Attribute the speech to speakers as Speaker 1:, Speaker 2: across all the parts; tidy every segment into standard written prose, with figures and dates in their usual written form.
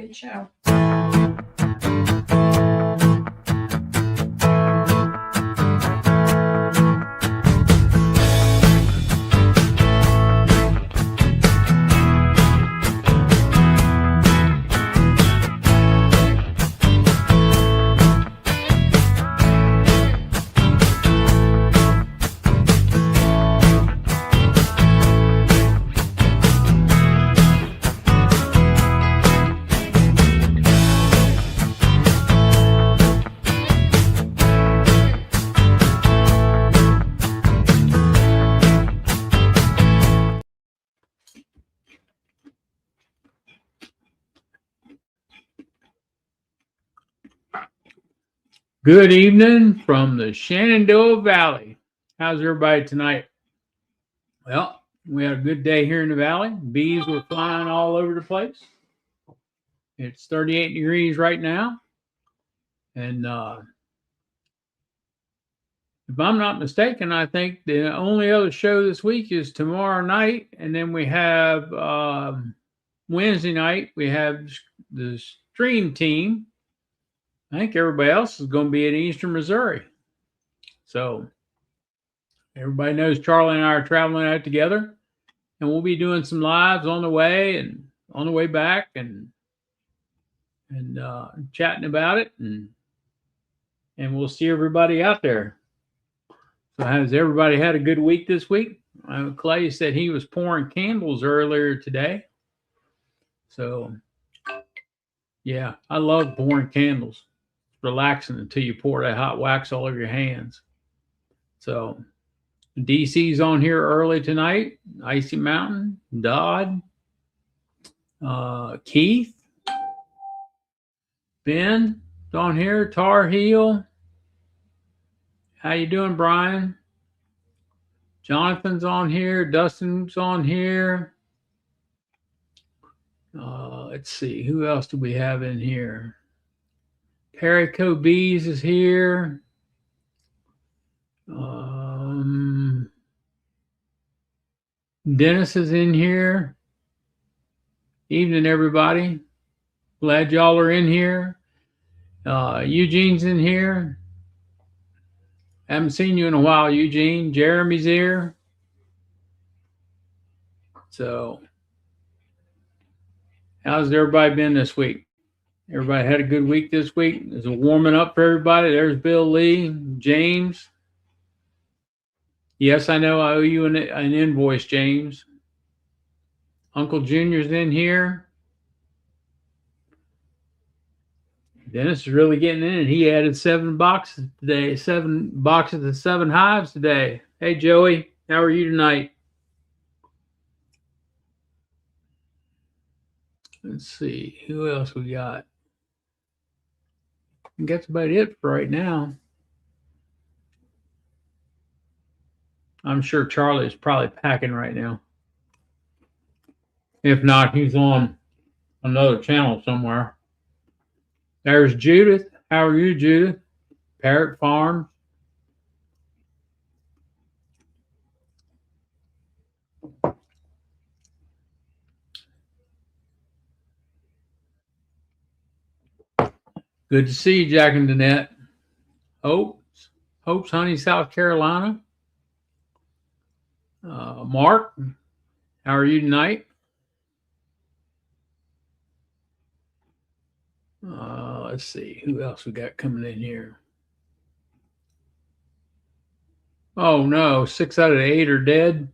Speaker 1: the show.
Speaker 2: Good evening from the Shenandoah Valley. How's everybody tonight? Well, we had a good day here in the valley. Bees were flying all over the place. It's 38 degrees right now. And if I'm not mistaken, I think the only other show this week is tomorrow night. And then we have Wednesday night, we have the stream team. I think everybody else is going to be in Eastern Missouri. So everybody knows Charlie and I are traveling out together, and we'll be doing some lives on the way and on the way back and chatting about it, and we'll see everybody out there. So has everybody had a good week this week? Clay said he was pouring candles earlier today. So yeah, I love pouring candles. Relaxing until you pour that hot wax all over your hands. So DC's on here early tonight. Icy Mountain, Dodd, Keith, Ben on here, Tar Heel. How you doing, Brian? Jonathan's on here. Dustin's on here. Let's see, who else do we have in here? Perico Bees is here. Dennis is in here. Evening, everybody. Glad y'all are in here. Eugene's in here. Haven't seen you in a while, Eugene. Jeremy's here. So, how's everybody been this week? Everybody had a good week this week? Is it warming up for everybody? There's Bill Lee, James. Yes, I know I owe you an invoice, James. Uncle Junior's in here. Dennis is really getting in it. He added 7 boxes today, 7 boxes of 7 hives today. Hey, Joey, how are you tonight? Let's see, who else we got? I think that's about it for right now. I'm sure Charlie's probably packing right now. If not, he's on another channel somewhere. There's Judith. How are you, Judith? Parrot Farm. Good to see you, Jack and Danette. Hope's Honey, South Carolina. Mark, how are you tonight? Let's see, who else we got coming in here? Oh no, 6 out of 8 are dead.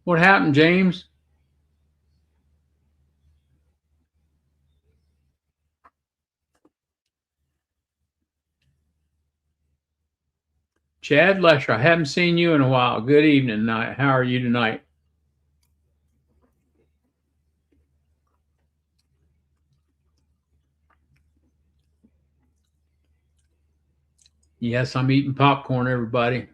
Speaker 2: What happened, James? Chad Lesher, I haven't seen you in a while. Good evening, night. How are you tonight? Yes, I'm eating popcorn, everybody.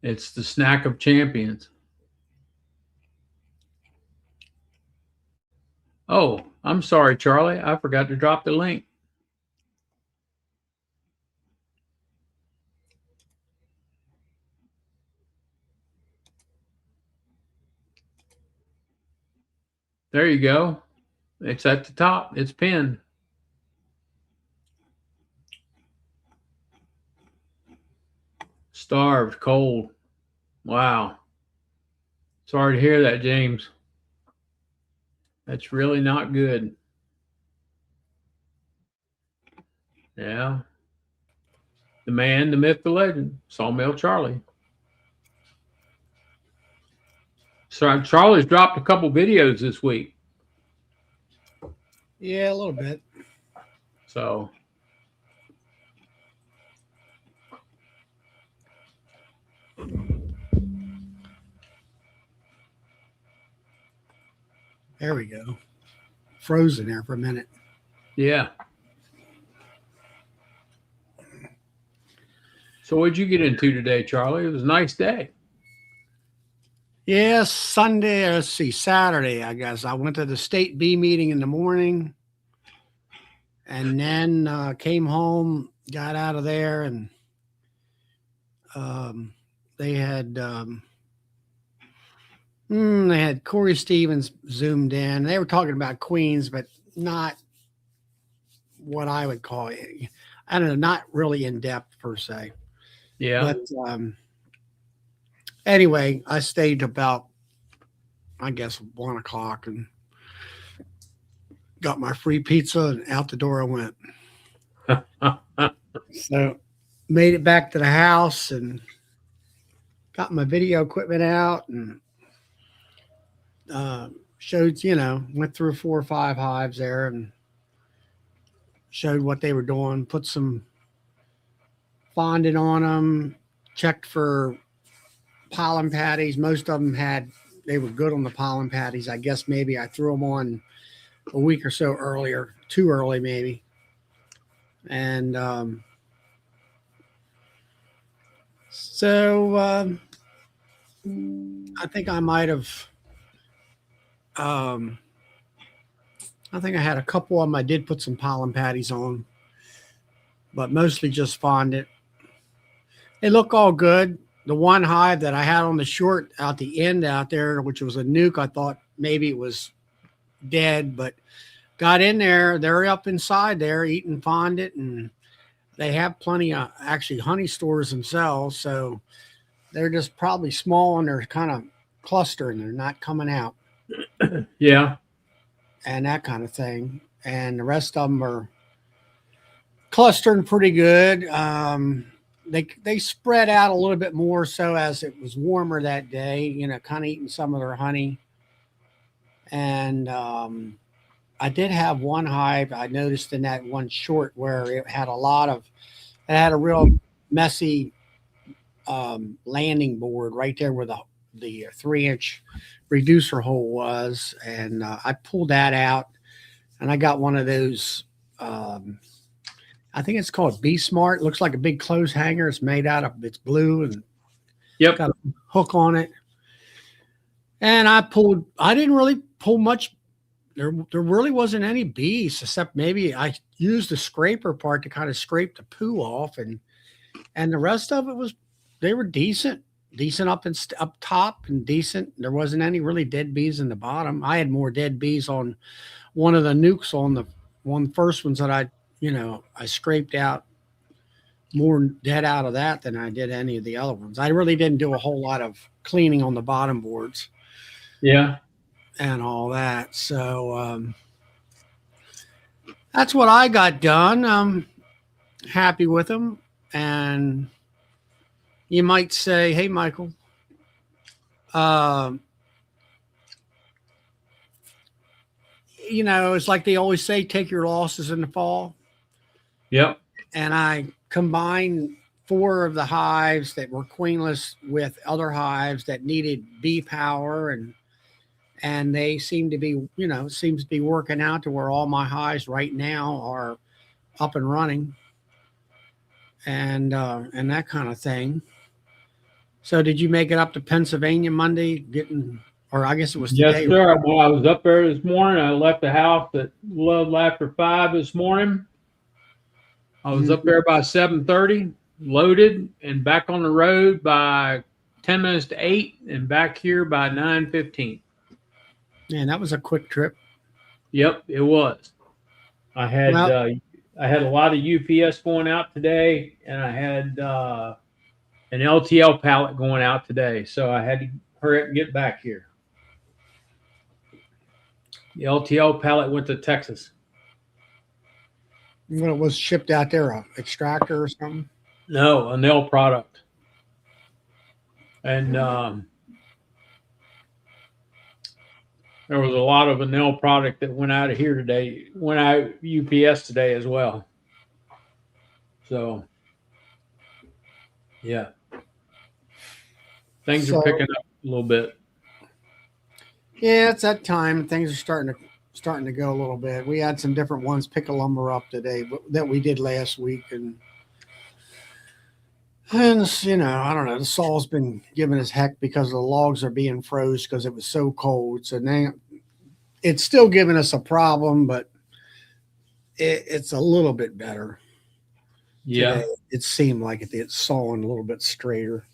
Speaker 2: It's the snack of champions. Oh, I'm sorry, Charlie. I forgot to drop the link. There you go. It's at the top. It's pinned. Starved, cold. Wow. Sorry to hear that, James. That's really not good. Yeah. The man, the myth, the legend, Sawmill Charlie. So Charlie's dropped a couple videos this week.
Speaker 1: Yeah, a little bit.
Speaker 2: So
Speaker 1: There we go. Frozen there for a minute.
Speaker 2: yeah. So what'd you get into today, Charlie? It was a nice day.
Speaker 1: Yeah, Sunday, let's see, Saturday, I guess. I went to the state bee meeting in the morning and then came home, got out of there, and um, they had they had Corey Stevens zoomed in. They were talking about queens, but not what I would call it. I don't know, not really in depth per se.
Speaker 2: Yeah.
Speaker 1: But anyway, I stayed about, I guess, 1 o'clock and got my free pizza and out the door I went. So made it back to the house and got my video equipment out and showed, went through 4 or 5 hives there and showed what they were doing, put some fondant on them, checked for pollen patties. Most of them they were good on the pollen patties. I guess maybe I threw them on a week or so earlier, too early maybe. And so I think I might have, I think I had a couple of them. I did put some pollen patties on, but mostly just fondant. They look all good. The one hive that I had on the short out the end out there, which was a nuke, I thought maybe it was dead, but got in there. They're up inside there eating fondant, and they have plenty of actually honey stores themselves. So they're just probably small and they're kind of clustering. They're not coming out.
Speaker 2: Yeah.
Speaker 1: And that kind of thing. And the rest of them are clustering pretty good. They spread out a little bit more so as it was warmer that day, kind of eating some of their honey. And I did have one hive I noticed in that one short where it had a real messy landing board right there where the 3-inch reducer hole was. And I pulled that out and I got one of those, I think it's called Be Smart. It looks like a big clothes hanger. It's blue and
Speaker 2: Yep.
Speaker 1: got a hook on it. And I didn't really pull much. There really wasn't any bees except maybe I used the scraper part to kind of scrape the poo off. And the rest of it they were decent up top and decent. There wasn't any really dead bees in the bottom. I had more dead bees on one of the nukes on the first ones that I scraped out more dead out of that than I did any of the other ones. I really didn't do a whole lot of cleaning on the bottom boards.
Speaker 2: Yeah.
Speaker 1: And all that. So that's what I got done. I'm happy with them. And you might say, hey, Michael, it's like they always say, take your losses in the fall.
Speaker 2: Yep.
Speaker 1: And I combined 4 of the hives that were queenless with other hives that needed bee power, and they seem to be, seems to be working out to where all my hives right now are up and running, and that kind of thing. So, did you make it up to Pennsylvania Monday? Or I guess it was today.
Speaker 2: Yes, sir. Well, I was up there this morning. I left the house at a little after 5 this morning. I was up there by 7:30, loaded, and back on the road by 10 minutes to 8, and back here by 9:15.
Speaker 1: Man, that was a quick trip.
Speaker 2: Yep, it was. I had
Speaker 1: Well,
Speaker 2: uh, I had a lot of UPS going out today, and I had an LTL pallet going out today, so I had to hurry up and get back here. The LTL pallet went to Texas.
Speaker 1: what was shipped out there, a extractor or something?
Speaker 2: No, a nail product, and there was a lot of a nail product that went out of here today. Went out UPS today as well. So yeah, things are
Speaker 1: So
Speaker 2: picking up a little bit.
Speaker 1: yeah, it's that time. Things are starting to go a little bit. We had some different ones pick a lumber up today that we did last week, and I don't know. The saw's been giving us heck because the logs are being froze because it was so cold. So now it's still giving us a problem, but it's a little bit better today.
Speaker 2: Yeah,
Speaker 1: It seemed like it's sawing a little bit straighter.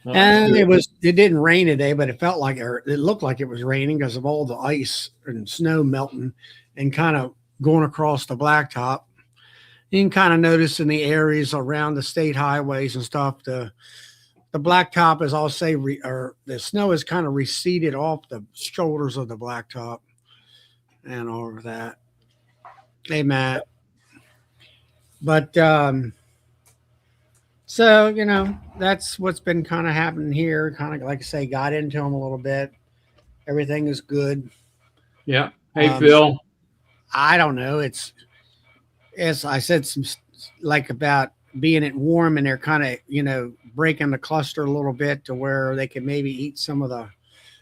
Speaker 2: well, that's
Speaker 1: And
Speaker 2: good.
Speaker 1: it didn't rain today, but it felt like it looked like it was raining because of all the ice and snow melting and kind of going across the blacktop. You can kind of notice in the areas around the state highways and stuff, the blacktop is, I'll say, or the snow is kind of receded off the shoulders of the blacktop and all of that. Hey, Matt. But so that's what's been kind of happening here. Kind of like I say, got into them a little bit. Everything is good.
Speaker 2: Yeah. Hey,
Speaker 1: Um,
Speaker 2: Phil.
Speaker 1: I don't know. It's I said some like about being it warm and they're kind of breaking the cluster a little bit to where they can maybe eat some of the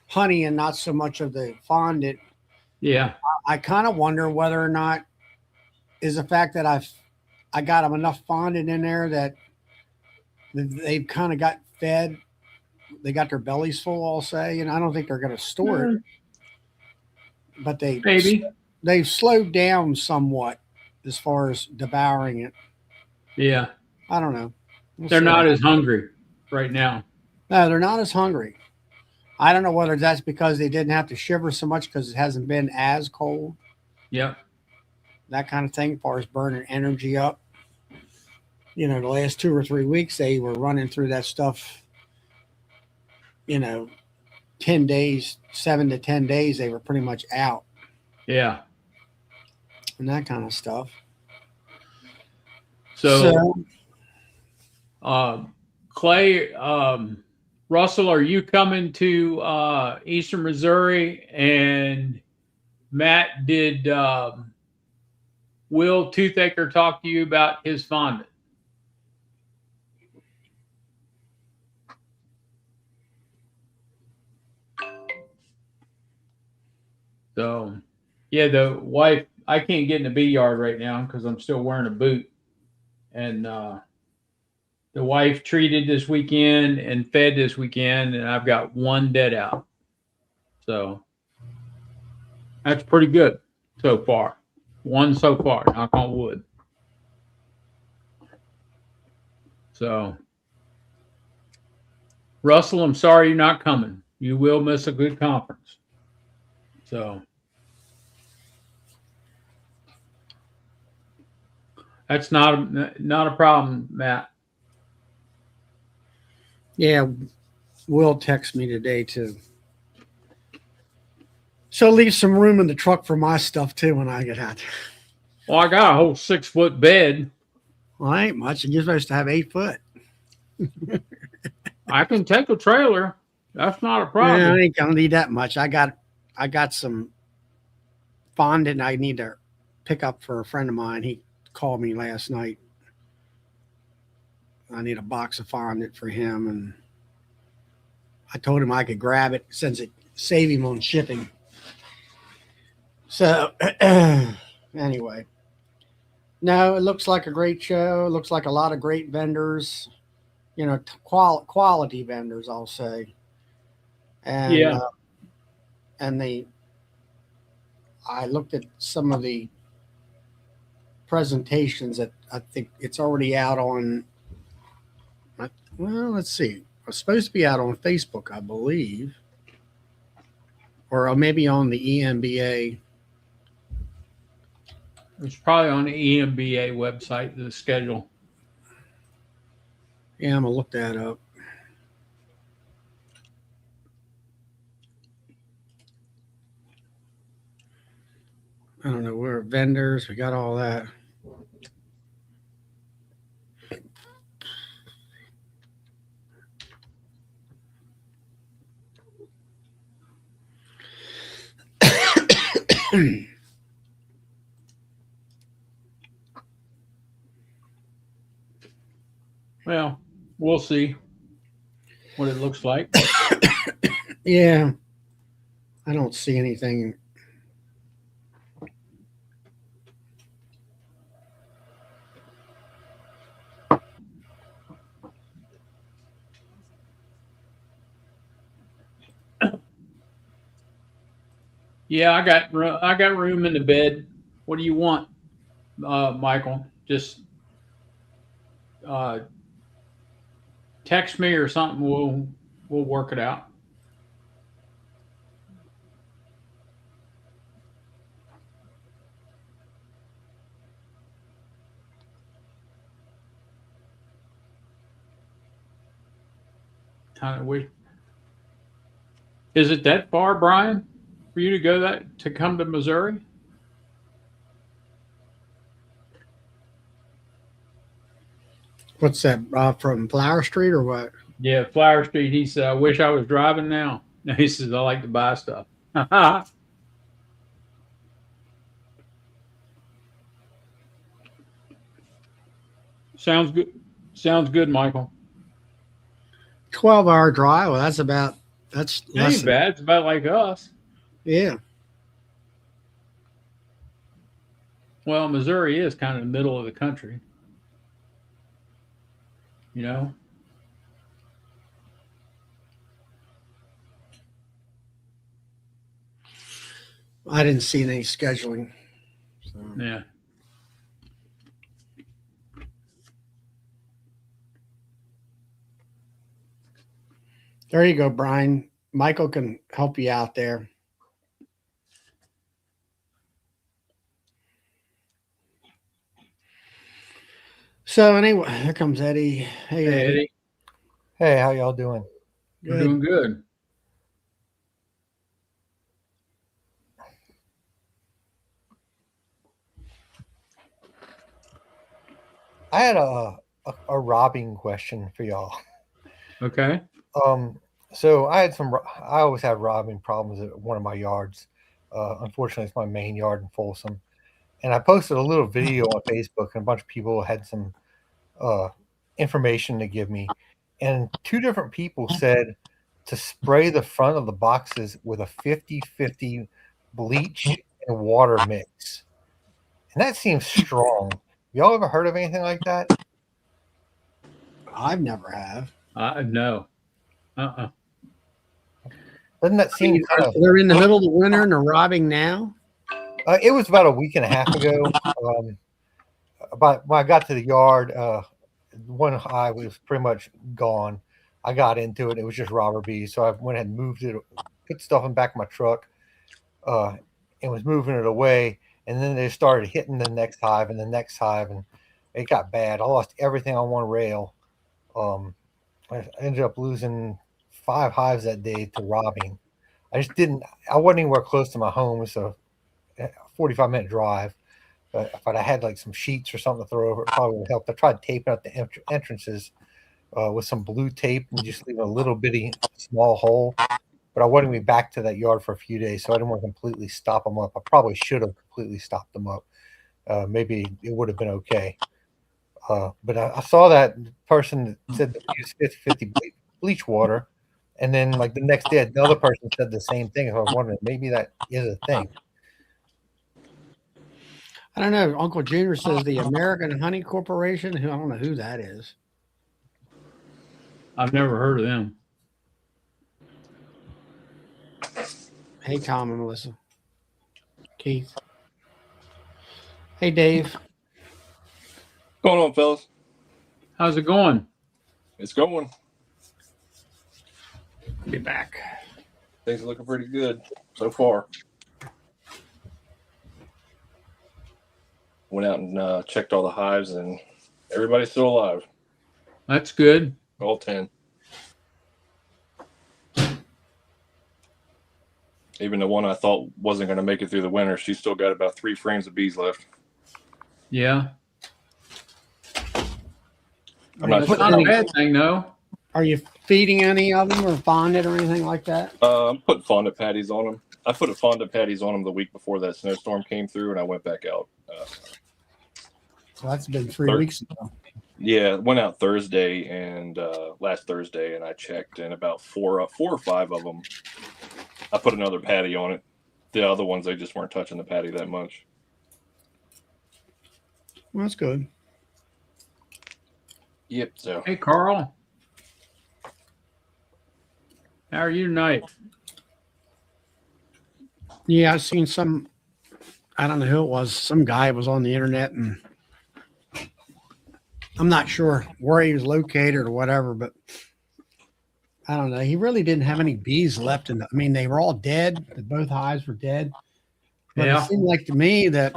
Speaker 1: honey and not so much of the fondant.
Speaker 2: Yeah.
Speaker 1: I kind of wonder whether or not is the fact that I got them enough fondant in there that they've kind of got fed. They got their bellies full. I'll say, I don't think they're going to store it, but
Speaker 2: Maybe.
Speaker 1: they've slowed down somewhat as far as devouring it.
Speaker 2: Yeah.
Speaker 1: I don't know. We'll
Speaker 2: They're
Speaker 1: see what
Speaker 2: not
Speaker 1: happens.
Speaker 2: as hungry right now.
Speaker 1: No, they're not as hungry. I don't know whether that's because they didn't have to shiver so much because it hasn't been as cold,
Speaker 2: Yep.
Speaker 1: that kind of thing, as far as burning energy up. The last 2 or 3 weeks they were running through that stuff, you know, 10 days, 7 to 10 days, they were pretty much out
Speaker 2: Yeah.
Speaker 1: and that kind of stuff.
Speaker 2: So,
Speaker 1: So,
Speaker 2: uh, Clay, Russell, are you coming to Eastern Missouri? And Matt, did Will Toothaker talk to you about his fondant? So, yeah, the wife, I can't get in the bee yard right now because I'm still wearing a boot. And the wife treated this weekend and fed this weekend, and I've got one dead out. So that's pretty good so far. One so far, knock on wood. So, Russell, I'm sorry you're not coming. You will miss a good conference. So that's not a problem, Matt.
Speaker 1: yeah, Will text me today too. So leave some room in the truck for my stuff too when I get out there.
Speaker 2: Well, I got a whole 6 foot bed.
Speaker 1: Well, ain't much. You're supposed to have 8 foot.
Speaker 2: I can take a trailer. That's not a
Speaker 1: Yeah, I
Speaker 2: problem.
Speaker 1: ain't gonna need that much. I got some fondant I need to pick up for a friend of mine. He called me last night. I need a box of fondant for him, and I told him I could grab it since it save him on shipping. So anyway, no, it looks like a great show. It looks like a lot of great vendors. Quality vendors, I'll say, and
Speaker 2: Yeah,
Speaker 1: and they. I looked at some of the presentations that I think it's already out on. Well, let's see. It's supposed to be out on Facebook, I believe. or maybe on the EMBA.
Speaker 2: It's probably on the EMBA website, the schedule.
Speaker 1: Yeah, I'm gonna look that up. I don't know. We're vendors. We got all that.
Speaker 2: Well, we'll see what it looks like.
Speaker 1: Yeah, I don't see anything.
Speaker 2: Yeah, I got room in the bed. What do you want, Michael? Just uh, text me or something. We'll work it out. Kind of wish. Is it that far, Brian, for you to go that to come to Missouri?
Speaker 1: What's that from Flower Street or what?
Speaker 2: Yeah, Flower Street. He said, "I wish I was driving now." He says, "I like to buy stuff." Sounds good. Sounds good, Michael.
Speaker 1: 12-hour drive. Well, that's
Speaker 2: It
Speaker 1: less
Speaker 2: ain't
Speaker 1: than.
Speaker 2: bad. It's about like us.
Speaker 1: Yeah,
Speaker 2: Well, Missouri is kind of the middle of the country, you know.
Speaker 1: I didn't see any scheduling. So.
Speaker 2: Yeah.
Speaker 1: There you go, Brian. Michael can help you out there. So anyway, here comes Eddie. Hey,
Speaker 2: Hey,
Speaker 1: Eddie.
Speaker 2: Eddie,
Speaker 3: Hey, how y'all doing?
Speaker 2: we're
Speaker 1: Good.
Speaker 2: doing good.
Speaker 3: I had a robbing question for y'all.
Speaker 2: Okay.
Speaker 3: Um, so I had I always have robbing problems at one of my yards. Unfortunately, it's my main yard in Folsom, and I posted a little video on Facebook, and a bunch of people had some uh, information to give me, and two different people said to spray the front of the boxes with a 50-50 bleach and water mix, and that seems strong. Y'all ever heard of anything like that?
Speaker 1: I've never have.
Speaker 2: No. Uh-uh.
Speaker 3: Doesn't that
Speaker 1: I
Speaker 3: seem
Speaker 1: mean,
Speaker 3: kind of?
Speaker 1: they're in the middle of the winter and they're robbing now.
Speaker 3: It was about a week and a half ago. About when I got to the yard, one eye was pretty much gone. I got into it; it was just robber bees. So I went ahead and moved it, put stuff in the back of my truck, uh, and was moving it away. And then they started hitting the next hive and the next hive, and it got bad. I lost everything on one rail. Um, I ended up losing 5 hives that day to robbing. I just didn't. I wasn't anywhere close to my home, so a 45-minute drive. But if I had like some sheets or something to throw over, it probably would help. I tried taping up the entrances with some blue tape and just leave a little bitty small hole. But I wanted to be back to that yard for a few days, so I didn't want to completely stop them up. I probably should have completely stopped them up. Maybe it would have been okay. But I saw that person that said to use 50-50 bleach water. And then, like the next day, another person said the same thing. So I was wondering, maybe that is a thing.
Speaker 1: I don't know. Uncle Junior says the American Honey Corporation. I don't know who that is.
Speaker 2: I've never heard of them.
Speaker 1: Hey, Tom and Melissa. Keith. Hey, Dave.
Speaker 4: What's going on, fellas?
Speaker 2: How's it going?
Speaker 4: It's going.
Speaker 1: Be back.
Speaker 4: Things are looking pretty good so far. Went out and checked all the hives, and everybody's still alive.
Speaker 2: That's good.
Speaker 4: All 10. Even the one I thought wasn't going to make it through the winter, she's still got about 3 frames of bees left.
Speaker 2: Yeah.
Speaker 4: I'm not
Speaker 2: That's
Speaker 4: sure.
Speaker 2: not a bad thing, though.
Speaker 1: Are you feeding any of them or fondant or anything like that?
Speaker 4: I'm putting fondant patties on them. I put a fondant patties on them the week before that snowstorm came through, and I went back out.
Speaker 1: So that's been 3 weeks ago.
Speaker 4: Yeah, went out Thursday and last Thursday, and I checked, and about four or five of them, I put another patty on it. The other ones, they just weren't touching the patty that much.
Speaker 1: Well, that's good.
Speaker 4: Yep. So
Speaker 2: Hey, Carl. How are you tonight?
Speaker 1: Yeah, I've seen some. I don't know who it was. Some guy was on the internet, and I'm not sure where he was located or whatever, but I don't know. He really didn't have any bees left in. I mean, they were all dead. Both hives were dead. But
Speaker 2: Yeah.
Speaker 1: it seemed like to me that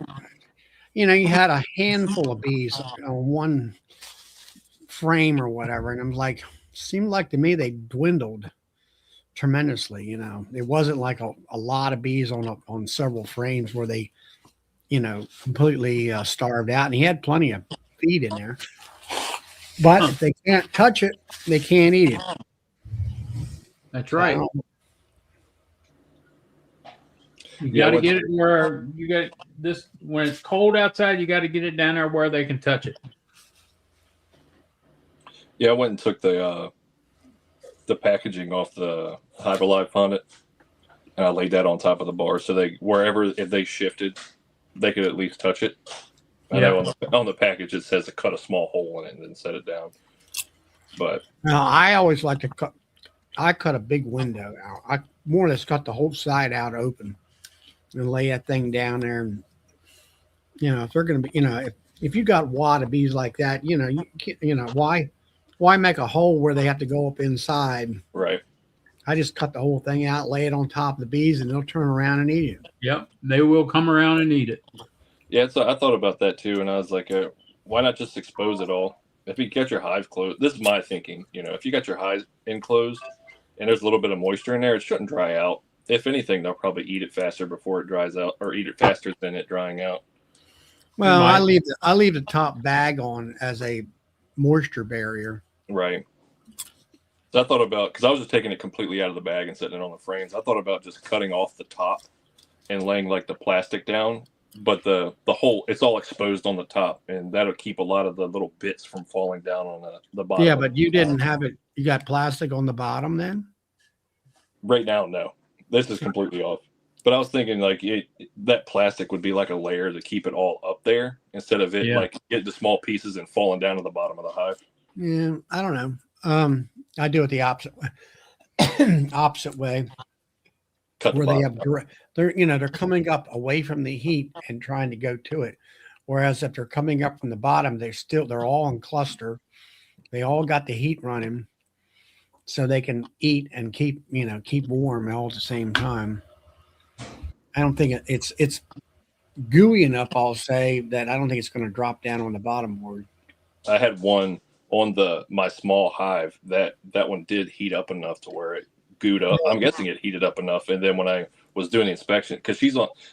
Speaker 1: you had a handful of bees on one frame or whatever, and I'm like, seemed like to me they dwindled tremendously. It wasn't like a lot of bees on several frames where they completely starved out, and he had plenty of feed in there. But if they can't touch it, they can't eat it.
Speaker 2: That's right.
Speaker 1: So,
Speaker 2: You got to get it where you got this. When it's cold outside, you got to get it down there where they can touch it.
Speaker 4: yeah, I went and took the packaging off the Hive Alive fondant, and I laid that on top of the bar, so if they shifted, they could at least touch it. I know on the package it says to cut a small hole in it and then set it down. But
Speaker 1: now I always like to cut. I cut a big window out. I more or less cut the whole side out open and lay that thing down there. And if they're going to be, if you got a wad of bees like that, you can't, why make a hole where they have to go up inside?
Speaker 4: right.
Speaker 1: I just cut the whole thing out, lay it on top of the bees, and they'll turn around and eat it.
Speaker 2: Yep, they will come around and eat it.
Speaker 4: Yeah, so I thought about that too, and I was like, why not just expose it all? If you get your hive closed, this is my thinking. If you got your hives enclosed and there's a little bit of moisture in there, it shouldn't dry out. If anything, they'll probably eat it faster before it dries out, or eat it faster than it drying out.
Speaker 1: Well, I leave the top bag on as a moisture barrier.
Speaker 4: Right. So I thought about, because I was just taking it completely out of the bag and setting it on the frames. I thought about just cutting off the top and laying like the plastic down, but the whole, it's all exposed on the top, and that'll keep a lot of the little bits from falling down on the bottom.
Speaker 1: Yeah, but you didn't have it. You got plastic on the bottom then?
Speaker 4: Right now, no. This is completely off. But I was thinking like that plastic would be like a layer to keep it all up there instead of it like getting to small pieces and falling down to the bottom of the hive.
Speaker 1: Yeah, I don't know. I do it the opposite way. Opposite way.
Speaker 4: Cut
Speaker 1: Where
Speaker 4: the
Speaker 1: they
Speaker 4: bottom.
Speaker 1: have they're coming up away from the heat and trying to go to it. Whereas if they're coming up from the bottom, they're all in cluster. They all got the heat running, so they can eat and keep warm all at the same time. I don't think it's gooey enough, I'll say, that I don't think it's going to drop down on the bottom board.
Speaker 4: I had one on my small hive that one did heat up enough to where it gooed up. I'm guessing it heated up enough, and then when I was doing the inspection, because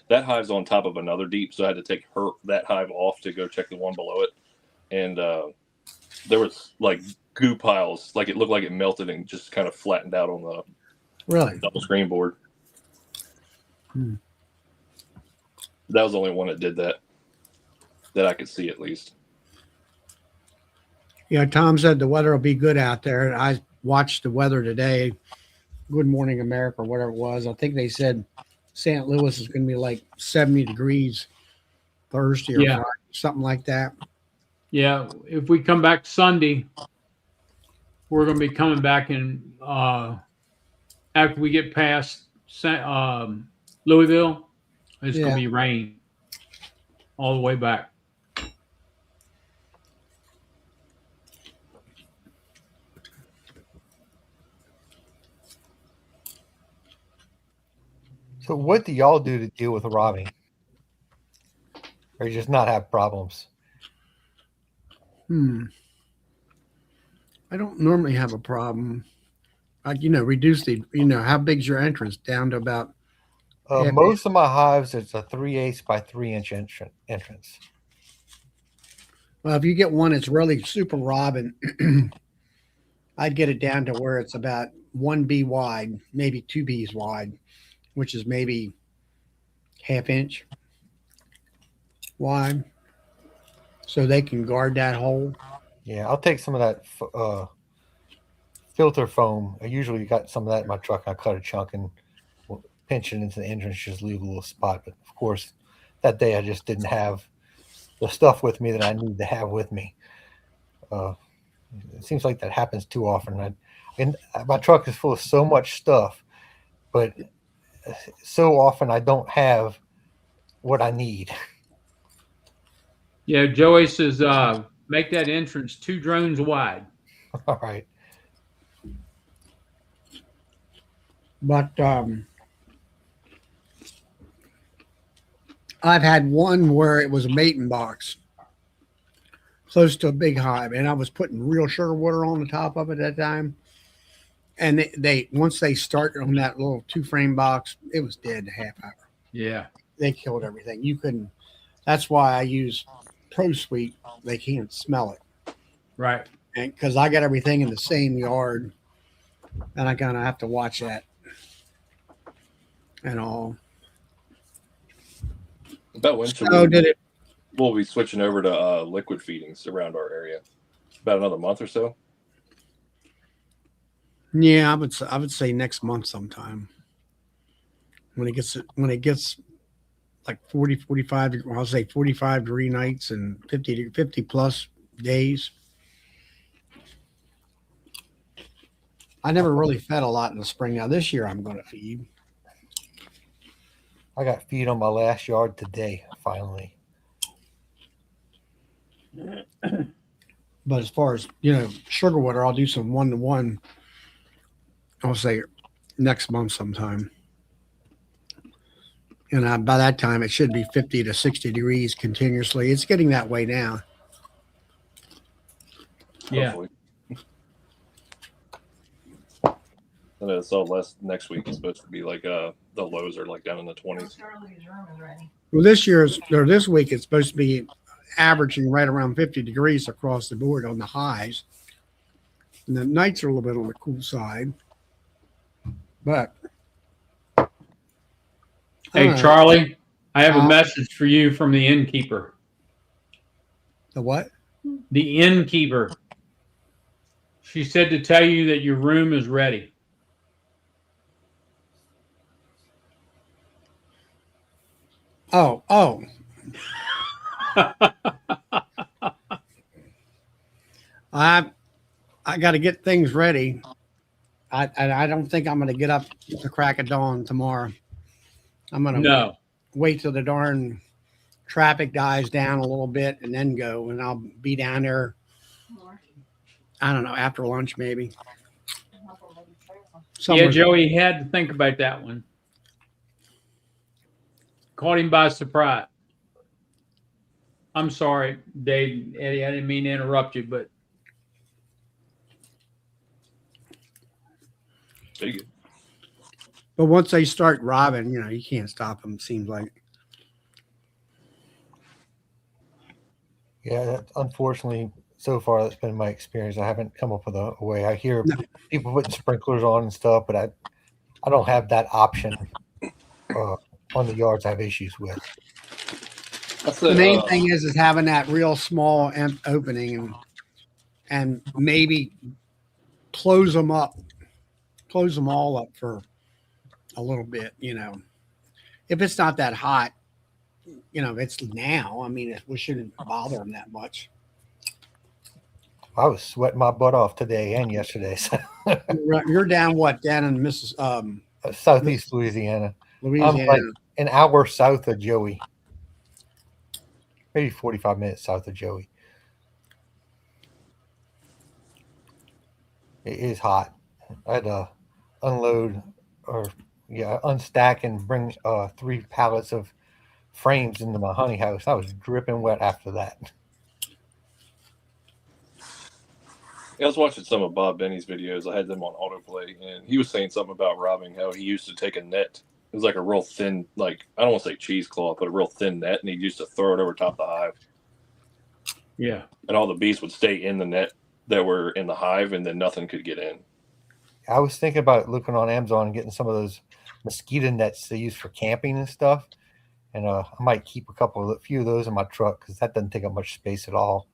Speaker 4: that hive's on top of another deep, so I had to take that hive off to go check the one below it, and there was like goo piles, like it looked like it melted and just kind of flattened out on the double screen board. That was the only one that did that I could see at least.
Speaker 1: Yeah, Tom said the weather will be good out there. I watched the weather today. Good Morning America, or whatever it was. I think they said St. Louis is going to be like 70 degrees Thursday or Friday, something like that.
Speaker 2: Yeah, if we come back Sunday, we're going to be coming back in after we get past Louisville. It's going to be rain all the way back.
Speaker 3: So what do y'all do to deal with robbing? Or you just not have problems?
Speaker 1: I don't normally have a problem. Reduce how big's your entrance down to about half.
Speaker 3: Most of my hives, it's a 3/8 by 3 inch entrance.
Speaker 1: Well, if you get one that's really super robin, I'd get it down to where it's about 1 B wide, maybe 2 Bs wide, which is maybe half inch wide, so they can guard that hole.
Speaker 3: Yeah, I'll take some of that filter foam. I usually got some of that in my truck. I cut a chunk and pinch it into the entrance, just leave a little spot. But of course, that day I just didn't have the stuff with me that I need to have with me. It seems like that happens too often. And my truck is full of so much stuff, but so often I don't have what I need.
Speaker 2: Yeah, Joey says make that entrance 2 drones wide.
Speaker 3: All right.
Speaker 1: But I've had one where it was a mating box close to a big hive, and I was putting real sugar water on the top of it at that time. And they once they started on that little 2-frame box, it was dead in a half hour.
Speaker 2: Yeah.
Speaker 1: They killed everything. You couldn't. That's why I use Pro Sweet. They can't smell it,
Speaker 2: Right.
Speaker 1: and because I got everything in the same yard, and I kind of have to watch that and all.
Speaker 4: About when should
Speaker 1: So did it?
Speaker 4: we'll be switching over to liquid feedings around our area? About another month or so.
Speaker 1: Yeah, I would say next month sometime. When it gets like 40, 45, I'll say 45-degree nights and 50 plus days. I never really fed a lot in the spring. Now this year I'm going to feed.
Speaker 3: I got feed on my last yard today, finally.
Speaker 1: But as far as sugar water, I'll do some 1-to-1. I'll say next month sometime. And by that time, it should be 50 to 60 degrees continuously. It's getting that way now.
Speaker 2: Yeah.
Speaker 4: Hopefully. And it's all less next week. It's supposed to be like the lows are like down in the 20s.
Speaker 1: Well, this week, it's supposed to be averaging right around 50 degrees across the board on the highs. And the nights are a little bit on the cool side. But
Speaker 2: Hey,
Speaker 1: Uh,
Speaker 2: Charlie, I have a message for you from the innkeeper.
Speaker 1: the what?
Speaker 2: The innkeeper. She said to tell you that your room is ready.
Speaker 1: Oh. I got to get things ready. I don't think I'm going to get up the crack of dawn tomorrow. I'm going to wait till the darn traffic dies down a little bit and then go. And I'll be down there, I don't know, after lunch maybe.
Speaker 2: Yeah, Joey had to think about that one. Caught him by surprise. I'm sorry, Dave, Eddie, I didn't mean to interrupt you, but
Speaker 1: once they start robbing, you can't stop them, it seems like.
Speaker 3: Yeah, unfortunately, so far that's been my experience. I haven't come up with a way. I hear people putting sprinklers on and stuff, but I don't have that option on the yards I have issues with.
Speaker 1: The main thing is having that real small opening and maybe close them all up for a little bit. If it's not that hot, it's now. I mean, we shouldn't bother them that much.
Speaker 3: I was sweating my butt off today and yesterday. So.
Speaker 1: You're down in
Speaker 3: Southeast Louisiana. I'm like an hour south of Joey. Maybe 45 minutes south of Joey. It is hot. I had to unload or unstack and bring 3 pallets of frames into my honey house. I was dripping wet after that.
Speaker 4: I was watching some of Bob Benny's videos. I had them on autoplay, and he was saying something about robbing. How he used to take a net. It was like a real thin, like I don't want to say cheesecloth, but a real thin net, and he used to throw it over top the hive,
Speaker 2: Yeah.
Speaker 4: and all the bees would stay in the net that were in the hive, and then nothing could get in.
Speaker 3: I was thinking about looking on Amazon and getting some of those mosquito nets they use for camping and stuff, and I might keep a few of those in my truck because that doesn't take up much space at all.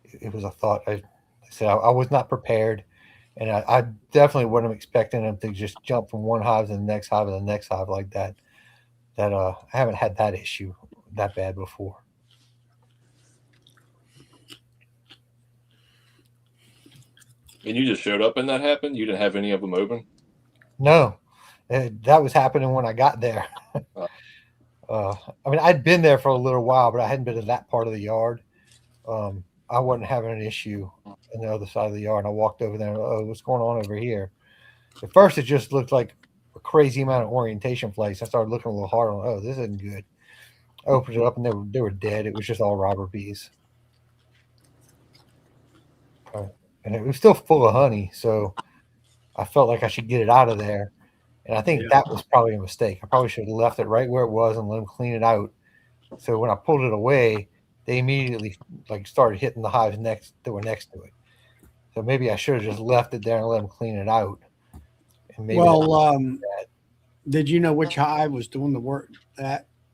Speaker 3: It was a thought. I said I was not prepared, and I definitely wasn't expecting them to just jump from one hive to the next hive and the next hive like that. I haven't had that issue that bad before.
Speaker 4: And you just showed up and that happened? You didn't have any of them open?
Speaker 3: No, that was happening when I got there. I mean, I'd been there for a little while, but I hadn't been to that part of the yard. I wasn't having an issue on the other side of the yard. I walked over there and, oh, what's going on over here? At first, it just looked like a crazy amount of orientation flies. I started looking a little harder. Oh, this isn't good. I opened it up and they were dead. It was just all robber bees. And it was still full of honey, so I felt like I should get it out of there. And I think that was probably a mistake. I probably should have left it right where it was and let them clean it out. So when I pulled it away, they immediately started hitting the hives that were next to it. So maybe I should have just left it there and let them clean it out. And maybe
Speaker 1: did you know which hive was doing the work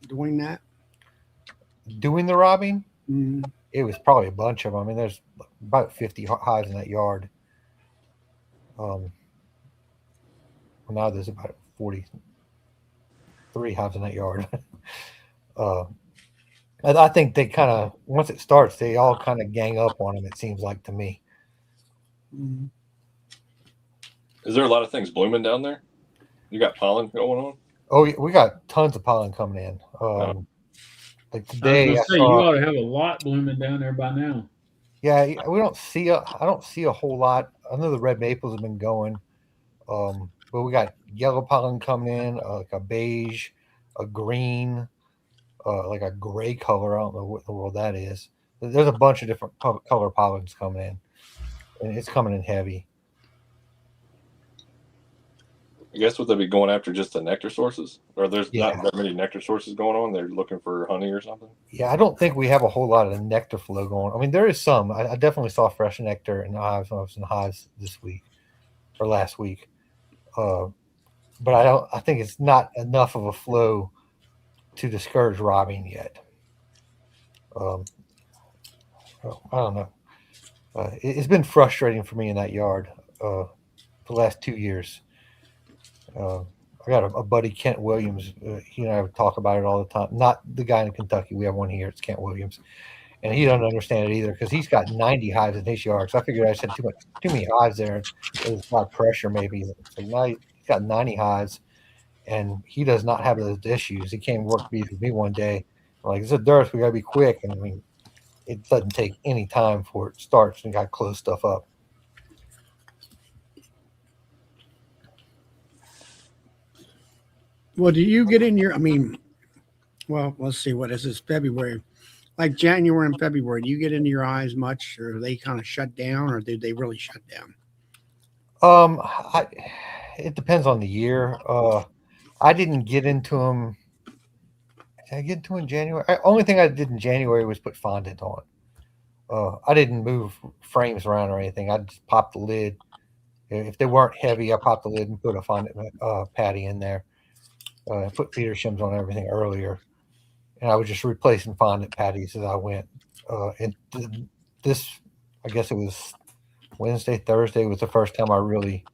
Speaker 1: doing that?
Speaker 3: Doing the robbing?
Speaker 1: Mm.
Speaker 3: It was probably a bunch of them. I mean, there's about 50 hives in that yard. Well, now there's about 43 hives in that yard. I think they kind of, once it starts, they all kind of gang up on them, it seems like to me.
Speaker 1: Mm.
Speaker 4: Is there a lot of things blooming down there? You got pollen going on?
Speaker 3: Oh, we got tons of pollen coming in. Like today,
Speaker 2: I was gonna say, you ought to have a lot blooming down there by now.
Speaker 3: Yeah, we don't see I don't see a whole lot. I know the red maples have been going, but we got yellow pollen coming in, like a beige, a green, like a gray color. I don't know what the world that is. There's a bunch of different color pollens coming in, and it's coming in heavy.
Speaker 4: I guess would they be going after just the nectar sources? Or there's not that many nectar sources going on? They're looking for honey or something?
Speaker 3: Yeah, I don't think we have a whole lot of nectar flow going. I mean, there is some. I definitely saw fresh nectar in the hives when I was in the hives this week or last week. But I think it's not enough of a flow to discourage robbing yet. I don't know. It's been frustrating for me in that yard for the last 2 years. I got a buddy, Kent Williams. He and I would talk about it all the time. Not the guy in Kentucky. We have one here. It's Kent Williams, and he doesn't understand it either because he's got 90 hives in his yard. So I figured I said too many hives there. There's a lot of pressure, maybe. So now he's got 90 hives, and he does not have those issues. He came and worked bees with me one day. I'm like, it's a dearth. We got to be quick. And I mean, it doesn't take any time before it starts and got to close stuff up.
Speaker 1: Well, do you get in your? I mean, well, let's see. What is this? February, like January and February. Do you get into your eyes much, or are they kind of shut down, or do they really shut down?
Speaker 3: It depends on the year. I didn't get into them. Did I get into in January? Only thing I did in January was put fondant on. I didn't move frames around or anything. I just popped the lid. If they weren't heavy, I popped the lid and put a fondant patty in there. Put feeder shims on everything earlier, and I was just replacing fondant patties as I went. And this, I guess it was Wednesday, Thursday was the first time I really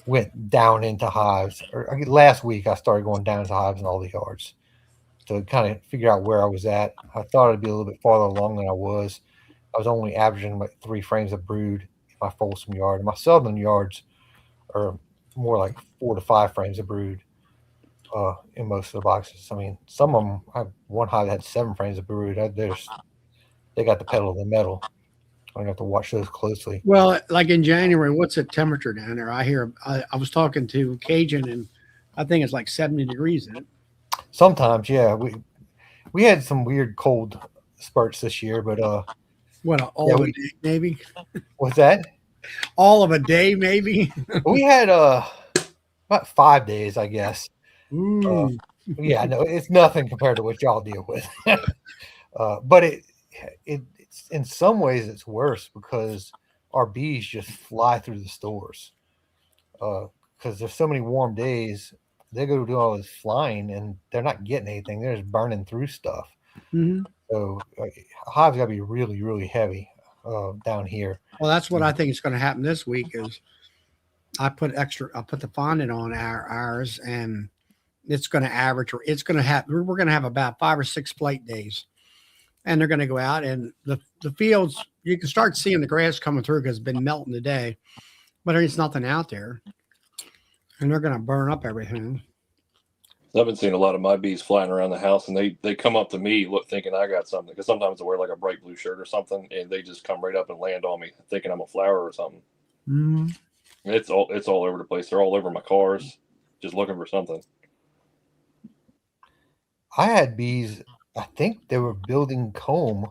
Speaker 3: went down into hives. Last week, I started going down into hives in all the yards to kind of figure out where I was at. I thought I'd be a little bit farther along than I was. I was only averaging like 3 frames of brood in my Folsom yard. And my southern yards are more like 4 to 5 frames of brood. In most of the boxes. I mean, some of them, I have one hive that had 7 frames of brood. They got the pedal to the metal. I'm gonna have to watch those closely.
Speaker 1: Well, like in January, what's the temperature down there? I was talking to Cajun, and I think it's like 70 degrees in it.
Speaker 3: Sometimes, yeah, we had some weird cold spurts this year, but
Speaker 1: What,
Speaker 3: yeah,
Speaker 1: all of a day, maybe?
Speaker 3: what's that?
Speaker 1: All of a day, maybe?
Speaker 3: We had about 5 days, I guess.
Speaker 1: Ooh.
Speaker 3: Yeah, no, it's nothing compared to what y'all deal with. But it's in some ways it's worse because our bees just fly through the stores. Because there's so many warm days, they go do all this flying and they're not getting anything. They're just burning through stuff.
Speaker 1: Hmm.
Speaker 3: So hives got to be really, really heavy down here.
Speaker 1: Well, that's what I think is going to happen this week is I put the fondant on ours, and it's going to average, or we're going to have about 5 or 6 flight days. And they're going to go out, and the fields, you can start seeing the grass coming through because it's been melting today, but there's nothing out there. And they're going to burn up everything.
Speaker 4: I've been seeing a lot of my bees flying around the house, and they come up to me thinking I got something, because sometimes I wear like a bright blue shirt or something, and they just come right up and land on me thinking I'm a flower or something.
Speaker 1: Mm-hmm.
Speaker 4: It's all over the place. They're all over my cars, just looking for something.
Speaker 3: I had bees, I think they were building comb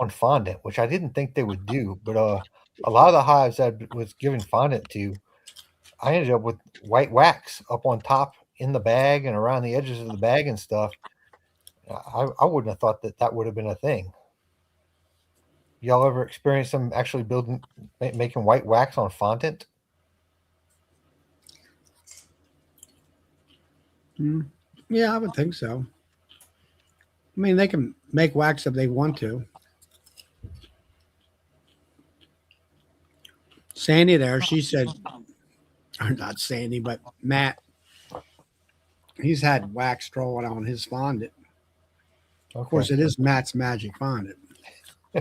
Speaker 3: on fondant, which I didn't think they would do. But a lot of the hives I was giving fondant to, I ended up with white wax up on top in the bag and around the edges of the bag and stuff. I wouldn't have thought that would have been a thing. Y'all ever experienced them actually making white wax on fondant?
Speaker 1: Yeah, I would think so. I mean, they can make wax if they want to. Sandy there, she said, or not Sandy, but Matt, he's had wax drawn on his fondant.
Speaker 3: Okay.
Speaker 1: Of course, it is Matt's magic fondant.
Speaker 3: Yeah,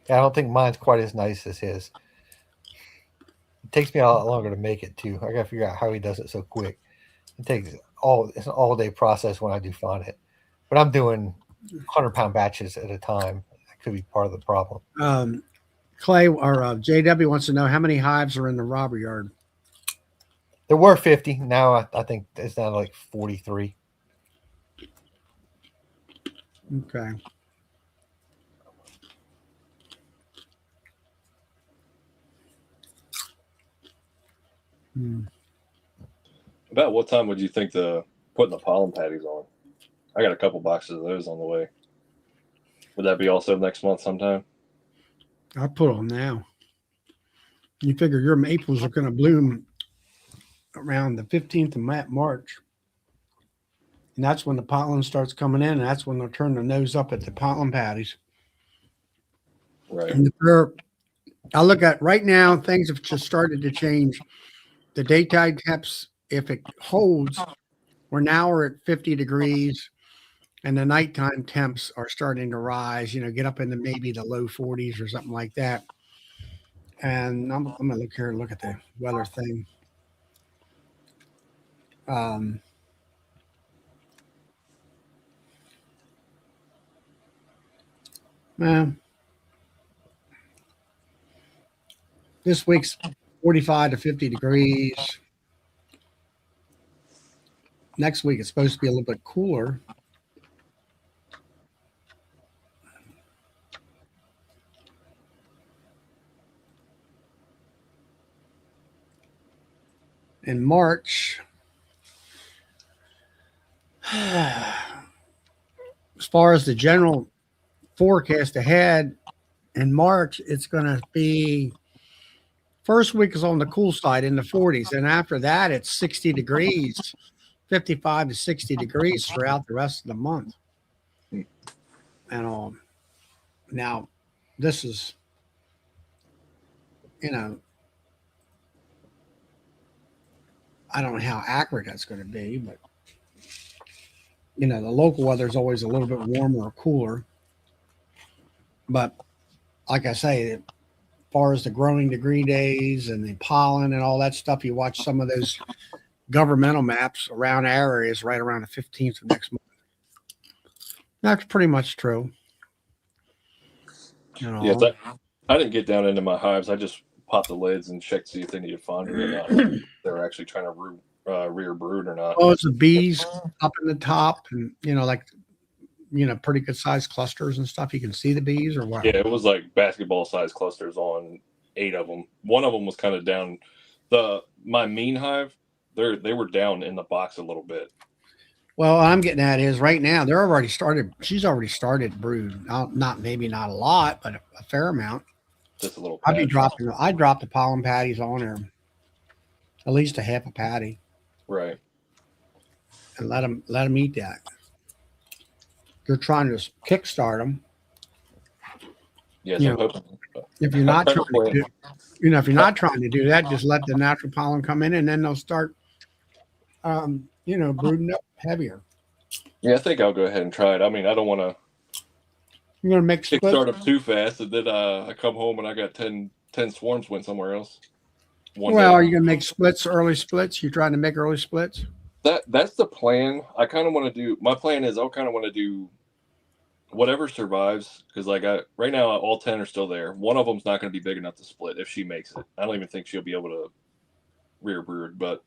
Speaker 3: I don't think mine's quite as nice as his. It takes me a lot longer to make it too. I gotta figure out how he does it so quick. It's an all day process when I do fondant, but I'm doing 100-pound batches at a time. That could be part of the problem.
Speaker 1: Clay or JW wants to know how many hives are in the robber yard.
Speaker 3: There were 50. Now I think it's down to like 43.
Speaker 1: Okay.
Speaker 4: About what time would you think putting the pollen patties on? I got a couple boxes of those on the way. Would that be also next month sometime?
Speaker 1: I'll put on now. You figure your maples are going to bloom around the 15th of March. And that's when the pollen starts coming in. And that's when they'll turn their nose up at the pollen patties.
Speaker 4: Right.
Speaker 1: And I look at right now, things have just started to change. The daytime temps, if it holds, we're at 50 degrees. And the nighttime temps are starting to rise, get up into maybe the low 40s or something like that. And I'm going to look here and look at the weather thing. This week's 45 to 50 degrees. Next week, it's supposed to be a little bit cooler. In March, as far as the general forecast ahead, in March, it's going to be first week is on the cool side in the 40s. And after that, it's 60 degrees, 55 to 60 degrees throughout the rest of the month. And now this is, I don't know how accurate that's going to be, but the local weather is always a little bit warmer or cooler. But like I say, as far as the growing degree days and the pollen and all that stuff, you watch some of those governmental maps around our areas right around the 15th of next month. That's pretty much true. You know,
Speaker 4: Yeah, I didn't get down into my hives. I just popped the lids and checked to see if they needed fondant or not. They're actually trying to rear brood or not.
Speaker 1: oh, it's the bees up in the top, and pretty good sized clusters and stuff. You can see the bees or what?
Speaker 4: Yeah, it was like basketball sized clusters on 8 of them. One of them was kind of down. My mean hive, they were down in the box a little bit.
Speaker 1: Well, what I'm getting at is right now they're already started. She's already started brood. Maybe not a lot, but a fair amount.
Speaker 4: Just a little.
Speaker 1: I'd be dropping. I drop the pollen patties on her, at least a half a patty,
Speaker 4: Right.
Speaker 1: and let them eat that. They're trying to kickstart them.
Speaker 4: Yes,
Speaker 1: You
Speaker 4: I'm
Speaker 1: know,
Speaker 4: hoping.
Speaker 1: If you're not trying to do, if you're not trying to do that, just let the natural pollen come in, and then they'll start, brooding up heavier.
Speaker 4: Yeah, I think I'll go ahead and try it. I mean, I don't want to
Speaker 1: You're gonna make splits.
Speaker 4: kickstart them too fast, and then I come home and I got 10 swarms went somewhere else.
Speaker 1: Well, are you gonna make splits, early splits? You're trying to make early splits?
Speaker 4: That's the plan. I kind of want to do. My plan is I'll kind of want to do whatever survives, because right now all 10 are still there. One of them's not going to be big enough to split if she makes it. I don't even think she'll be able to rear brood, but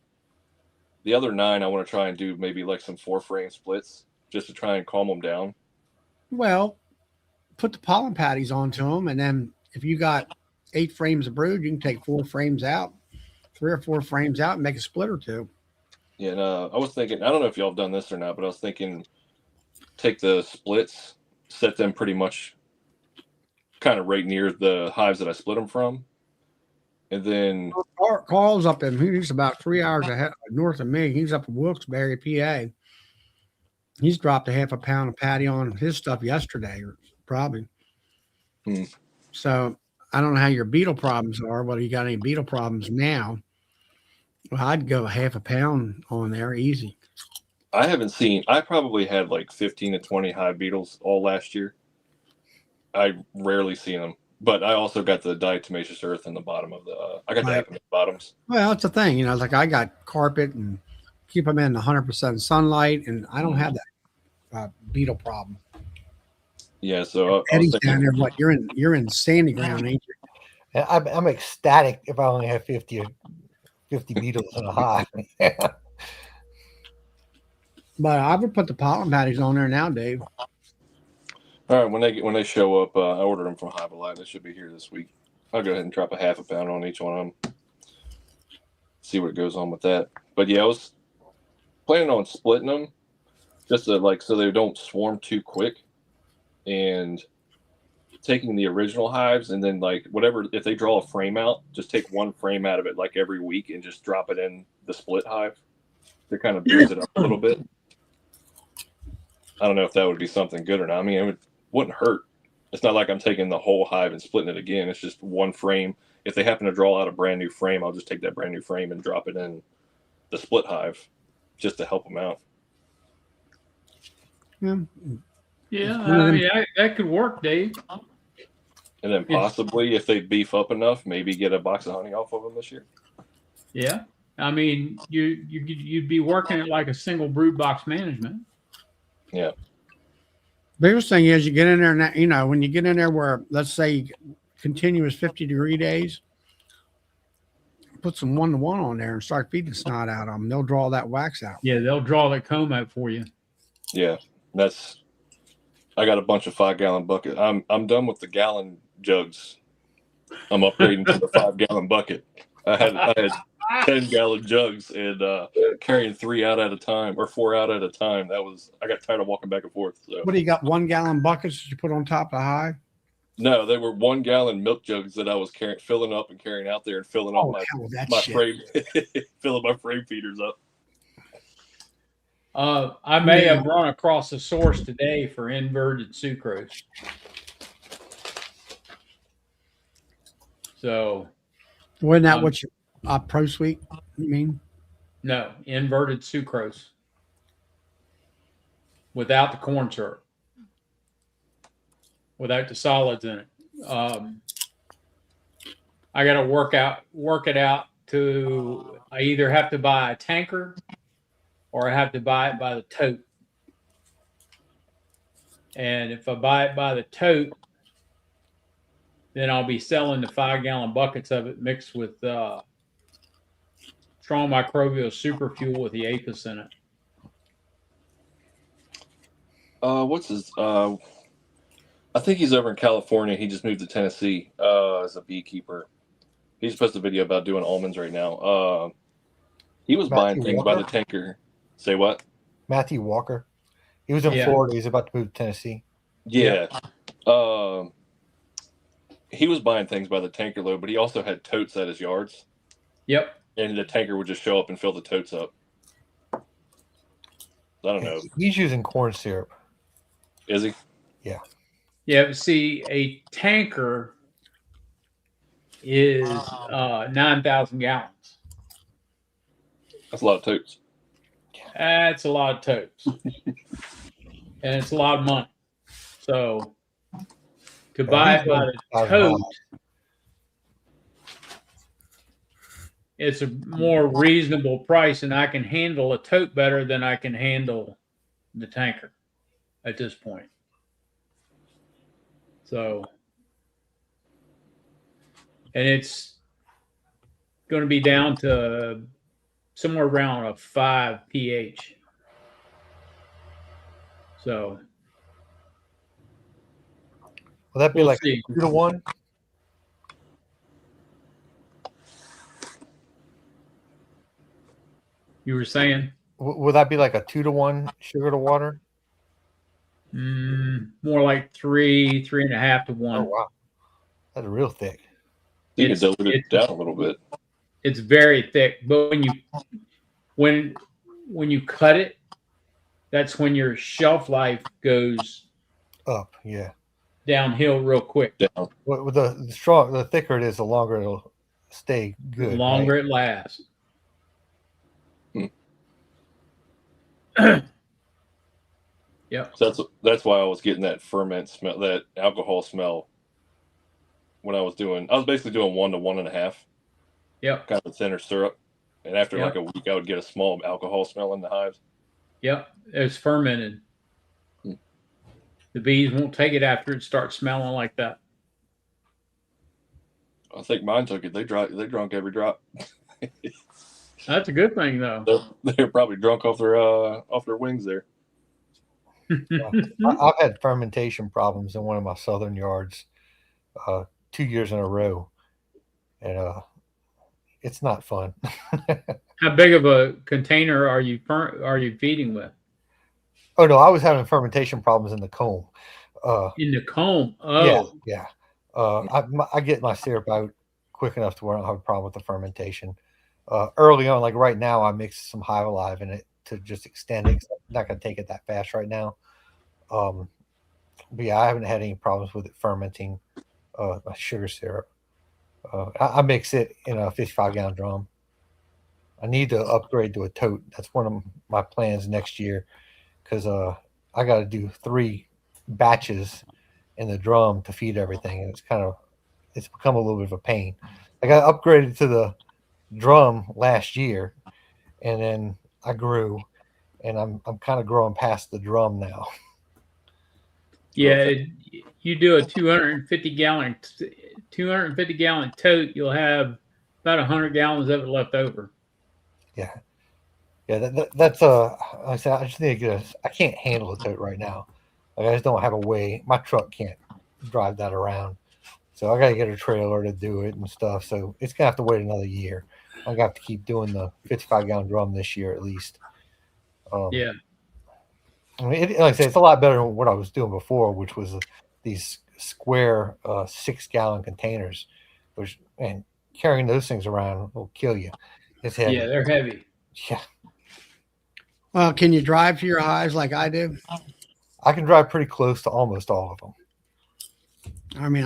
Speaker 4: the other 9 I want to try and do maybe like some 4-frame splits just to try and calm them down.
Speaker 1: Well, put the pollen patties onto them, and then if you got 8 frames of brood, you can take 4 frames out, 3 or 4 frames out, and make a split or 2.
Speaker 4: Yeah, and I was thinking, I don't know if y'all have done this or not, but I was thinking take the splits, set them pretty much kind of right near the hives that I split them from. And then
Speaker 1: Carl's up in, he's about 3 hours ahead north of me. He's up in Wilkes-Barre, PA. He's dropped a half a pound of patty on his stuff yesterday, or probably. So I don't know how your beetle problems are, whether you got any beetle problems now. Well, I'd go a half a pound on there, easy.
Speaker 4: I probably had like 15 to 20 hive beetles all last year. I rarely seen them, but I also got the diatomaceous earth in the bottom of I got that in the bottoms.
Speaker 1: Well, it's a thing, like I got carpet and keep them in 100% sunlight, and I don't have that beetle problem.
Speaker 4: Yeah, so
Speaker 1: Eddie's down there. What you're in sandy ground, ain't you?
Speaker 3: I'm ecstatic if I only have 50 beetles in a hive.
Speaker 1: But I would put the pollen patties on there now, Dave.
Speaker 4: All right, when they show up, I ordered them from Hive Alive. They should be here this week. I'll go ahead and drop a half a pound on each one of them. See what goes on with that. But yeah, I was planning on splitting them just to, so they don't swarm too quick, and taking the original hives and then whatever, if they draw a frame out, just take 1 frame out of it every week and just drop it in the split hive to kind of boost it up a little bit. I don't know if that would be something good or not. I mean, it wouldn't hurt. It's not like I'm taking the whole hive and splitting it again. It's just 1 frame. If they happen to draw out a brand new frame, I'll just take that brand new frame and drop it in the split hive just to help them out.
Speaker 2: Yeah, I mean, that could work, Dave.
Speaker 4: And then possibly, if they beef up enough, maybe get a box of honey off of them this year.
Speaker 2: Yeah, I mean, you'd be working it like a single brood box management.
Speaker 4: Yeah.
Speaker 1: Biggest thing is you get in there now, when you get in there where, let's say, continuous 50-degree days, put some 1-to-1 on there and start feeding snot out of them. They'll draw that wax out.
Speaker 2: Yeah, they'll draw that comb out for you.
Speaker 4: Yeah, I got a bunch of 5-gallon buckets. I'm done with the gallon jugs. I'm upgrading to the 5-gallon bucket. I had 10-gallon jugs and carrying 3 out at a time or 4 out at a time. I got tired of walking back and forth. So.
Speaker 1: What do you got? 1-gallon buckets that you put on top of the hive?
Speaker 4: No, they were 1-gallon milk jugs that I was filling up and carrying out there and filling up my frame, filling my frame feeders up.
Speaker 2: I may have run across a source today for inverted sucrose. So,
Speaker 1: wasn't that what you Pro Sweet? You mean?
Speaker 2: No, inverted sucrose without the corn syrup, without the solids in it. I got to work it out to. I either have to buy a tanker, or I have to buy it by the tote. And if I buy it by the tote, then I'll be selling the 5-gallon buckets of it mixed with strong microbial super fuel with the apis in it.
Speaker 4: What's his? I think he's over in California. He just moved to Tennessee as a beekeeper. He just posted a video about doing almonds right now. He was buying
Speaker 3: Matthew
Speaker 4: things by the
Speaker 3: Walker?
Speaker 4: tanker. Say what?
Speaker 3: Matthew Walker. He was in
Speaker 2: Yeah.
Speaker 3: Florida. He's about to move to Tennessee.
Speaker 4: Yeah. He was buying things by the tanker load, but he also had totes at his yards,
Speaker 2: Yep.
Speaker 4: and the tanker would just show up and fill the totes up. I don't know.
Speaker 3: He's using corn syrup.
Speaker 4: Is he?
Speaker 2: Yeah. But see, a tanker is 9,000 gallons.
Speaker 4: That's a lot of totes.
Speaker 2: That's a lot of totes. And it's a lot of money. So to buy it by the tote, it's a more reasonable price, and I can handle a tote better than I can handle the tanker at this point. So, and it's going to be down to somewhere around a 5 pH. So,
Speaker 3: Will that be
Speaker 2: we'll
Speaker 3: like
Speaker 2: see.
Speaker 3: 2-to-1?
Speaker 2: You were saying
Speaker 3: Will that be like a 2-to-1 sugar to water?
Speaker 2: more like 3.5 to 1.
Speaker 3: Oh wow, that's real thick.
Speaker 4: You can
Speaker 2: It's-
Speaker 4: dilute it down a little bit.
Speaker 2: It's very thick, but when you cut it, that's when your shelf life goes
Speaker 3: Up, yeah.
Speaker 2: downhill real quick.
Speaker 4: Down.
Speaker 3: With the thicker it is, the longer it'll stay good.
Speaker 2: The longer
Speaker 3: right?
Speaker 2: it lasts. Yep.
Speaker 4: So that's why I was getting that ferment smell, that alcohol smell. When I was basically doing 1 to 1.5,
Speaker 2: Yep.
Speaker 4: kind of thinner syrup, and after
Speaker 2: Yep.
Speaker 4: like a week, I would get a small alcohol smell in the hives.
Speaker 2: Yep. It's fermented. The bees won't take it after it starts smelling like that.
Speaker 4: I think mine took it. They drunk every drop.
Speaker 2: That's a good thing, though.
Speaker 4: They're probably drunk off their wings there.
Speaker 3: I've had fermentation problems in one of my southern yards 2 years in a row, and it's not fun.
Speaker 2: How big of a container are you feeding with?
Speaker 3: Oh no, I was having fermentation problems in the comb.
Speaker 2: In the comb. Oh,
Speaker 3: Yeah. I get my syrup out quick enough to where I don't have a problem with the fermentation. Early on, like right now, I mixed some Hive Alive in it to just extend it. 'Cause I'm not going to take it that fast right now. But yeah, I haven't had any problems with it fermenting my sugar syrup. I mix it in a 55-gallon drum. I need to upgrade to a tote. That's one of my plans next year because I got to do 3 batches in the drum to feed everything, and it's become a little bit of a pain. I got upgraded to the drum last year, and then I grew, and I'm kind of growing past the drum now.
Speaker 2: yeah. You do a 250 gallon tote, you'll have about 100 gallons of it left over.
Speaker 3: Yeah. That's like I said, I just need to get I can't handle a tote right now. Like I just don't have a way. My truck can't drive that around, so I got to get a trailer to do it and stuff. So it's gonna have to wait another year. I'm gonna have to keep doing the 55-gallon drum this year at least.
Speaker 2: Yeah.
Speaker 3: I mean, like I said, it's a lot better than what I was doing before, which was these square 6-gallon containers, which, and carrying those things around will kill you. It's heavy.
Speaker 2: Yeah, they're heavy.
Speaker 3: Yeah.
Speaker 1: Well, can you drive to your hives like I do?
Speaker 3: I can drive pretty close to almost all of them.
Speaker 1: I mean,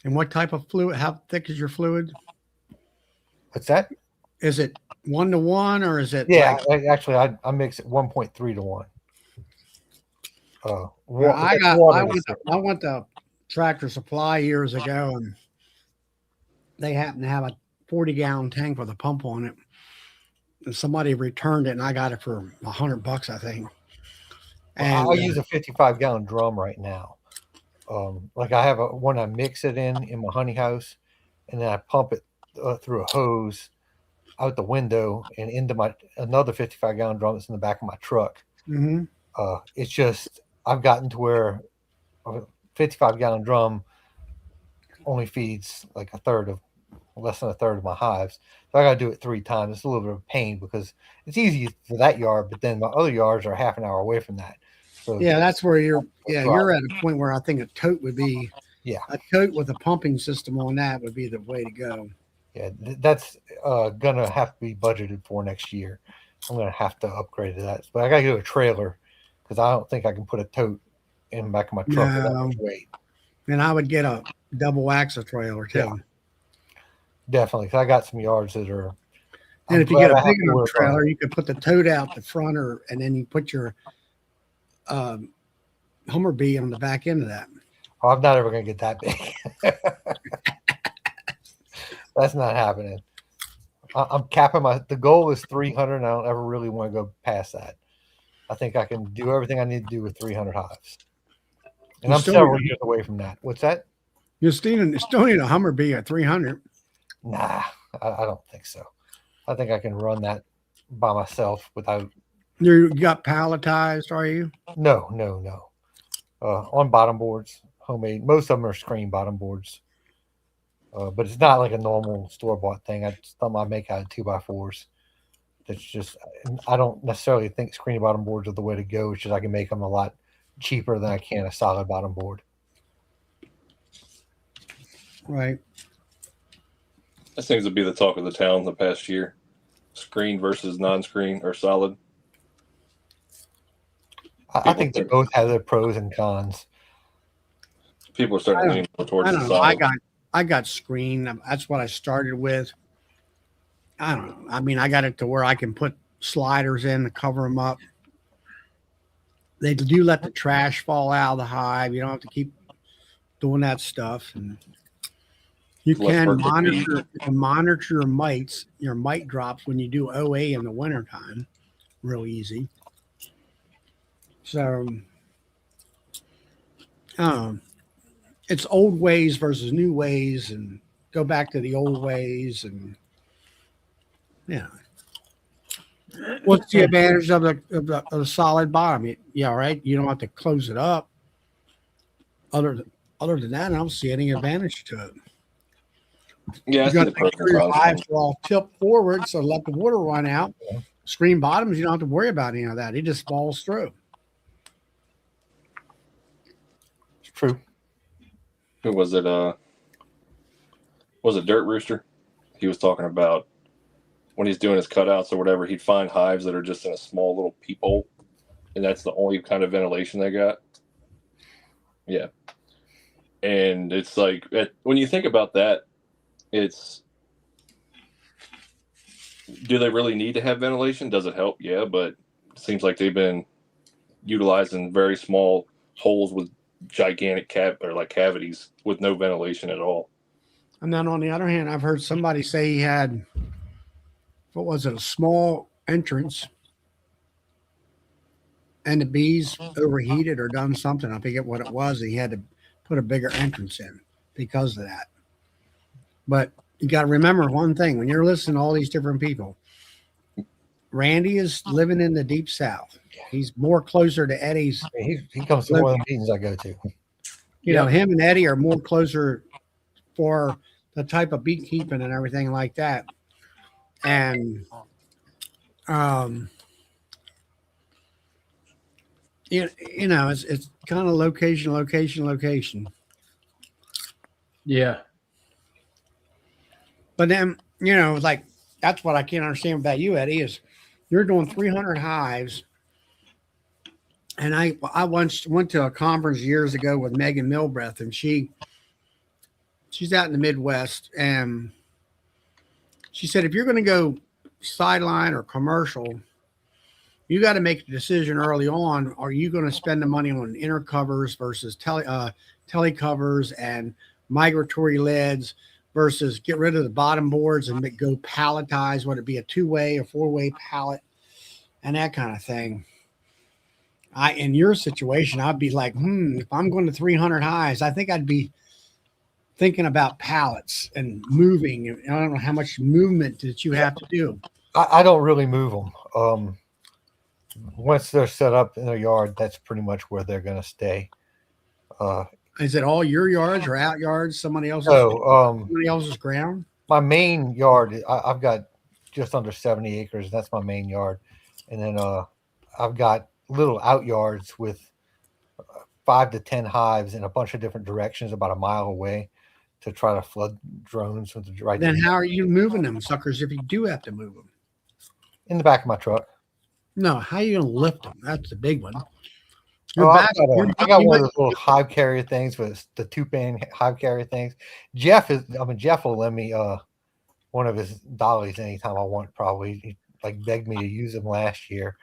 Speaker 1: and what type of fluid? How thick is your fluid?
Speaker 3: What's that?
Speaker 1: Is it 1-to-1 or is it?
Speaker 3: Yeah,
Speaker 1: like,
Speaker 3: actually, I mix it 1.3 to 1.
Speaker 1: well, I
Speaker 3: water
Speaker 1: went to Tractor Supply years ago, and they happened to have a 40-gallon tank with a pump on it. And somebody returned it, and I got it for $100, I think. And
Speaker 3: I use a 55-gallon drum right now. Like I have one I mix it in my honey house, and then I pump it through a hose out the window and into my another 55-gallon drum that's in the back of my truck.
Speaker 1: mhm.
Speaker 3: It's just I've gotten to where a 55-gallon drum only feeds like less than a third of my hives. So I got to do it 3 times. It's a little bit of a pain because it's easy for that yard, but then my other yards are half an hour away from that. So
Speaker 1: Yeah, that's where you're. Yeah,
Speaker 3: Right.
Speaker 1: you're at a point where I think a tote would be.
Speaker 3: Yeah.
Speaker 1: A tote with a pumping system on that would be the way to go.
Speaker 3: yeah, that's gonna have to be budgeted for next year. I'm gonna have to upgrade to that, but I gotta get a trailer because I don't think I can put a tote in the back of my truck with that
Speaker 1: No,
Speaker 3: much weight.
Speaker 1: and I would get a double axle trailer too.
Speaker 3: Yeah. Definitely, 'cause I got some yards that are.
Speaker 1: And
Speaker 3: I'm
Speaker 1: if you get
Speaker 3: glad
Speaker 1: a
Speaker 3: I have
Speaker 1: big
Speaker 3: to
Speaker 1: enough
Speaker 3: work on
Speaker 1: trailer,
Speaker 3: it.
Speaker 1: you could put the tote out the front, and then you put your Hummer bee on the back end of that.
Speaker 3: Oh, I'm not ever gonna get that big. That's not happening. I'm capping the goal is 300, and I don't ever really want to go past that. I think I can do everything I need to do with 300 hives, and
Speaker 1: You
Speaker 3: I'm
Speaker 1: still
Speaker 3: several
Speaker 1: need-
Speaker 3: years away from that. What's that?
Speaker 1: You still need a Hummer bee at 300.
Speaker 3: Nah, I don't think so. I think I can run that by myself without.
Speaker 1: You got palletized, are you?
Speaker 3: No. On bottom boards, homemade. Most of them are screen bottom boards, but it's not like a normal store bought thing. It's something I make out of 2x4s. That's just. I don't necessarily think screen bottom boards are the way to go. It's just I can make them a lot cheaper than I can a solid bottom board.
Speaker 1: Right.
Speaker 4: That seems to be the talk of the town the past year. Screen versus non-screen or solid.
Speaker 3: I think they both have their pros and cons.
Speaker 4: People are starting to lean more towards
Speaker 1: I
Speaker 4: the
Speaker 1: don't know.
Speaker 4: solid.
Speaker 1: I got screen. That's what I started with. I don't know. I mean, I got it to where I can put sliders in to cover them up. They do let the trash fall out of the hive. You don't have to keep doing that stuff. And you
Speaker 4: Less
Speaker 1: can
Speaker 4: work with bees.
Speaker 1: monitor your mite drops when you do OA in the wintertime. Real easy. So, it's old ways versus new ways, and go back to the old ways. And yeah, what's the advantage of the solid bottom? Yeah, right. You don't have to close it up. Other than that, I don't see any advantage to it.
Speaker 4: Yeah, I
Speaker 1: You
Speaker 4: see
Speaker 1: got
Speaker 4: the
Speaker 1: to
Speaker 4: pros
Speaker 1: make
Speaker 4: and
Speaker 1: sure your
Speaker 4: cons.
Speaker 1: hives are all tipped forward, so let the water run out. Screen bottoms, you don't have to worry about any of that. It just falls through.
Speaker 3: It's true.
Speaker 4: Who was it? Was it Dirt Rooster? He was talking about when he's doing his cutouts or whatever, he'd find hives that are just in a small little peephole, and that's the only kind of ventilation they got. Yeah, and it's like when you think about that, it's do they really need to have ventilation? Does it help? Yeah, but it seems like they've been utilizing very small holes with gigantic cavities with no ventilation at all.
Speaker 1: And then on the other hand, I've heard somebody say he had, what was it, a small entrance, and the bees overheated or done something. I forget what it was. He had to put a bigger entrance in because of that. But you got to remember one thing when you're listening to all these different people. Randy is living in the deep south. He's more closer to Eddie's.
Speaker 3: He comes to one of the meetings I go to.
Speaker 1: You know, him and Eddie are more closer for the type of beekeeping and everything like that. And you know, it's kind of location.
Speaker 2: Yeah.
Speaker 1: But then, you know, like that's what I can't understand about you, Eddie, is you're doing 300 hives. And I once went to a conference years ago with Megan Milbreath, and she's out in the Midwest, and she said, if you're going to go sideline or commercial, you got to make a decision early on. Are you going to spend the money on inner covers versus tele covers and migratory lids versus get rid of the bottom boards and go palletize, whether it be a 2-way or 4-way pallet and that kind of thing? In your situation, I'd be like, if I'm going to 300 hives, I think I'd be thinking about pallets and moving. I don't know how much movement that you have to do.
Speaker 3: I don't really move them. Once they're set up in their yard, that's pretty much where they're going to stay.
Speaker 1: Is it all your yards or out yards?
Speaker 3: So
Speaker 1: Somebody else's ground?
Speaker 3: my main yard, I've got just under 70 acres. That's my main yard. And then I've got little out yards with 5 to 10 hives in a bunch of different directions about a mile away to try to flood drones with the right.
Speaker 1: Then how are you moving them suckers if you do have to move them?
Speaker 3: In the back of my truck.
Speaker 1: No, how are you going to lift them? That's the big one.
Speaker 3: I got one of those little hive carrier things with the 2-pan hive carrier things. Jeff will lend me one of his dollies anytime I want. Probably he begged me to use them last year.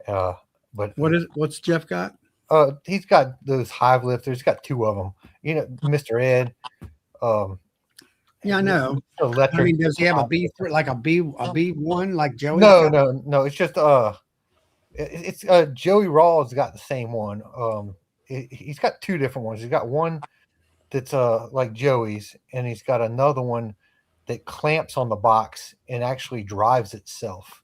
Speaker 3: But
Speaker 1: what's Jeff got?
Speaker 3: He's got those hive lifters. He's got 2 of them. You know, Mr. Ed.
Speaker 1: Yeah, I know.
Speaker 3: Electric.
Speaker 1: I mean, does he have a B3 like a B1 like Joey?
Speaker 3: No. It's just it's Joey Rawls got the same one. He's got 2 different ones. He's got one that's like Joey's, and he's got another one that clamps on the box and actually drives itself.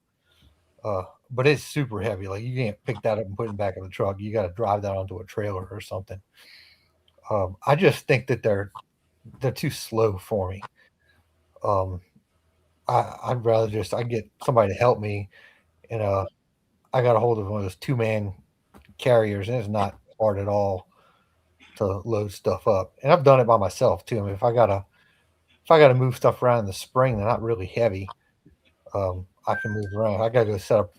Speaker 3: But it's super heavy. Like you can't pick that up and put it back in the truck. You got to drive that onto a trailer or something. I just think that they're too slow for me. I'd rather I get somebody to help me, and I got a hold of one of those 2-man carriers, and it's not hard at all to load stuff up. And I've done it by myself too. I mean, if I gotta move stuff around in the spring, they're not really heavy. I can move around. I gotta go set up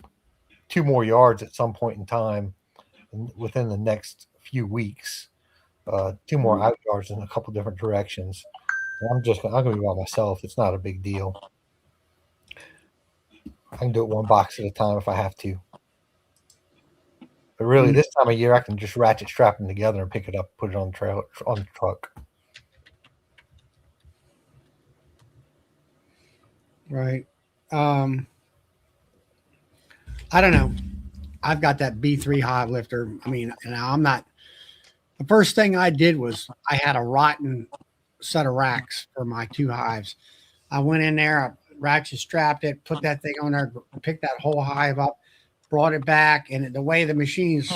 Speaker 3: 2 more yards at some point in time within the next few weeks. 2 more out yards in a couple different directions. And I'm gonna be by myself. It's not a big deal. I can do it 1 box at a time if I have to. But really, this time of year, I can just ratchet strap them together and pick it up, put it on the truck.
Speaker 1: Right. I don't know. I've got that B3 hive lifter. I mean, and I'm not. The first thing I did was I had a rotten set of racks for my 2 hives. I went in there, ratchet strapped it, put that thing on there, picked that whole hive up, brought it back, and the way the machines,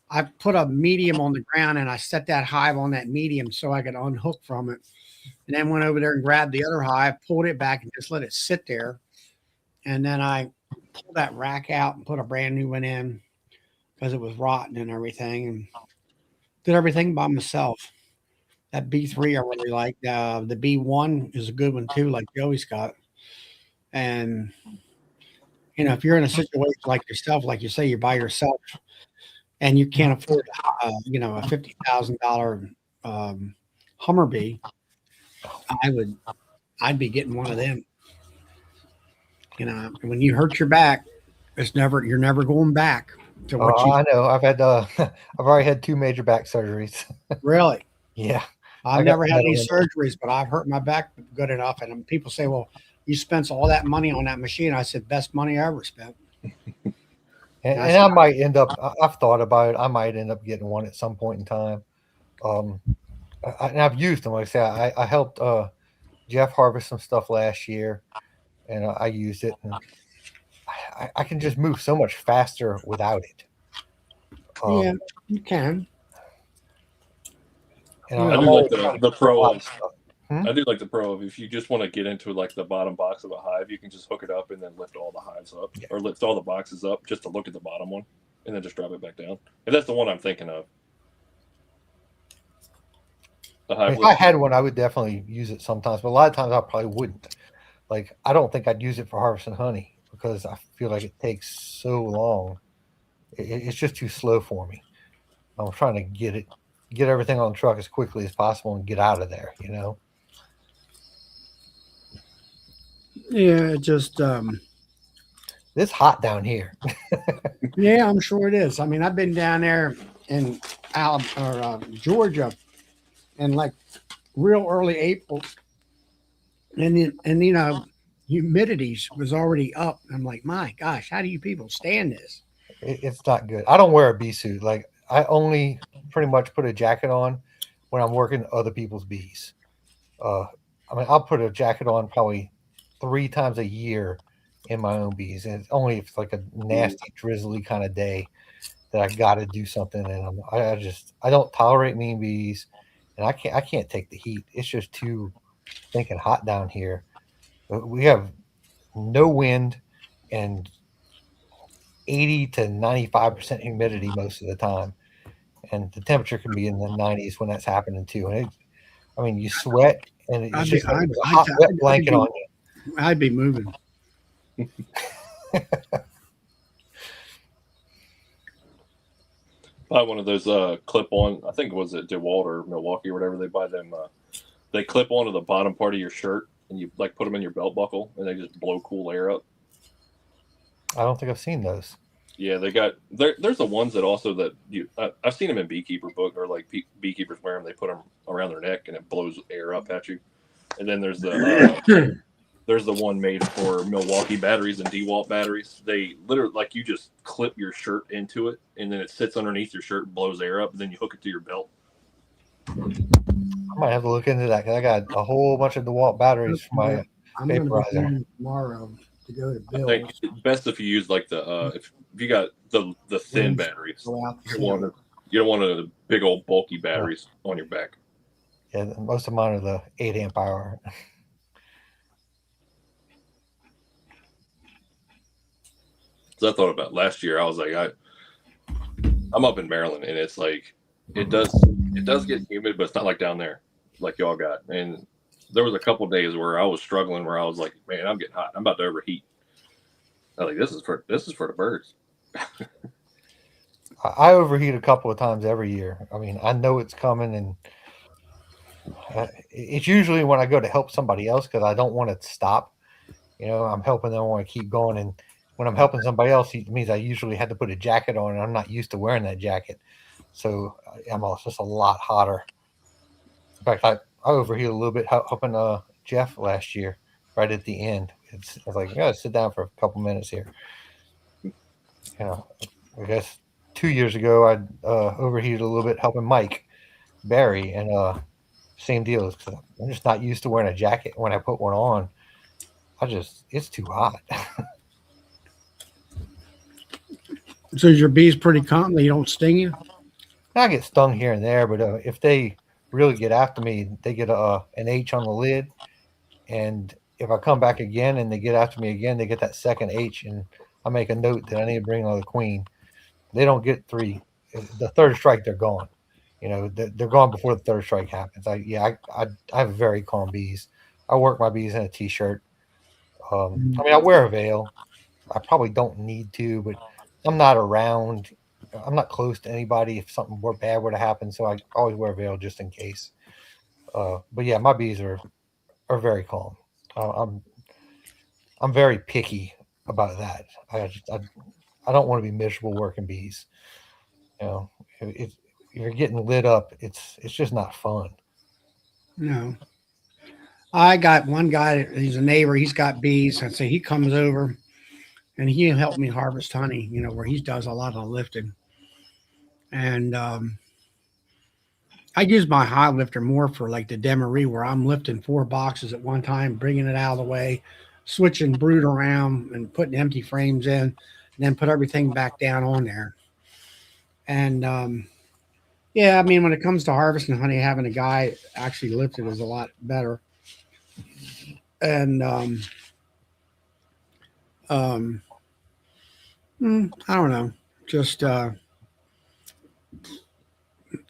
Speaker 1: I put a medium on the ground and I set that hive on that medium so I could unhook from it. And then went over there and grabbed the other hive, pulled it back and just let it sit there. And then I pulled that rack out and put a brand new one in because it was rotten and everything, and did everything by myself. That B3 I really like. The B1 is a good one too, like Joey's got. And if you're in a situation like yourself, like you say, you're by yourself and you can't afford, a $50,000 Hummer-Bee, I'd be getting one of them. When you hurt your back, you're never going back to what
Speaker 3: I know. I've already had 2 major back surgeries.
Speaker 1: Really?
Speaker 3: Yeah.
Speaker 1: I've never had any surgeries, but I've hurt my back good enough. And people say, well, you spent all that money on that machine. I said, best money I ever spent.
Speaker 3: And I might end up, I've thought about it. I might end up getting one at some point in time. And I've used them. Like I say, I helped Jeff harvest some stuff last year, and I used it. And I can just move so much faster without it.
Speaker 1: Yeah, you can.
Speaker 3: And
Speaker 4: I do like the pro. I do like the pro of if you just want to get into like the bottom box of a hive, you can just hook it up and then lift all the hives up, or lift all the boxes up just to look at the bottom one, and then just drop it back down. And that's the one I'm thinking of.
Speaker 3: If I had one, I would definitely use it sometimes, but a lot of times I probably wouldn't. Like, I don't think I'd use it for harvesting honey because I feel like it takes so long. It's just too slow for me. I'm trying to get everything on the truck as quickly as possible and get out of there,
Speaker 1: Yeah, it just
Speaker 3: it's hot down here.
Speaker 1: Yeah, I'm sure it is. I mean, I've been down there in Georgia in like real early April, and humidity was already up. I'm like, my gosh, how do you people stand this?
Speaker 3: It's not good. I don't wear a bee suit. Like I only pretty much put a jacket on when I'm working other people's bees. Uh, I mean, I'll put a jacket on probably 3 times a year in my own bees, and it's only if it's like a nasty, drizzly kind of day that I got to do something. And I don't tolerate mean bees, and I can't take the heat. It's just too stinking hot down here. We have no wind and 80 to 95% humidity most of the time, and the temperature can be in the 90s when that's happening too. And I mean, you sweat, and it's
Speaker 1: I'd be,
Speaker 3: just like
Speaker 1: I'd,
Speaker 3: there's a
Speaker 1: I'd,
Speaker 3: hot, wet
Speaker 1: I'd, I'd
Speaker 3: blanket
Speaker 1: be,
Speaker 3: on you.
Speaker 1: I'd be moving.
Speaker 4: Buy one of those clip on. I think it was at DeWalt or Milwaukee or whatever. They buy them. They clip onto the bottom part of your shirt, and you like put them in your belt buckle, and they just blow cool air up.
Speaker 3: I don't think I've seen those.
Speaker 4: Yeah, they got there's the ones that also that I've seen them in beekeeper book or like beekeepers wear them. They put them around their neck and it blows air up at you. And then there's the one made for Milwaukee batteries and DeWalt batteries. They literally like you just clip your shirt into it and then it sits underneath your shirt and blows air up. And then you hook it to your belt.
Speaker 3: I might have to look into that because I got a whole bunch of DeWalt batteries for my
Speaker 1: I'm going to be
Speaker 3: vaporizer.
Speaker 1: moving tomorrow to go to
Speaker 4: I think
Speaker 1: Bill's.
Speaker 4: it's best if you use like the if you got the thin batteries.
Speaker 1: Go out
Speaker 4: You don't want a big old bulky batteries on your back.
Speaker 3: Yeah, most of mine are the 8 amp hour.
Speaker 4: So I thought about last year. I was like, I'm up in Maryland, and it's like it does get humid, but it's not like down there, like y'all got. And there was a couple of days where I was struggling, where I was like, man, I'm getting hot. I'm about to overheat. I was like, this is for the birds.
Speaker 3: I overheat a couple of times every year. I mean, I know it's coming, and it's usually when I go to help somebody else because I don't want it to stop. You know, I'm helping them, I want to keep going, and when I'm helping somebody else, it means I usually had to put a jacket on, and I'm not used to wearing that jacket, so I'm just a lot hotter. In fact, I overheated a little bit helping Jeff last year, right at the end. I was like, I gotta sit down for a couple minutes here. You know, I guess 2 years ago I overheated a little bit helping Mike Barry, and same deal. I'm just not used to wearing a jacket. When I put one on, it's too hot.
Speaker 1: So is your bees pretty calm? They don't sting you?
Speaker 3: I get stung here and there, but if they really get after me, they get an H on the lid, and if I come back again and they get after me again, they get that second H, and I make a note that I need to bring another queen. They don't get 3. The third strike, they're gone. You know, they're gone before the third strike happens. I have very calm bees. I work my bees in a t-shirt. I mean, I wear a veil. I probably don't need to, but I'm not around. I'm not close to anybody if something bad were to happen, so I always wear a veil just in case. But yeah, my bees are very calm. I'm very picky about that. I don't want to be miserable working bees. You know, if you're getting lit up, it's just not fun.
Speaker 1: No. I got one guy, he's a neighbor, he's got bees. And so he comes over and he helped me harvest honey, where he does a lot of the lifting. And I use my high lifter more for like the demery, where I'm lifting 4 boxes at one time, bringing it out of the way, switching brood around and putting empty frames in, and then put everything back down on there. And yeah, I mean, when it comes to harvesting honey, having a guy actually lift it is a lot better. And I don't know, just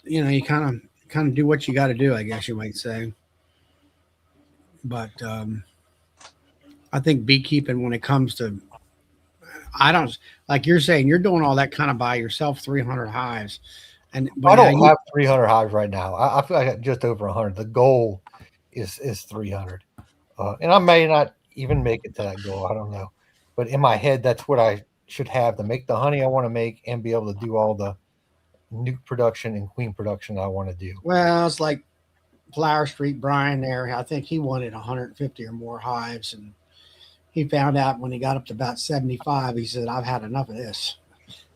Speaker 1: you kind of do what you got to do, I guess you might say. But I think beekeeping, when it comes to, I don't, like you're saying, you're doing all that kind of by yourself, 300 hives. And
Speaker 3: I don't have 300 hives right now. I feel like I got just over 100. The goal is 300, and I may not even make it to that goal. I don't know, but in my head, that's what I should have to make the honey I want to make and be able to do all the nuke production and queen production I want to do.
Speaker 1: Well, it's like Flower Street Brian there. I think he wanted 150 or more hives, and he found out when he got up to about 75, he said, I've had enough of this.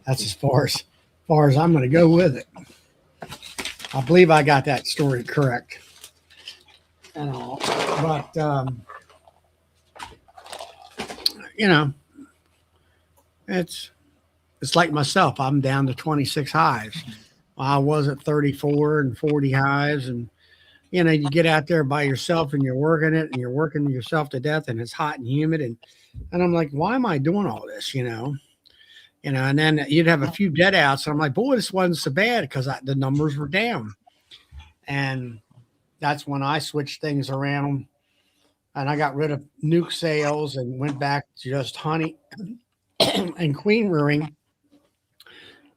Speaker 1: That's as far as I'm going to go with it. I believe I got that story correct. And all, but you know, it's like myself. I'm down to 26 hives. I was at 34 and 40 hives, and you know, you get out there by yourself and you're working it, and you're working yourself to death, and it's hot and humid, and I'm like, why am I doing all this? And then you'd have a few dead outs, and I'm like, boy, this wasn't so bad because the numbers were down, and that's when I switched things around, and I got rid of nuke sales and went back to just honey and queen rearing.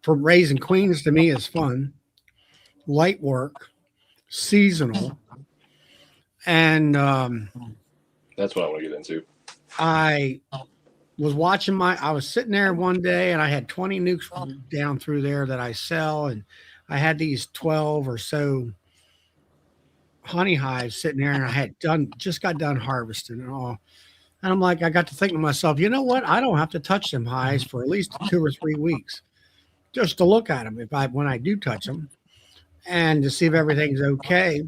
Speaker 1: For raising queens to me is fun, light work, seasonal, and
Speaker 4: That's what I want to get into.
Speaker 1: I was sitting there one day and I had 20 nukes down through there that I sell, and I had these 12 or so honey hives sitting there, and I had just got done harvesting and all. And I'm like, I got to thinking to myself, you know what? I don't have to touch them hives for at least 2 or 3 weeks just to look at them when I do touch them, and to see if everything's okay.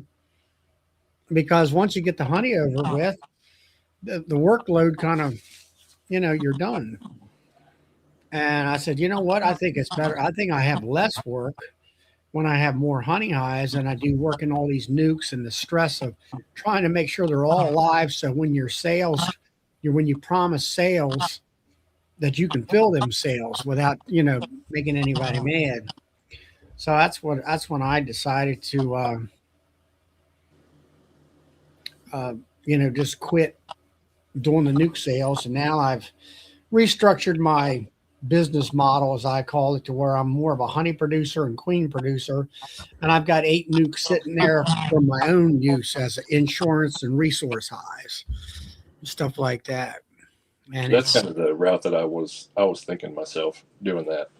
Speaker 1: Because once you get the honey over with, the workload kind of, you're done. And I said, you know what? I think it's better. I think I have less work when I have more honey hives than I do working all these nukes and the stress of trying to make sure they're all alive. So when when you promise sales, that you can fill them sales without, making anybody mad. So that's when I decided to, just quit doing the nuke sales. And now I've restructured my business model, as I call it, to where I'm more of a honey producer and queen producer. And I've got 8 nukes sitting there for my own use as insurance and resource hives, stuff like that. And
Speaker 4: that's kind of the route that I was thinking myself doing that.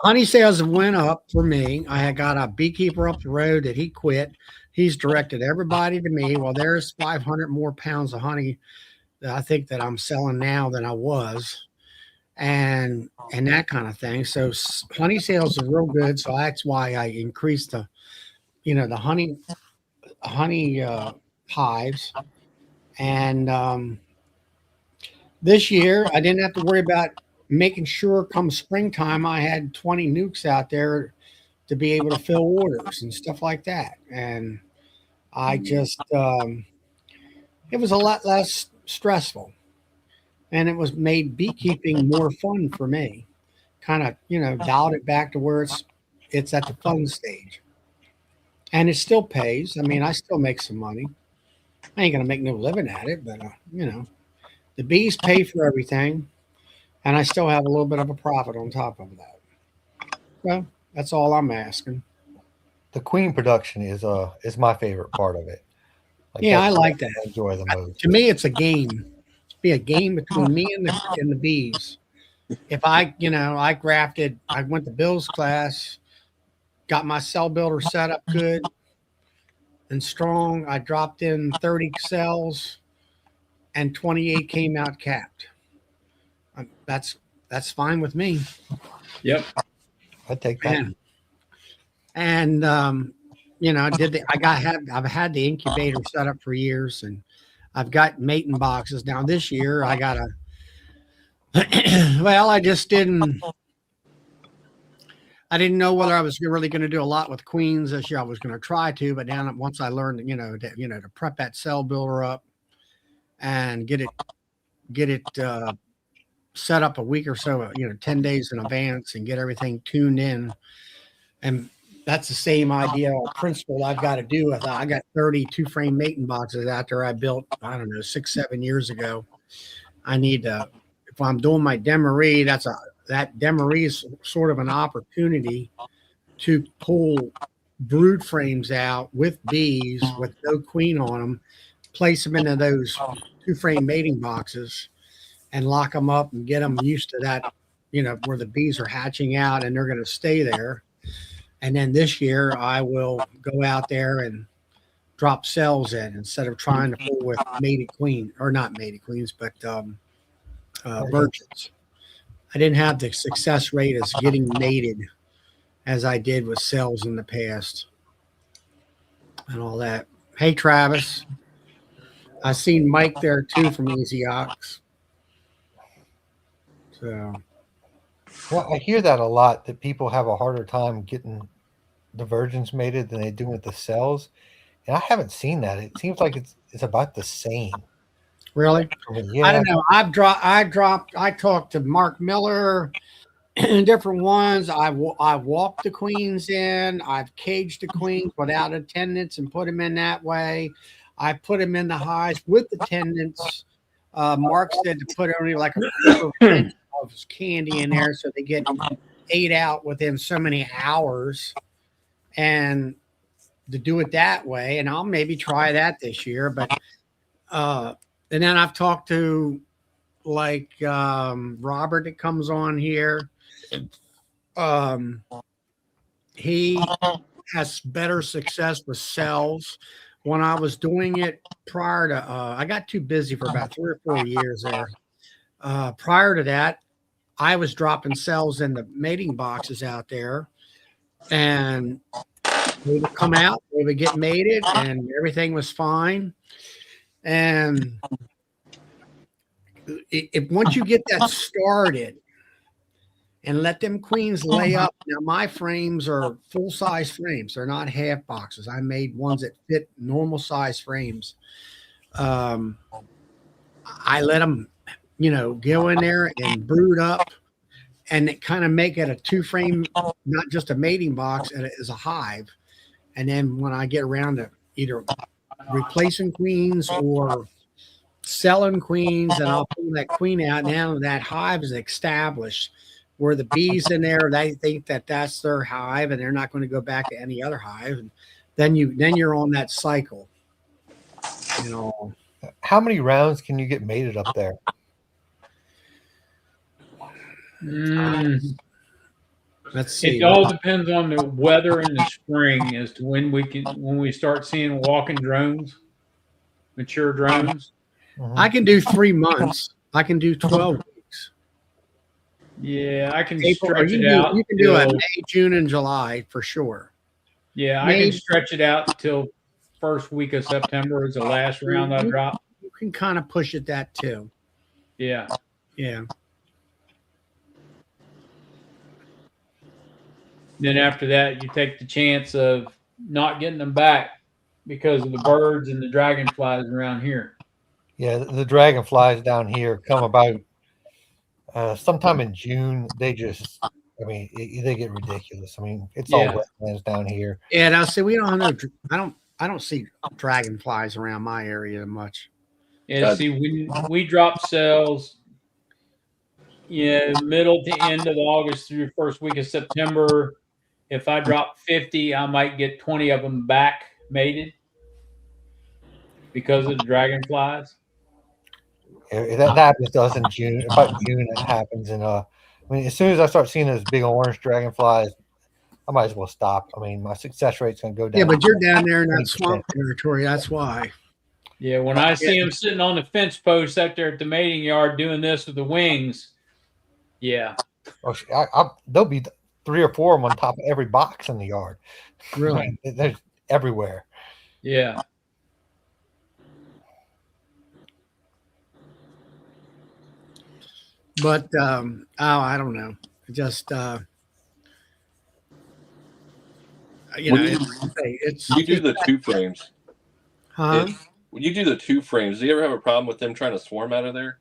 Speaker 1: Honey sales have went up for me. I had got a beekeeper up the road that he quit. He's directed everybody to me. Well, there's 500 more pounds of honey that I think that I'm selling now than I was, and that kind of thing. So honey sales are real good. So that's why I increased the honey hives. And this year I didn't have to worry about making sure come springtime I had 20 nukes out there to be able to fill orders and stuff like that. And I just, it was a lot less stressful, and it was made beekeeping more fun for me. Kind of, dialed it back to where it's at the fun stage, and it still pays. I mean, I still make some money. I ain't going to make no living at it, but, the bees pay for everything, and I still have a little bit of a profit on top of that. Well, that's all I'm asking.
Speaker 3: The queen production is my favorite part of it.
Speaker 1: I like that.
Speaker 3: I enjoy the most.
Speaker 1: To me, it's a game. Be a game between me and the bees. If I grafted, I went to Bill's class, got my cell builder set up good and strong. I dropped in 30 cells, and 28 came out capped. That's fine with me.
Speaker 2: Yep.
Speaker 3: I take that.
Speaker 1: Man. And I've had the incubator set up for years, and I've got mating boxes. Now this year I got I didn't know whether I was really going to do a lot with queens this year. I was going to try to, but then once I learned, to prep that cell builder up and get it set up a week or so, 10 days in advance, and get everything tuned in. And that's the same idea or principle I've got to do with. I got 30 2-frame mating boxes out there I built, 6-7 years ago. I need to, if I'm doing my demery, that demery is sort of an opportunity to pull brood frames out with bees with no queen on them, place them into those 2-frame mating boxes, and lock them up and get them used to that, where the bees are hatching out and they're going to stay there. And then this year I will go out there and drop cells in instead of trying to pull with mated queen, or not mated queens, but virgins. I didn't have the success rate as getting mated as I did with cells in the past and all that. Hey, Travis. I seen Mike there too from Easy Ox. So
Speaker 3: Yeah, I hear that a lot, that people have a harder time getting the virgins mated than they do with the cells. And I haven't seen that. It seems like it's about the same.
Speaker 1: really,
Speaker 3: I mean,
Speaker 1: I
Speaker 3: yeah.
Speaker 1: don't know. I talked to Mark Miller, different ones. I've walked the queens in. I've caged the queens without attendants and put them in that way. I put them in the hives with attendants. Mark said to put only like a quarter inch of candy in there so they get ate out within so many hours, and to do it that way. And I'll maybe try that this year. But and then I've talked to like Robert that comes on here. Um, he has better success with cells. When I was doing it prior to, I got too busy for about 3 or 4 years there. Prior to that, I was dropping cells in the mating boxes out there, and they would come out, they would get mated, and everything was fine. And if once you get that started, and let them queens lay up. Now, my frames are full size frames. They're not half boxes. I made ones that fit normal size frames. I let them, go in there and brood up and kind of make it a 2-frame, not just a mating box, and it is a hive. And then when I get around to either replacing queens or selling queens, and I'll pull that queen out. Now that hive is established, where the bees in there, they think that that's their hive, and they're not going to go back to any other hive. And then you're on that cycle.
Speaker 3: How many rounds can you get mated up there?
Speaker 1: Let's see.
Speaker 2: It all depends on the weather in the spring as to when we start seeing walking drones, mature drones.
Speaker 1: I can do 3 months. I can do 12 weeks.
Speaker 2: Yeah, I can
Speaker 1: April,
Speaker 2: stretch it out.
Speaker 1: You can do it May, June, and July for sure.
Speaker 2: Yeah, I can stretch it out till first week of September is the last round I drop.
Speaker 1: You can kind of push it that too.
Speaker 2: Yeah.
Speaker 1: Yeah.
Speaker 2: Then after that, you take the chance of not getting them back because of the birds and the dragonflies around here.
Speaker 3: Yeah, the dragonflies down here come about sometime in June. They just, they get ridiculous. I mean, it's all wetlands down here.
Speaker 1: Yeah, now see, we don't have I don't see dragonflies around my area much.
Speaker 2: Yeah, see, we drop cells, middle to end of August through the first week of September. If I drop 50, I might get 20 of them back mated because of the dragonflies.
Speaker 3: That happens to us in June. About June, it happens. And as soon as I start seeing those big orange dragonflies, I might as well stop. I mean, my success rate's going to go down.
Speaker 1: Yeah, but you're down there in that swamp territory. That's why.
Speaker 2: Yeah, when I see them sitting on the fence post out there at the mating yard doing this with the wings, yeah.
Speaker 3: Oh, there'll be 3 or 4 of them on top of every box in the yard.
Speaker 1: Really?
Speaker 3: They're everywhere.
Speaker 2: Yeah.
Speaker 1: But I don't know. Just it's
Speaker 4: you do the 2 frames.
Speaker 1: Huh?
Speaker 4: When you do the 2 frames, do you ever have a problem with them trying to swarm out of there?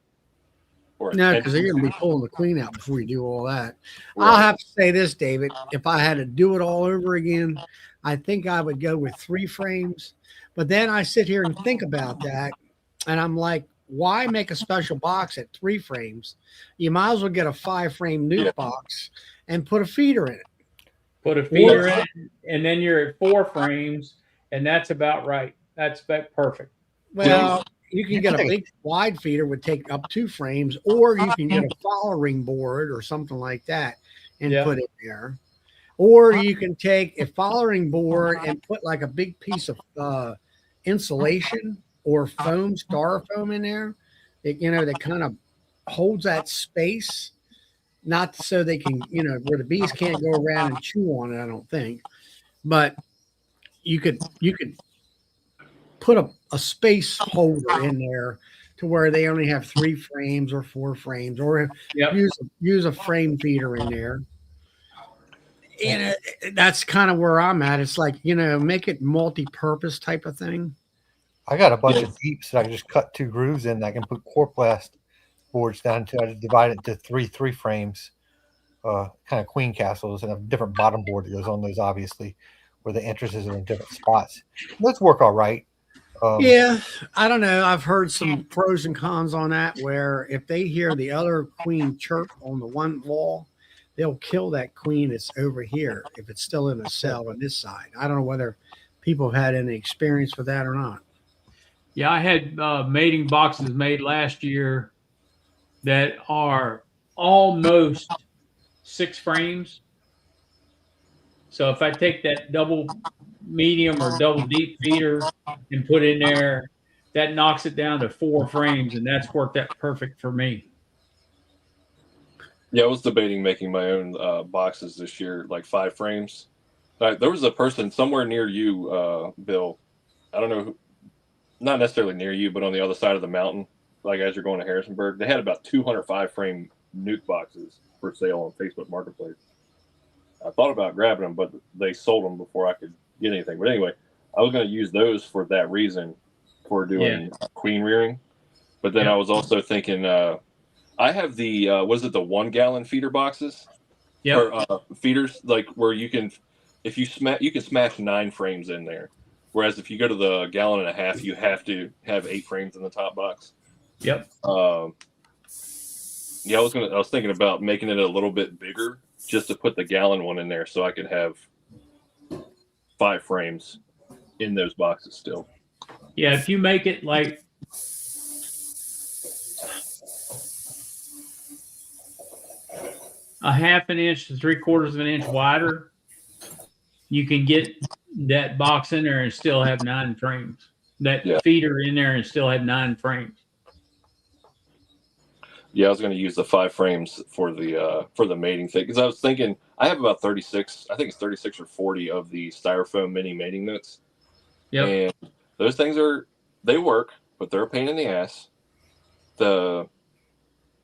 Speaker 4: Or
Speaker 1: no, because they're going to be pulling the queen out before you do all that.
Speaker 4: Right.
Speaker 1: I'll have to say this, David. If I had to do it all over again, I think I would go with 3 frames. But then I sit here and think about that, and I'm like, why make a special box at 3 frames? You might as well get a 5-frame nuke box and put a feeder in it.
Speaker 2: Put a feeder in it, and then you're at 4 frames, and that's about right. That's about perfect.
Speaker 1: Well, you can get a big wide feeder would take up 2 frames, or you can get a following board or something like that and put it there. Or you can take a following board and put like a big piece of insulation or foam, styrofoam in there. That kind of holds that space, not so they can, where the bees can't go around and chew on it, I don't think. But you could put a space holder in there to where they only have 3 frames or 4 frames, or
Speaker 2: Yep.
Speaker 1: use a frame feeder in there. And that's kind of where I'm at. It's like, make it multi-purpose type of thing.
Speaker 3: I got a bunch of deeps that I can just cut 2 grooves in. I can put coroplast boards down to. I divide it into three frames, kind of queen castles, and a different bottom board that goes on those, obviously, where the entrances are in different spots. Those work all right.
Speaker 1: Yeah, I don't know. I've heard some pros and cons on that, where if they hear the other queen chirp on the one wall, they'll kill that queen that's over here if it's still in a cell on this side. I don't know whether people have had any experience with that or not.
Speaker 2: Yeah, I had mating boxes made last year that are almost 6 frames. So if I take that double medium or double deep feeder and put in there, that knocks it down to 4 frames, and that's worked out perfect for me.
Speaker 4: Yeah, I was debating making my own boxes this year, like 5 frames. There was a person somewhere near you, Bill. I don't know, not necessarily near you, but on the other side of the mountain, like as you're going to Harrisonburg. They had about 205 frame nuke boxes for sale on Facebook Marketplace. I thought about grabbing them, but they sold them before I could get anything. But anyway, I was going to use those for that reason, for doing queen rearing. But then I was also thinking, I have the was it the 1 gallon feeder boxes?
Speaker 2: Yeah.
Speaker 4: Or feeders, like where you can, if you you can smash 9 frames in there. Whereas if you go to the 1.5 gallon, you have to have 8 frames in the top box.
Speaker 2: Yep.
Speaker 4: Yeah, I was thinking about making it a little bit bigger, just to put the gallon one in there, so I could have 5 frames in those boxes still.
Speaker 2: Yeah, if you make it like a 1/2 inch to 3/4 inch wider, you can get that box in there and still have 9 frames. That feeder in there and still have 9 frames.
Speaker 4: Yeah, I was going to use the 5 frames for the mating thing, because I was thinking I have about 36. I think it's 36 or 40 of the styrofoam mini mating nets.
Speaker 2: Yep.
Speaker 4: And those things they work, but they're a pain in the ass. And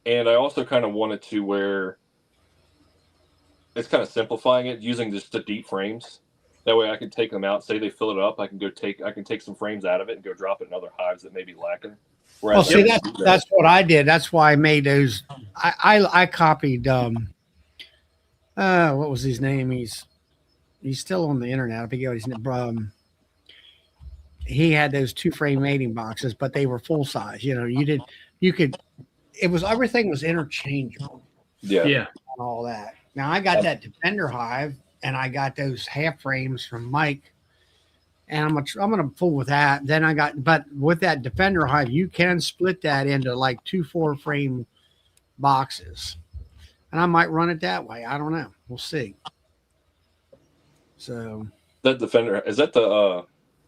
Speaker 4: I also kind of wanted to where it's kind of simplifying it using just the deep frames. That way I can take them out. Say they fill it up, I can take some frames out of it and go drop it in other hives that may be lacking.
Speaker 1: Well, see, that's what I did. That's why I made those. I copied. What was his name? He's still on the internet. I forget what his name. He had those 2 frame mating boxes, but they were full size. Everything was interchangeable.
Speaker 2: Yeah.
Speaker 1: And all that. Now I got that Defender hive, and I got those 1/2 frames from Mike. And I'm gonna fool with that. Then but with that Defender hive, you can split that into like 2 4 frame boxes, and I might run it that way. I don't know. We'll see. So
Speaker 4: that Defender, is that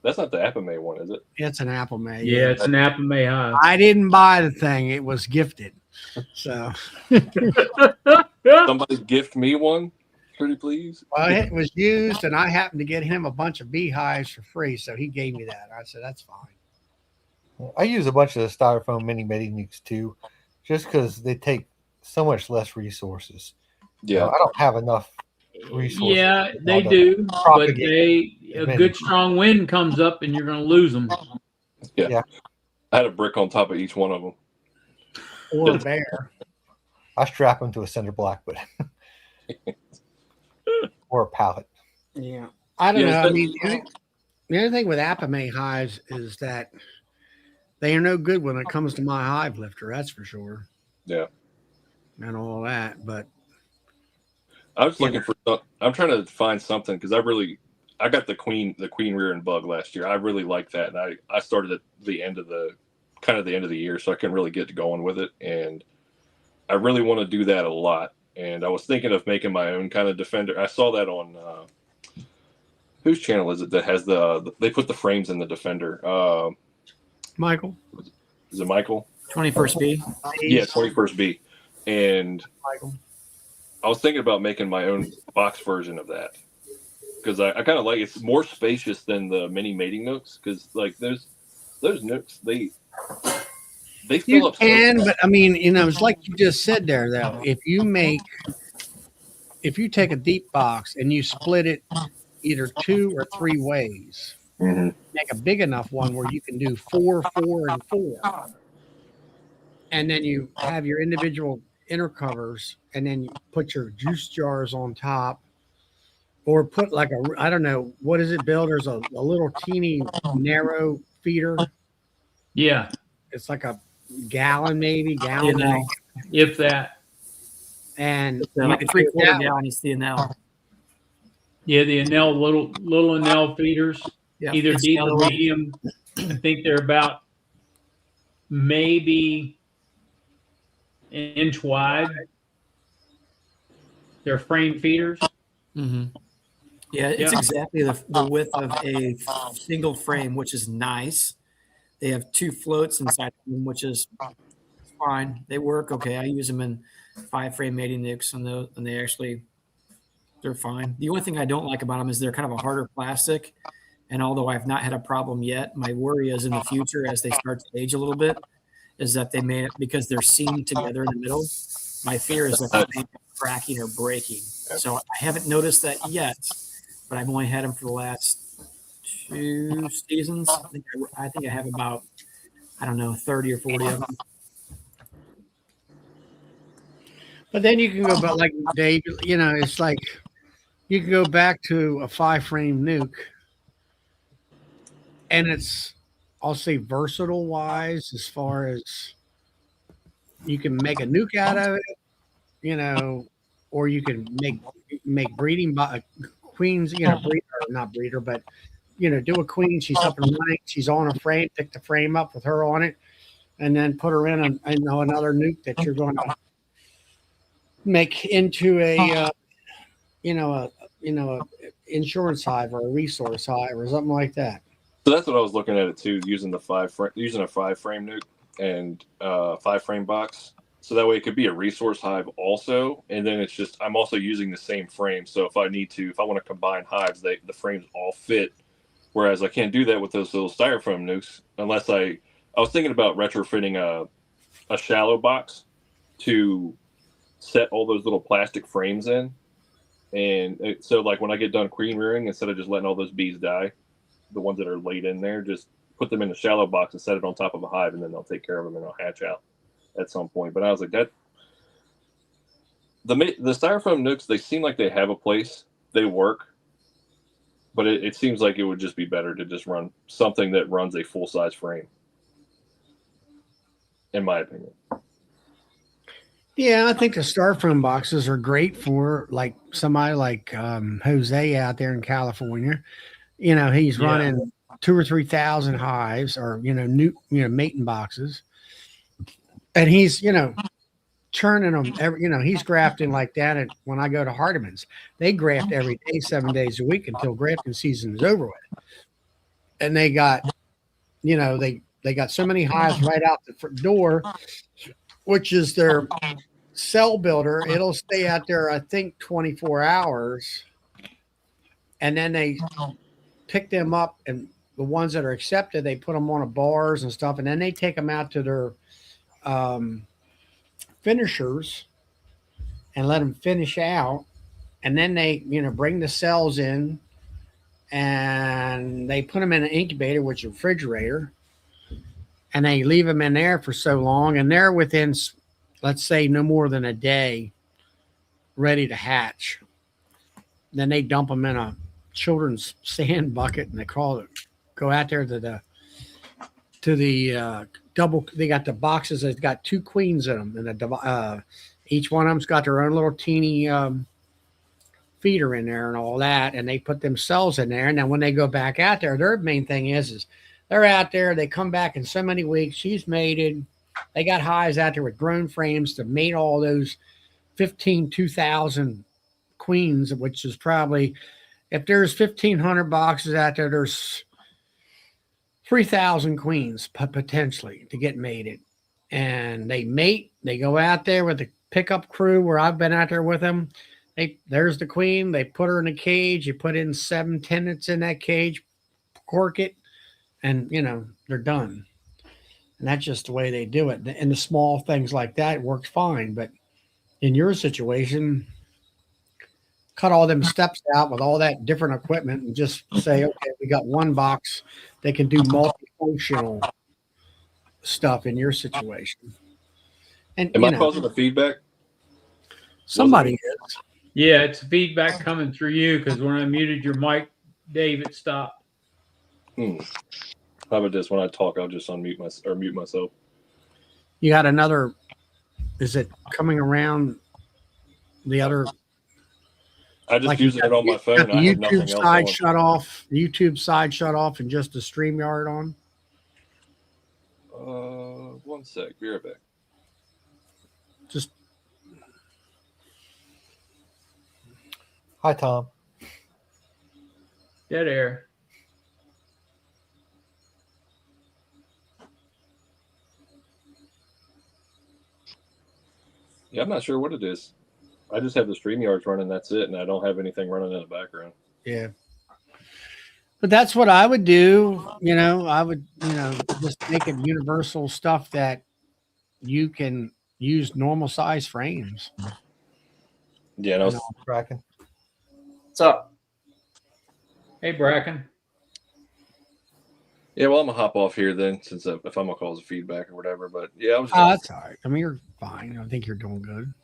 Speaker 4: that's not the Apame one, is it?
Speaker 1: It's an Apame.
Speaker 2: Yeah, it's an Apame hive.
Speaker 1: I didn't buy the thing; it was gifted. So
Speaker 4: somebody gift me one. Pretty please.
Speaker 1: Well, it was used, and I happened to get him a bunch of beehives for free, so he gave me that. I said, that's fine.
Speaker 3: I use a bunch of the styrofoam mini mating nukes too, just because they take so much less resources.
Speaker 4: Yeah,
Speaker 3: I don't have enough resources.
Speaker 2: Yeah, they do, but a good strong wind comes up, and you're going to lose them.
Speaker 4: Yeah, I had a brick on top of each one of them.
Speaker 1: Or a bear.
Speaker 3: I strap them to a cinder block, but. Or a pallet.
Speaker 1: Yeah. I don't know. I mean, the other thing with Apame hives is that they are no good when it comes to my hive lifter. That's for sure.
Speaker 4: Yeah.
Speaker 1: And all that. But
Speaker 4: I was looking for, I'm trying to find something because I got the queen rearing bug last year. I really like that. And I started at the end of the year, so I couldn't really get going with it. And I really want to do that a lot. And I was thinking of making my own kind of Defender. I saw that on whose channel is it that has they put the frames in the Defender?
Speaker 1: Michael.
Speaker 4: Is it Michael?
Speaker 5: 21st B.
Speaker 4: Yeah, 21st B. And
Speaker 1: Michael.
Speaker 4: I was thinking about making my own box version of that because I kind of like it's more spacious than the mini mating nooks because like those nooks they
Speaker 1: You
Speaker 4: fill up so
Speaker 1: can,
Speaker 4: fast.
Speaker 1: but I mean, it's like you just said there, though. If you take a deep box and you split it either 2 or 3 ways,
Speaker 4: Mhm.
Speaker 1: make a big enough one where you can do 4, 4, and 4, and then you have your individual inner covers, and then you put your juice jars on top, or put like I don't know, what is it, Bill? There's a little teeny narrow feeder.
Speaker 2: Yeah,
Speaker 1: It's like a gallon, maybe
Speaker 5: The
Speaker 1: gallon and a,
Speaker 5: Enel.
Speaker 2: if that.
Speaker 1: and
Speaker 5: It's
Speaker 1: you
Speaker 5: like
Speaker 1: can
Speaker 5: a
Speaker 1: do it
Speaker 5: three-quarter
Speaker 1: that way.
Speaker 5: gallon is the Enel.
Speaker 2: Yeah, the Enel little Enel feeders,
Speaker 5: Yeah,
Speaker 2: either
Speaker 5: it's
Speaker 2: deep or
Speaker 5: yellow.
Speaker 2: medium. I think they're about maybe an inch wide. They're frame feeders.
Speaker 5: Mm-hmm. Yeah, it's
Speaker 2: Yep.
Speaker 5: exactly the width of a single frame, which is nice. They have 2 floats inside of them, which is fine. They work okay. I use them in 5-frame mating nukes, and they're fine. The only thing I don't like about them is they're kind of a harder plastic. And although I've not had a problem yet, my worry is in the future as they start to age a little bit, is that they may, because they're seamed together in the middle. My fear is that they may be cracking or breaking. So I haven't noticed that yet, but I've only had them for the last 2 seasons. I think I have about, I don't know, 30 or 40 of them.
Speaker 1: But then you can go, but like Dave, it's like you can go back to a 5-frame nuke, and it's, I'll say, versatile wise, as far as you can make a nuke out of it, or you can make breeding queens, not breeder, but do a queen. She's up and running. She's on a frame. Pick the frame up with her on it, and then put her in another nuke that you're going to make into a a insurance hive or a resource hive or something like that.
Speaker 4: So that's what I was looking at it too, using a 5-frame nuke and 5-frame box. So that way it could be a resource hive also, and then it's just I'm also using the same frame. So if I want to combine hives, the frames all fit. Whereas I can't do that with those little styrofoam nukes unless I was thinking about retrofitting a shallow box to set all those little plastic frames in, and so like when I get done queen rearing, instead of just letting all those bees die, the ones that are laid in there, just put them in a shallow box and set it on top of a hive, and then they'll take care of them and they'll hatch out at some point. But I was like, that the styrofoam nukes, they seem like they have a place, they work, but it seems like it would just be better to just run something that runs a full size frame, in my opinion.
Speaker 1: Yeah, I think the styrofoam boxes are great for like somebody like Jose out there in California. He's running 2 or 3 thousand hives, or new mating boxes, and he's churning them. He's grafting like that. When I go to Hardiman's, they graft every day, 7 days a week until grafting season is over with, and they got they got so many hives right out the front door, which is their cell builder. It'll stay out there, I think, 24 hours, and then they pick them up, and the ones that are accepted, they put them on a bars and stuff, and then they take them out to their finishers and let them finish out, and then they bring the cells in and they put them in an incubator, which is a refrigerator, and they leave them in there for so long, and they're within, let's say, no more than a day ready to hatch. Then they dump them in a children's sand bucket, and they go out there to the double. They got the boxes that's got 2 queens in them, and each one of them's got their own little teeny feeder in there and all that, and they put themselves in there. And then when they go back out there, their main thing is they're out there. They come back in so many weeks. She's mated. They got hives out there with grown frames to mate all those 2,000 queens, which is probably, if there's 1,500 boxes out there, there's 3,000 queens potentially to get mated. And they mate. They go out there with pickup crew where I've been out there with them. There's the queen. They put her in a cage. You put in 7 tenants in that cage, cork it, and they're done. And that's just the way they do it. And the small things like that works fine. But in your situation, cut all them steps out with all that different equipment and just say, okay, we got one box that can do multifunctional stuff in your situation. And
Speaker 4: Am I causing the feedback?
Speaker 1: somebody is.
Speaker 2: Yeah, it's feedback coming through you because when I muted your mic, Dave, it stopped.
Speaker 4: How about this? When I talk, I'll just unmute mute myself.
Speaker 1: You got another. Is it coming around the other?
Speaker 4: I just using it on my phone.
Speaker 1: The
Speaker 4: I have nothing
Speaker 1: YouTube
Speaker 4: else
Speaker 1: side
Speaker 4: on.
Speaker 1: shut off. The YouTube side shut off, and just the StreamYard on.
Speaker 4: 1 sec. Be right back.
Speaker 1: Just
Speaker 3: Hi, Tom.
Speaker 2: Dead air.
Speaker 4: Yeah, I'm not sure what it is. I just have the StreamYards running. That's it, and I don't have anything running in the background.
Speaker 1: yeah. But that's what I would do. I would just make it universal stuff that you can use normal size frames.
Speaker 4: Yeah, no.
Speaker 3: Bracken.
Speaker 5: What's up?
Speaker 2: Hey, Bracken.
Speaker 4: Yeah, well, I'm gonna hop off here then, since if I'm gonna cause a feedback or whatever. But yeah, I was.
Speaker 1: That's all right. I mean, you're fine. I think you're doing good.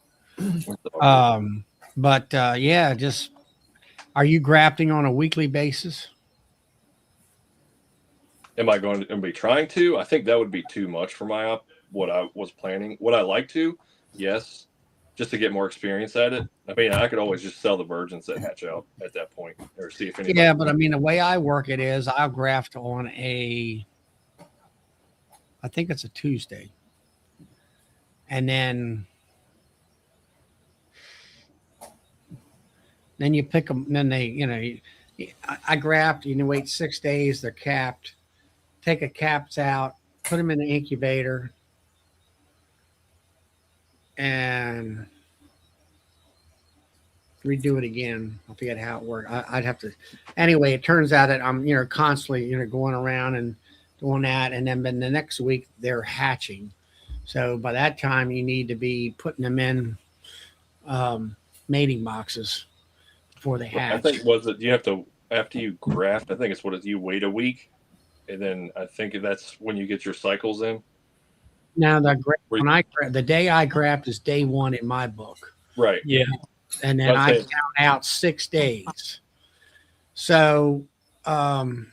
Speaker 1: But yeah, just are you grafting on a weekly basis?
Speaker 4: Am I going to be trying to? I think that would be too much for what I was planning. Would I like to? Yes, just to get more experience at it. I mean, I could always just sell the virgins that hatch out at that point, or see if anybody.
Speaker 1: Yeah, but I mean, the way I work it is I'll graft on I think it's a Tuesday, and then you pick them. Then they, I graft. Wait 6 days. They're capped. Take the caps out. Put them in the incubator, and redo it again. I forget how it worked. I'd have to. Anyway, it turns out that I'm constantly going around and doing that, and then the next week they're hatching. So by that time, you need to be putting them in mating boxes before they hatch.
Speaker 4: I think you have to after you graft. I think it's you wait a week, and then I think that's when you get your cycles in.
Speaker 1: Now the day I graft is day 1 in my book.
Speaker 4: Right.
Speaker 2: Yeah.
Speaker 1: And then I count out 6 days. So I've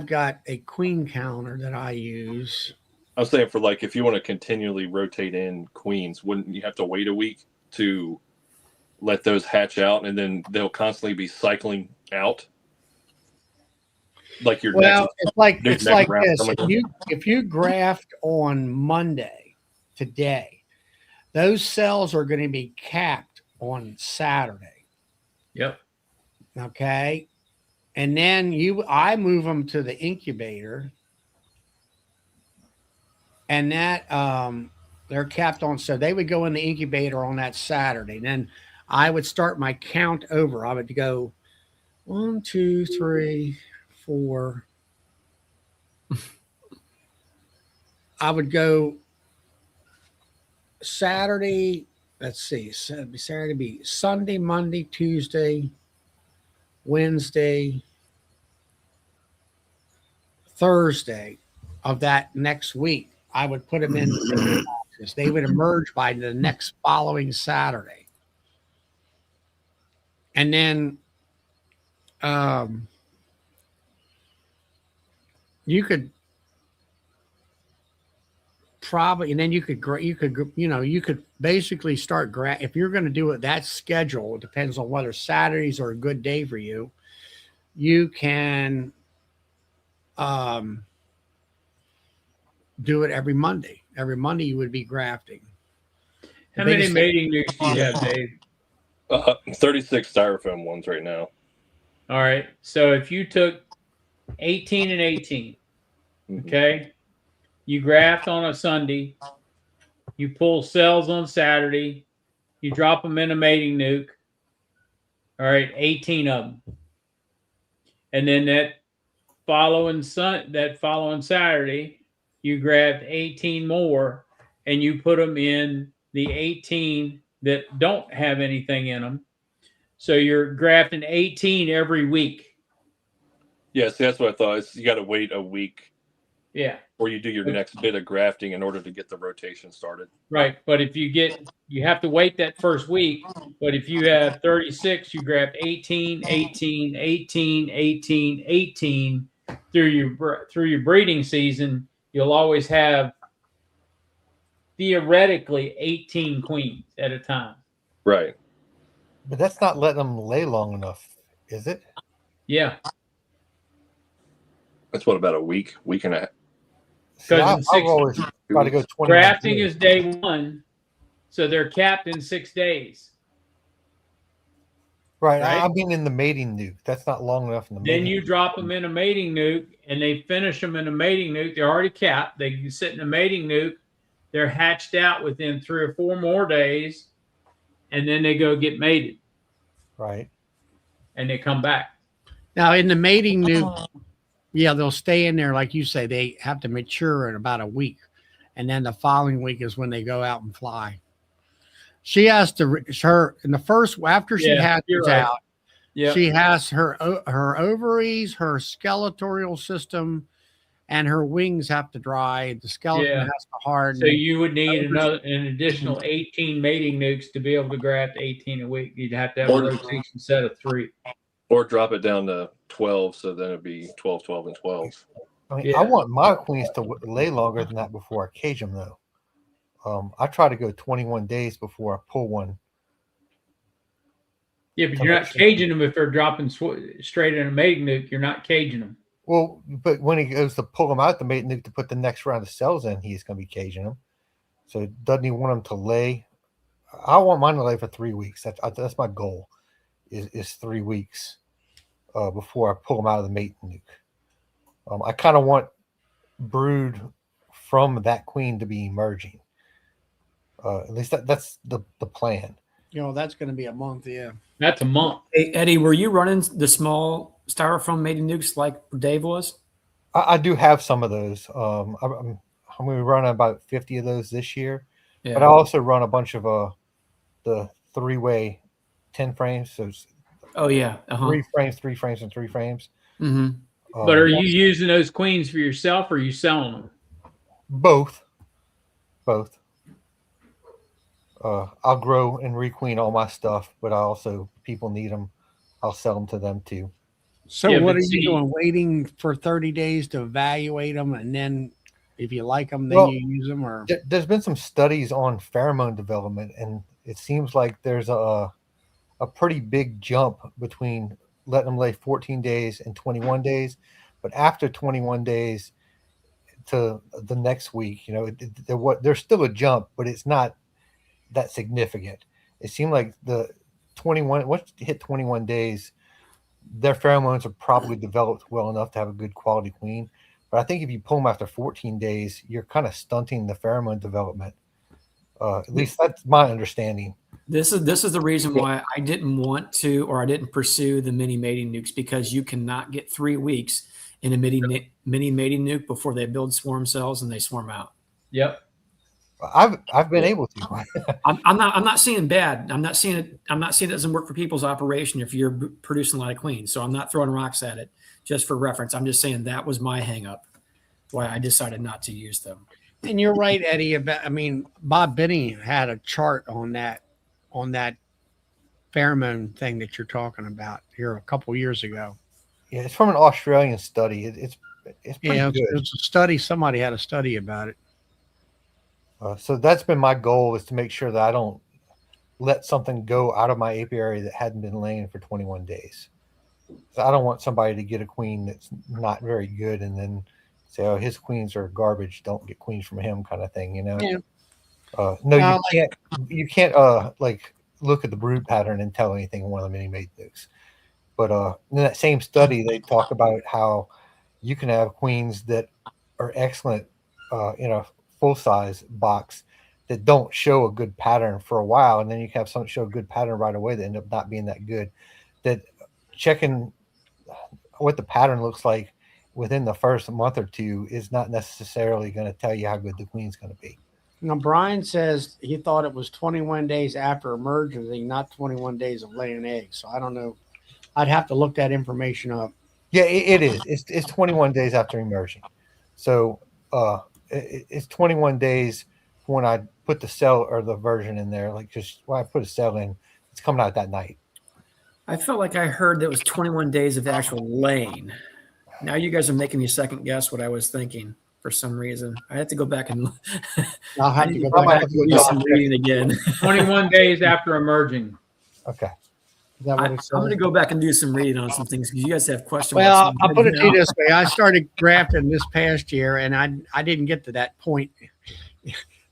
Speaker 1: got a queen counter that I use.
Speaker 4: I'm saying for if you want to continually rotate in queens, wouldn't you have to wait a week to let those hatch out, and then they'll constantly be cycling out? It's like this. If you graft on Monday today, those cells are going to be capped on Saturday.
Speaker 2: Yep.
Speaker 1: Okay. And then I move them to the incubator, and that they're capped on. So they would go in the incubator on that Saturday. And then I would start my count over. I would go 1, 2, 3, 4. I would go Saturday. Let's see. Saturday be Sunday, Monday, Tuesday, Wednesday, Thursday of that next week. I would put them in the boxes. They would emerge by the next following Saturday. And then you could probably, and then you could basically start if you're going to do it that schedule. It depends on whether Saturdays are a good day for you. You can do it every Monday. Every Monday you would be grafting.
Speaker 2: How many mating nukes do you have, Dave?
Speaker 4: 36 styrofoam ones right now.
Speaker 2: All right. So if you took 18 and 18, okay, you graft on a Sunday, You pull cells on Saturday. You drop them in a mating nuke. All right, 18 of them. And then that following Saturday, you grabbed 18 more and you put them in the 18 that don't have anything in them. So you're grafting 18 every week.
Speaker 4: Yes, that's what I thought. You got to wait a week.
Speaker 2: Yeah.
Speaker 4: Or you do your next bit of grafting in order to get the rotation started.
Speaker 2: Right. But if you have to wait that first week. But if you have 36, you grab 18, 18, 18, 18, 18 through your breeding season. You'll always have theoretically 18 queens at a time.
Speaker 4: Right.
Speaker 3: But that's not letting them lay long enough, is it?
Speaker 2: Yeah.
Speaker 4: That's what, about a week and a half.
Speaker 3: See, I've always tried to go 20.
Speaker 2: Grafting is day 1, so they're capped in 6 days.
Speaker 3: Right. I mean, in the mating nuke, that's not long enough in the mating.
Speaker 2: Then you drop them in a mating nuke, and they finish them in a mating nuke. They're already capped. They can sit in a mating nuke. They're hatched out within 3 or 4 more days, and then they go get mated.
Speaker 3: Right.
Speaker 2: And they come back.
Speaker 1: Now in the mating nuke, yeah, they'll stay in there like you say. They have to mature in about a week, and then the following week is when they go out and fly. She has to in the first after she hatches out. Yep. She has her ovaries, her skeletal system, and her wings have to dry. The skeleton has to harden.
Speaker 2: So you would need an additional 18 mating nukes to be able to graft 18 a week. You'd have to have a rotation set of 3.
Speaker 4: Or drop it down to 12, so then it'd be 12, 12, and 12.
Speaker 3: I mean, I want my queens to lay longer than that before I cage them, though. I try to go 21 days before I pull one.
Speaker 2: Yeah, but you're not caging them if they're dropping straight in a mating nuke. You're not caging them.
Speaker 3: Well, but when he goes to pull them out the mating nuke to put the next round of cells in, he's going to be caging them. So doesn't he want them to lay? I want mine to lay for 3 weeks. That's my goal, is 3 weeks before I pull them out of the mating nuke. I kind of want brood from that queen to be emerging. At least that's the plan.
Speaker 1: That's going to be a month. Yeah,
Speaker 2: that's a month.
Speaker 5: Hey, Eddie, were you running the small styrofoam mating nukes like Dave was?
Speaker 3: I do have some of those. I'm going to run about 50 of those this year. Yeah. But I also run a bunch of the 3-way 10 frames. So 3 frames, 3 frames, and 3 frames.
Speaker 5: Mm-hmm.
Speaker 2: But are you using those queens for yourself, or are you selling them?
Speaker 3: Both. I'll grow and requeen all my stuff, but people need them. I'll sell them to them too.
Speaker 1: So what are you doing? Waiting for 30 days to evaluate them, and then if you like them, then you use them? Or
Speaker 3: there's been some studies on pheromone development, and it seems like there's a pretty big jump between letting them lay 14 days and 21 days. But after 21 days to the next week, there's still a jump, but it's not that significant. It seemed like the 21, once you hit 21 days, their pheromones are probably developed well enough to have a good quality queen. But I think if you pull them after 14 days, you're kind of stunting the pheromone development. At least that's my understanding.
Speaker 5: This is the reason why I didn't want to, or I didn't pursue the mini mating nukes, because you cannot get 3 weeks in a mini mating nuke before they build swarm cells and they swarm out.
Speaker 2: Yep.
Speaker 3: I've been able to.
Speaker 5: I'm not saying bad. I'm not saying it doesn't work for people's operation if you're producing a lot of queens. So I'm not throwing rocks at it just for reference. I'm just saying that was my hang up, why I decided not to use them.
Speaker 1: And you're right, Eddie. Bob Benny had a chart on that pheromone thing that you're talking about here a couple years ago.
Speaker 3: Yeah, it's from an Australian study. It's pretty good.
Speaker 1: It's a study. Somebody had a study about it.
Speaker 3: So that's been my goal, is to make sure that I don't let something go out of my apiary that hadn't been laying for 21 days. So I don't want somebody to get a queen that's not very good and then say, "Oh, his queens are garbage. Don't get queens from him," kind of thing, Yeah. No, you can't like look at the brood pattern and tell anything in one of the mini mating nukes. But in that same study, they talk about how you can have queens that are excellent in a full-size box, that don't show a good pattern for a while, and then you have some show a good pattern right away that end up not being that good. That checking what the pattern looks like within the first month or two is not necessarily going to tell you how good the queen's going to be.
Speaker 1: Now, Brian says he thought it was 21 days after emergency, not 21 days of laying eggs. So I don't know. I'd have to look that information up.
Speaker 3: Yeah, it is. It's 21 days after immersion. So it's 21 days when I put the cell or the version in there. Like just when I put a cell in, it's coming out that night.
Speaker 5: I felt like I heard that was 21 days of actual laying. Now you guys are making me second guess what I was thinking for some reason. I have to go back and
Speaker 1: I'll
Speaker 5: I
Speaker 1: have
Speaker 5: need
Speaker 1: to
Speaker 5: to
Speaker 1: go
Speaker 5: go
Speaker 1: back.
Speaker 5: back and do some reading again.
Speaker 2: 21 days after emerging.
Speaker 3: Okay.
Speaker 1: Is that what it
Speaker 5: I'm going to
Speaker 1: says?
Speaker 5: go back and do some reading on some things because you guys have questions.
Speaker 1: Well, I'll put it to you this way. I started grafting this past year, and I didn't get to that point.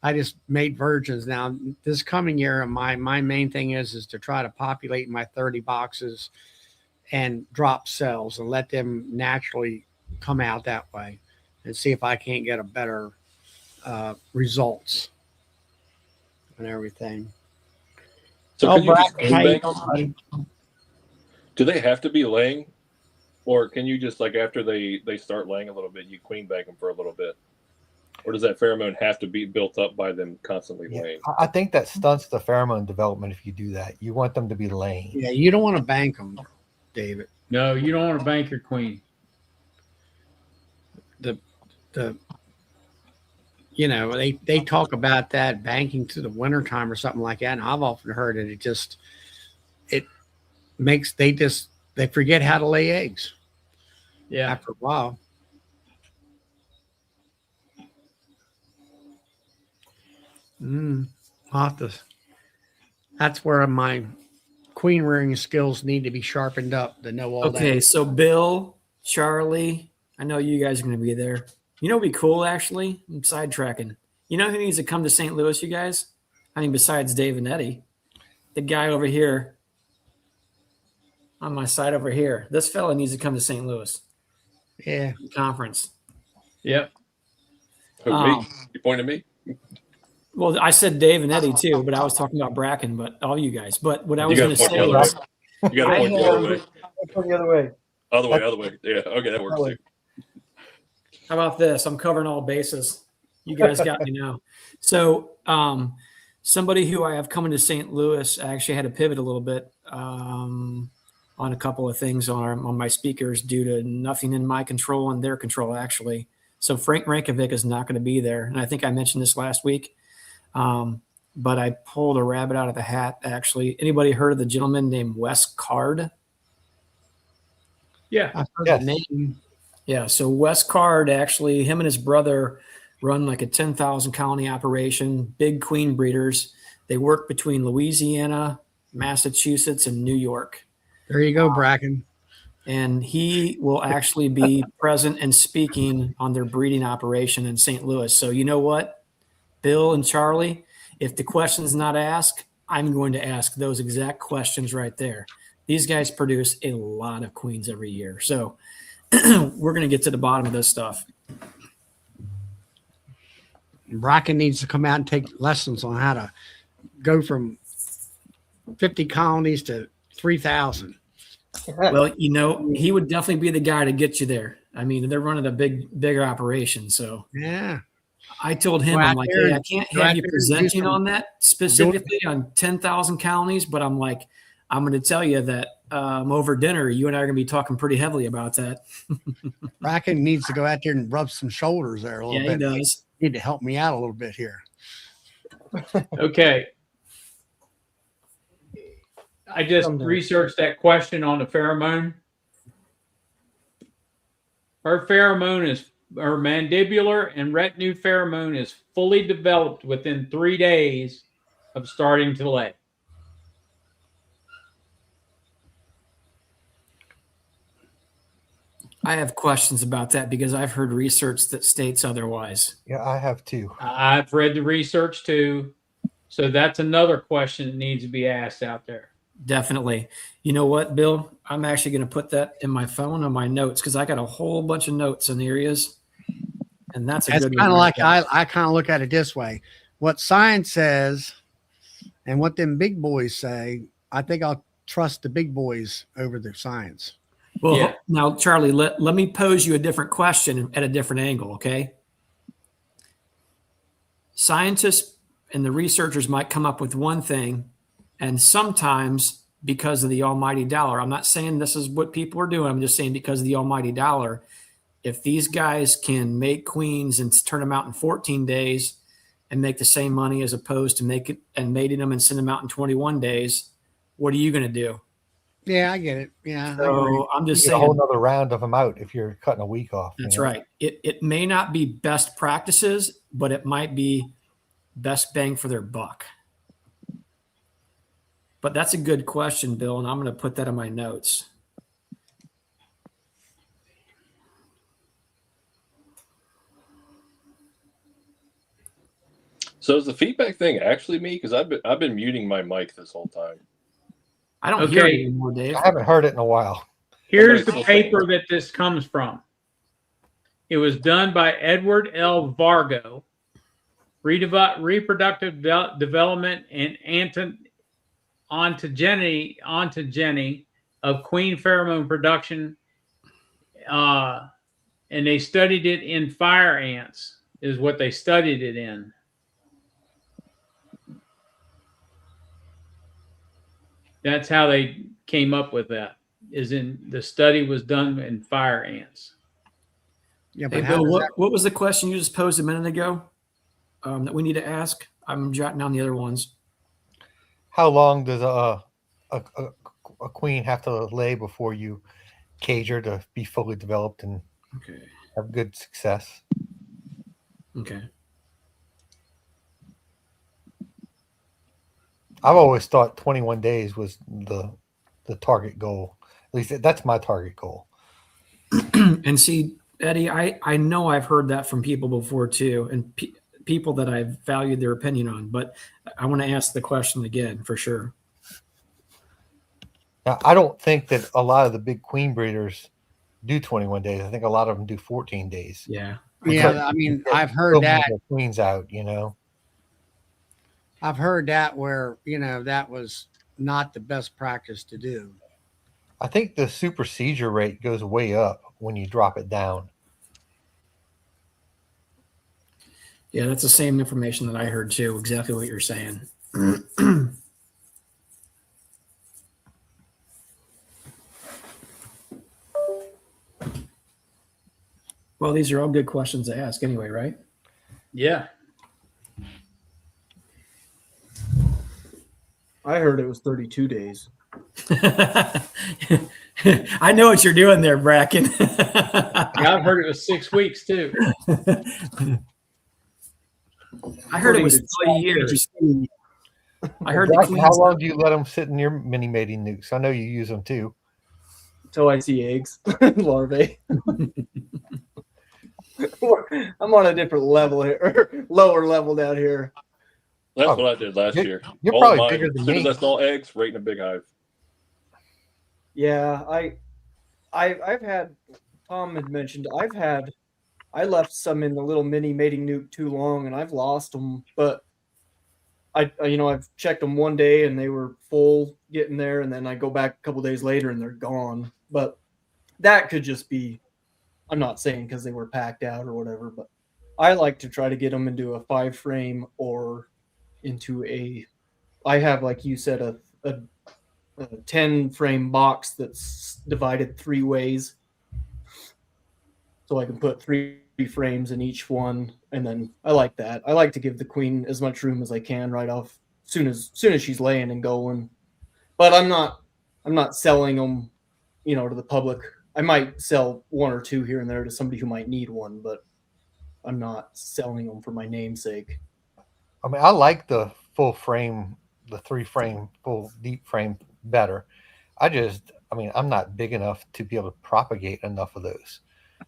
Speaker 1: I just made virgins. Now, this coming year, my main thing is to try to populate my 30 boxes and drop cells and let them naturally come out that way and see if I can't get a better results and everything.
Speaker 4: So
Speaker 1: Oh,
Speaker 4: can you just
Speaker 1: Brad,
Speaker 4: queen
Speaker 1: how you
Speaker 4: bank?
Speaker 1: doing, buddy?
Speaker 4: Do they have to be laying, or can you just like after they start laying a little bit, you queen bank them for a little bit, or does that pheromone have to be built up by them constantly laying?
Speaker 3: I think that stunts the pheromone development if you do that. You want them to be laying.
Speaker 1: Yeah, you don't want to bank them, David.
Speaker 2: No, you don't want to bank your queen.
Speaker 1: The you know, they talk about that banking to the wintertime or something like that, and I've often heard it makes they forget how to lay eggs
Speaker 2: Yeah.
Speaker 1: after a while. I'll have to, that's where my queen rearing skills need to be sharpened up to know all
Speaker 5: Okay,
Speaker 1: that.
Speaker 5: so Bill, Charlie, I know you guys are going to be there. You know, what'd be cool actually. I'm sidetracking. You know who needs to come to St. Louis, you guys? I mean, besides Dave and Eddie, the guy over here on my side over here. This fella needs to come to St. Louis
Speaker 1: Yeah.
Speaker 5: conference.
Speaker 2: Yep.
Speaker 4: Who, me? You pointed at me?
Speaker 5: Well, I said Dave and Eddie too, but I was talking about Bracken, but all you guys. But what I was
Speaker 4: You
Speaker 5: going
Speaker 4: got
Speaker 5: to
Speaker 4: to point the
Speaker 5: say
Speaker 4: other
Speaker 5: is,
Speaker 4: way. You got to
Speaker 5: I
Speaker 4: point the other way.
Speaker 3: The other way.
Speaker 4: Other way. Yeah. Okay, that works too.
Speaker 5: how about this? I'm covering all bases. You guys got me now. So, somebody who I have coming to St. Louis, I actually had to pivot a little bit on a couple of things on my speakers due to nothing in my control and their control, actually. So Frank Rankovic is not going to be there. And I think I mentioned this last week. But I pulled a rabbit out of the hat, actually. Anybody heard of the gentleman named Wes Card?
Speaker 2: Yeah.
Speaker 1: I've heard
Speaker 3: Yes.
Speaker 1: the name.
Speaker 5: Yeah, so Wes Card, actually, him and his brother run like a 10,000 colony operation, big queen breeders. They work between Louisiana, Massachusetts, and New York.
Speaker 1: There you go, Bracken.
Speaker 5: And he will actually be present and speaking on their breeding operation in St. Louis. So you know what, Bill and Charlie, if the question's not asked, I'm going to ask those exact questions right there. These guys produce a lot of queens every year. So we're going to get to the bottom of this stuff.
Speaker 1: Bracken needs to come out and take lessons on how to go from 50 colonies to 3,000.
Speaker 5: Well, you know, he would definitely be the guy to get you there. I mean, they're running a bigger operation. So
Speaker 1: Yeah.
Speaker 5: I told him,
Speaker 1: Go
Speaker 5: I'm
Speaker 1: out
Speaker 5: like,
Speaker 1: there
Speaker 5: hey, I
Speaker 1: and-
Speaker 5: can't
Speaker 1: go out
Speaker 5: have you
Speaker 1: there and do
Speaker 5: presenting
Speaker 1: some-
Speaker 5: on that specifically on 10,000 colonies, but I'm like, I'm going to tell you that over dinner, you and I are going to be talking pretty heavily about that.
Speaker 1: Bracken needs to go out there and rub some shoulders there a little
Speaker 5: Yeah, he
Speaker 1: bit.
Speaker 5: does.
Speaker 1: You need to help me out a little bit here.
Speaker 2: Okay. I just researched that question on the pheromone. Her mandibular and retinue pheromone is fully developed within 3 days of starting to lay.
Speaker 5: I have questions about that because I've heard research that states otherwise.
Speaker 3: Yeah, I have too.
Speaker 2: I've read the research too. So that's another question that needs to be asked out there.
Speaker 5: Definitely. You know what, Bill? I'm actually going to put that in my phone on my notes because I got a whole bunch of notes in areas. And that's a
Speaker 1: It's
Speaker 5: good
Speaker 1: kind of
Speaker 5: one.
Speaker 1: like I kind of look at it this way. what science says and what them big boys say, I think I'll trust the big boys over the science.
Speaker 5: Well,
Speaker 2: Yeah.
Speaker 5: now, Charlie, let me pose you a different question at a different angle, okay? Scientists and the researchers might come up with one thing, and sometimes because of the almighty dollar, I'm not saying this is what people are doing, I'm just saying because of the almighty dollar, if these guys can make queens and turn them out in 14 days and make the same money as opposed to mating them and send them out in 21 days, what are you going to do?
Speaker 1: Yeah, I get it. Yeah, I agree.
Speaker 5: So I'm
Speaker 3: You
Speaker 5: just
Speaker 3: get a whole
Speaker 5: saying,
Speaker 3: nother round of them out if you're cutting a week off.
Speaker 5: that's
Speaker 3: you know?
Speaker 5: right. It may not be best practices, but it might be best bang for their buck. But that's a good question, Bill, and I'm going to put that in my notes.
Speaker 4: So is the feedback thing actually me? Because I've been muting my mic this whole time.
Speaker 5: I don't hear
Speaker 2: Okay.
Speaker 5: it anymore, Dave.
Speaker 3: I haven't heard it in a while.
Speaker 2: Here's the
Speaker 4: Somebody's still saying
Speaker 2: paper that this comes from. It was done by Edward L. Vargo, Reproductive Development and Ontogeny of Queen Pheromone Production. And they studied it in fire ants, is what they studied it in. That's how they came up with that. Is in the study was done in fire ants.
Speaker 1: Yeah,
Speaker 5: Hey,
Speaker 1: but how
Speaker 5: Bill,
Speaker 1: does that,
Speaker 5: what was the question you just posed a minute ago that we need to ask? I'm jotting down the other ones.
Speaker 3: How long does a queen have to lay before you cage her to be fully developed and
Speaker 5: Okay.
Speaker 3: have good success?
Speaker 5: Okay.
Speaker 3: I've always thought 21 days was the target goal. At least that's my target goal.
Speaker 5: And see, Eddie, I know I've heard that from people before too, and people that I've valued their opinion on, but I want to ask the question again for sure.
Speaker 3: Now, I don't think that a lot of the big queen breeders do 21 days. I think a lot of them do 14 days.
Speaker 5: Yeah.
Speaker 1: yeah, I mean, I've heard
Speaker 3: Filming
Speaker 1: that.
Speaker 3: their queens out, you know.
Speaker 1: I've heard that where, that was not the best practice to do.
Speaker 3: I think the super seizure rate goes way up when you drop it down.
Speaker 5: Yeah, that's the same information that I heard too. Exactly what you're saying. Well, these are all good questions to ask anyway, right?
Speaker 2: Yeah.
Speaker 6: I heard it was 32 days.
Speaker 5: I know what you're doing there, Bracken.
Speaker 2: Yeah, I've heard it was 6 weeks too.
Speaker 5: I heard it was
Speaker 6: According to
Speaker 5: 3 years. I heard the
Speaker 3: Jack,
Speaker 5: queens.
Speaker 3: how long do you let them sit in your mini mating nukes? I know you use them too.
Speaker 6: Until I see eggs, larvae. I'm on a different level here, or lower level down here.
Speaker 4: That's
Speaker 3: Oh,
Speaker 4: what I did last year.
Speaker 3: You're
Speaker 4: All
Speaker 3: probably
Speaker 4: mine,
Speaker 3: bigger than
Speaker 4: as soon
Speaker 3: me.
Speaker 4: as I saw eggs, right in a big hive.
Speaker 6: Yeah, I've had, Tom had mentioned, I left some in the little mini mating nuke too long, and I've lost them. But I've checked them one day and they were full getting there, and then I go back a couple days later and they're gone. But that could just be, I'm not saying because they were packed out or whatever, but I like to try to get them into a 5-frame or into I have, like you said, a 10-frame box that's divided 3 ways. So I can put 3 frames in each one, and then I like that. I like to give the queen as much room as I can right off soon as she's laying and going. But I'm not selling them, to the public. I might sell 1 or 2 here and there to somebody who might need one, but I'm not selling them for my namesake.
Speaker 3: I mean, I like the full frame, the 3-frame full deep frame better. I'm not big enough to be able to propagate enough of those.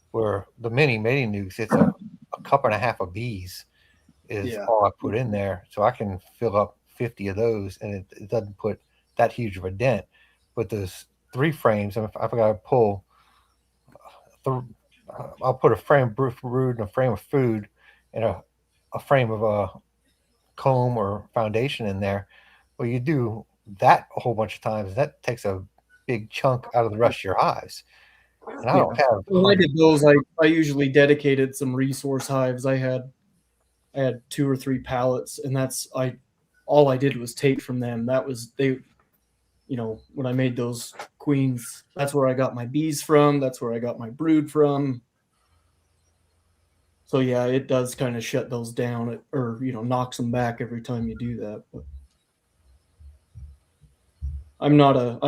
Speaker 3: Where the mini mating nukes, it's a cup and a half of bees is
Speaker 6: Yeah.
Speaker 3: all I put in there. So I can fill up 50 of those, and it doesn't put that huge of a dent. But those 3 frames, if I got to pull, I'll put a frame of brood and a frame of food and a frame of comb or foundation in there. Well, you do that a whole bunch of times. That takes a big chunk out of the rest of your hives. And I don't have.
Speaker 6: When I did those, I usually dedicated some resource hives. I had 2 or 3 pallets, and all I did was take from them. That was they, when I made those queens, that's where I got my bees from. That's where I got my brood from. So yeah, it does kind of shut those down, or knocks them back every time you do that. But I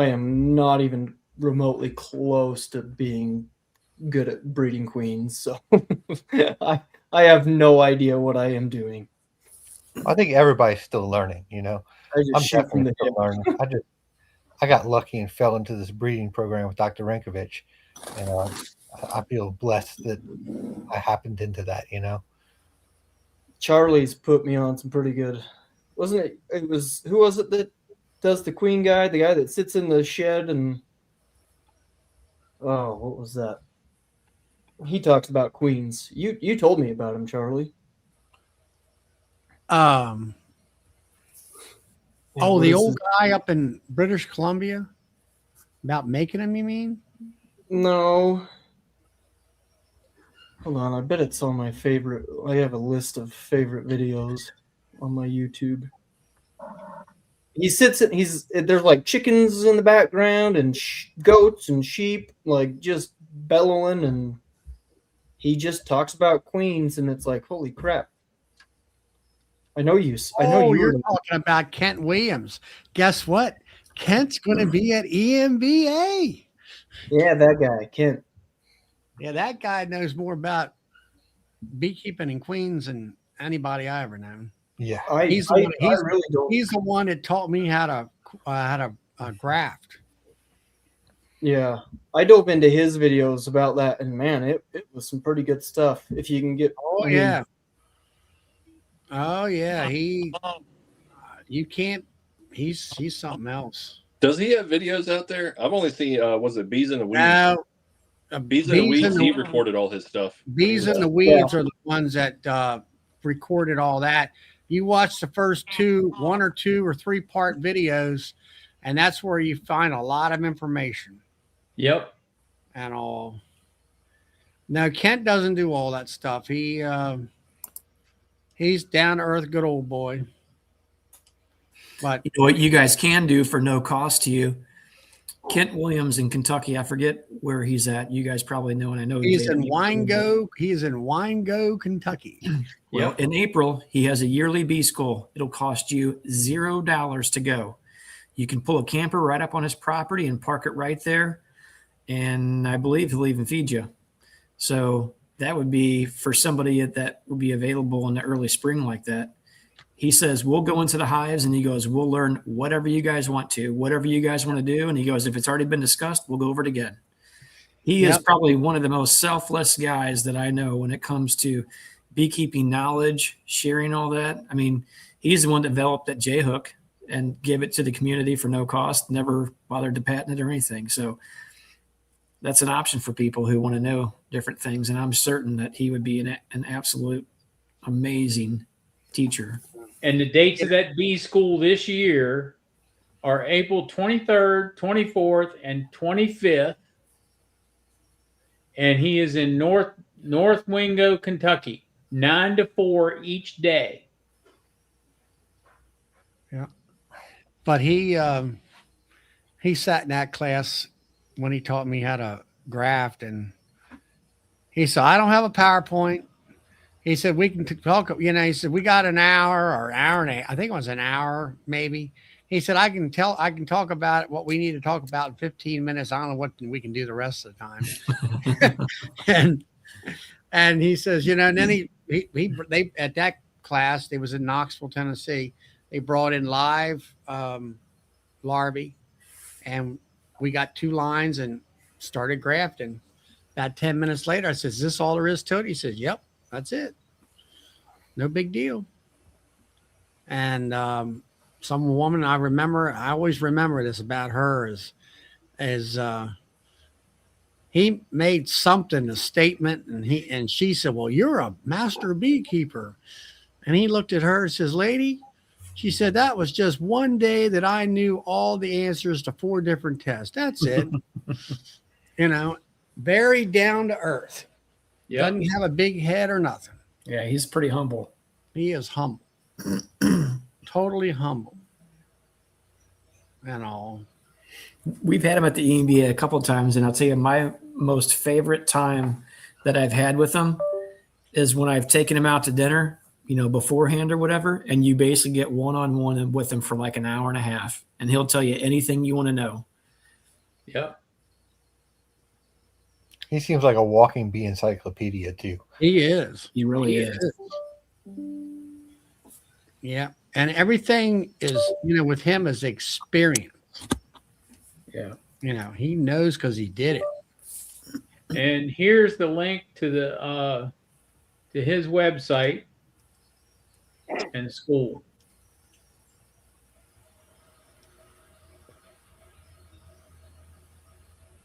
Speaker 6: am not even remotely close to being good at breeding queens. So I have no idea what I am doing.
Speaker 3: I think everybody's still learning.
Speaker 6: I
Speaker 3: I'm
Speaker 6: just shoot from
Speaker 3: definitely
Speaker 6: the
Speaker 3: still
Speaker 6: hip.
Speaker 3: learning. I got lucky and fell into this breeding program with Dr. Rankovich, and I feel blessed that I happened into that.
Speaker 6: Charlie's put me on some pretty good. Wasn't it? It was who was it that does the queen guy? The guy that sits in the shed and what was that? He talks about queens. You told me about him, Charlie.
Speaker 1: The old guy up in British Columbia about making them, you mean?
Speaker 6: No. Hold on, I bet it's on my favorite. I have a list of favorite videos on my YouTube. He sits and there's like chickens in the background and goats and sheep, like just bellowing, and he just talks about queens, and it's like, holy crap. I know you
Speaker 1: You're talking about Kent Williams. Guess what? Kent's going to be at EMBA.
Speaker 6: Yeah, that guy, Kent.
Speaker 1: Yeah, that guy knows more about beekeeping and queens than anybody I ever known.
Speaker 3: Yeah,
Speaker 1: He's the one that taught me how to graft.
Speaker 6: Yeah, I dove into his videos about that, and man, it was some pretty good stuff. If you can get,
Speaker 1: Yeah. You can't. He's something else.
Speaker 4: Does he have videos out there? I've only seen was it Bees in the Weeds?
Speaker 1: No,
Speaker 4: Bees in the Weeds. He recorded all his stuff.
Speaker 1: Bees in the Weeds are the ones that recorded all that. You watch the first 1 or 2 or 3 part videos, and that's where you find a lot of information.
Speaker 2: Yep.
Speaker 1: And all. No, Kent doesn't do all that stuff. He's down to earth, good old boy. But
Speaker 5: what you guys can do for no cost to you, Kent Williams in Kentucky. I forget where he's at. You guys probably know, and I know
Speaker 1: he's in Wingo. He's in Wingo, Kentucky.
Speaker 5: Well, in April, he has a yearly bee school. It'll cost you $0 to go. You can pull a camper right up on his property and park it right there. And I believe he'll even feed you. So that would be for somebody that would be available in the early spring like that. He says, we'll go into the hives, and he goes, we'll learn whatever you guys want to, whatever you guys want to do. And he goes, if it's already been discussed, we'll go over it again. He is probably one of the most selfless guys that I know when it comes to beekeeping knowledge, sharing all that. I mean, he's the one that developed that J-hook and gave it to the community for no cost, never bothered to patent it or anything. So that's an option for people who want to know different things. And I'm certain that he would be an absolute amazing teacher.
Speaker 2: And the dates of that bee school this year are April 23rd, 24th, and 25th. And he is in North Wingo, Kentucky, 9 to 4 each day.
Speaker 1: Yeah. But he sat in that class when he taught me how to graft, and he said, I don't have a PowerPoint. He said, we can talk, he said, we got an hour or hour and I think it was an hour, maybe. He said, I can talk about it, what we need to talk about in 15 minutes. I don't know what we can do the rest of the time. and he says, and then they at that class, they was in Knoxville, Tennessee. They brought in live larvae, and we got 2 lines and started grafting. About 10 minutes later, I said, is this all there is to it? He says, yep. That's it. No big deal. And some woman I always remember this about her is he made a statement, and she said, well, you're a master beekeeper. And he looked at her and says, lady, she said, that was just one day that I knew all the answers to 4 different tests. That's it. Very down to earth.
Speaker 2: Yep.
Speaker 1: Doesn't have a big head or nothing.
Speaker 5: Yeah, he's pretty humble.
Speaker 1: He is humble. Totally humble. And all.
Speaker 5: We've had him at the EMBA a couple of times, and I'll tell you, my most favorite time that I've had with him is when I've taken him out to dinner, beforehand or whatever, and you basically get one-on-one with him for like an hour and a half, and he'll tell you anything you want to know.
Speaker 2: Yep.
Speaker 3: He seems like a walking bee encyclopedia too.
Speaker 1: He is.
Speaker 5: He really is.
Speaker 1: Yeah. And everything is, with him is experience.
Speaker 5: Yeah.
Speaker 1: He knows because he did it.
Speaker 2: And here's the link to to his website and school.